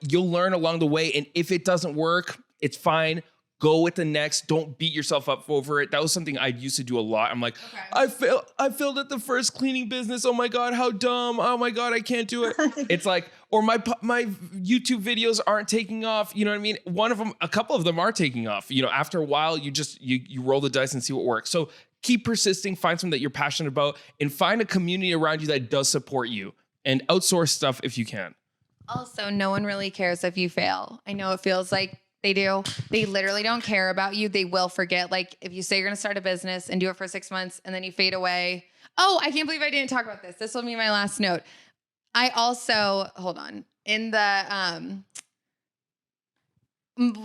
you'll learn along the way. And if it doesn't work, it's fine. Go with the next. Don't beat yourself up over it. That was something I used to do a lot. I'm like, okay. I failed at the first cleaning business. Oh my God, how dumb. Oh my God, I can't do it. It's like, or my YouTube videos aren't taking off. You know what I mean? A couple of them are taking off. You know, after a while, you roll the dice and see what works. So keep persisting, find something that you're passionate about, and find a community around you that does support you, and outsource stuff if you can. Also, no one really cares if you fail. I know it feels like they do. They literally don't care about you. They will forget. Like, if you say you're going to start a business and do it for 6 months and then you fade away. Oh, I can't believe I didn't talk about this. This will be my last note. I also, hold on, in the,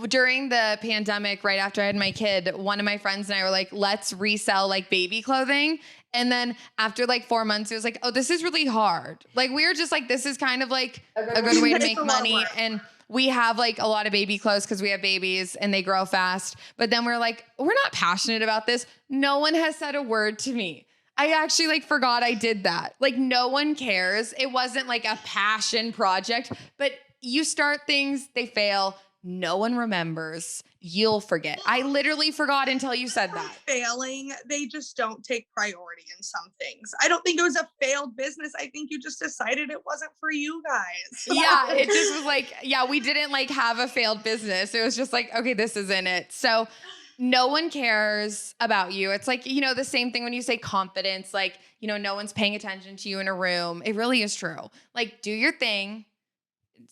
during the pandemic, right after I had my kid, one of my friends and I were like, let's resell like baby clothing. And then after like 4 months, it was like, oh, this is really hard. Like, we were just like, this is kind of like a good way to make money. And we have like a lot of baby clothes because we have babies and they grow fast. But then we're like, we're not passionate about this. No one has said a word to me. I actually like forgot I did that. Like, no one cares. It wasn't like a passion project, but you start things, they fail. No one remembers. You'll forget. I literally forgot until you said that. Failing, they just don't take priority in some things. I don't think it was a failed business. I think you just decided it wasn't for you guys. Yeah, it just was like, yeah, we didn't like have a failed business. It was just like, okay, this isn't it. So no one cares about you. It's like, you know, the same thing when you say confidence, like, you know, no one's paying attention to you in a room. It really is true. Like, do your thing,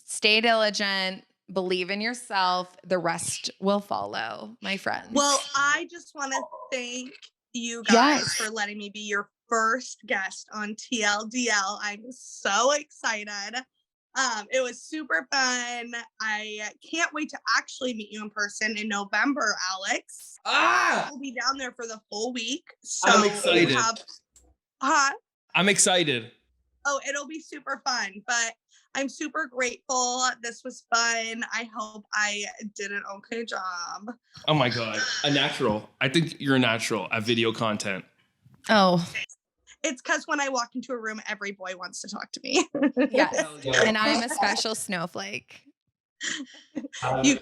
stay diligent, believe in yourself. The rest will follow, my friends. Well, I just want to thank you guys for letting me be your first guest on TLDL. I'm so excited. It was super fun. I can't wait to actually meet you in person in November, Alex. We'll be down there for the full week. So I'm excited. I'm excited. Oh, it'll be super fun, but I'm super grateful. This was fun. I hope I did an okay job. Oh my God. A natural. I think you're a natural at video content. Oh. It's because when I walk into a room, every boy wants to talk to me. Yes. And I'm a special snowflake. You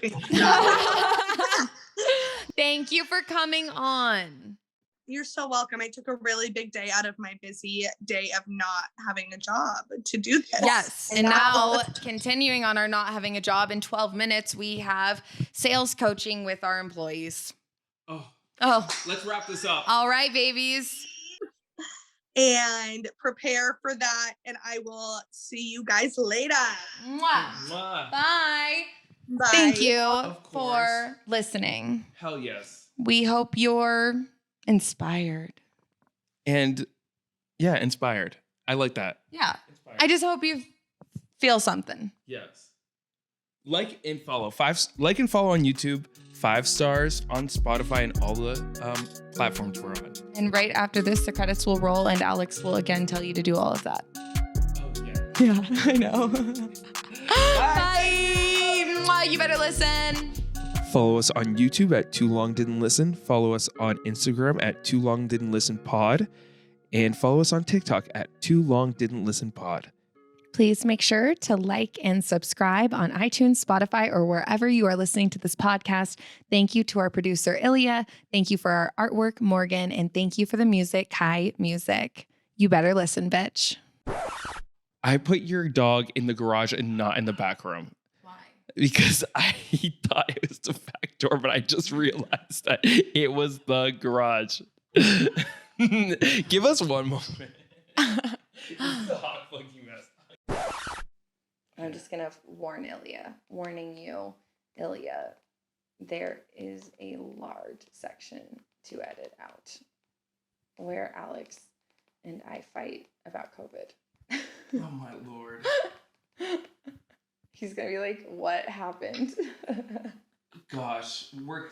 Thank you for coming on. You're so welcome. I took a really big day out of my busy day of not having a job to do this. Yes. And now continuing on our not having a job, in 12 minutes, we have sales coaching with our employees. Oh. Let's wrap this up. All right, babies. And prepare for that. And I will see you guys later. Mwah. Mwah. Bye. Bye. Thank you for listening. Hell yes. We hope you're inspired. And yeah, inspired. I like that. Yeah. Inspiring. I just hope you feel something. Yes. Like and follow on YouTube, 5 stars on Spotify and all the platforms we're on. And right after this, the credits will roll and Alex will again tell you to do all of that. Oh yeah. Yeah, I know. Bye. Mwah, you better listen. Follow us on YouTube at Too Long Didn't Listen. Follow us on Instagram at Too Long Didn't Listen Pod. And follow us on TikTok at Too Long Didn't Listen Pod. Please make sure to like and subscribe on iTunes, Spotify, or wherever you are listening to this podcast. Thank you to our producer, Ilya. Thank you for our artwork, Morgane. And thank you for the music, Kai Music. You better listen, bitch. I put your dog in the garage and not in the back room. Why? Because I thought it was the back door, but I just realized that it was the garage. Give us one moment. This is a hot fucking mess. I'm just going to warn Ilya. Warning you, Ilya, there is a large section to edit out where Alex and I fight about COVID. Oh my Lord. He's going to be like, what happened? Gosh, we're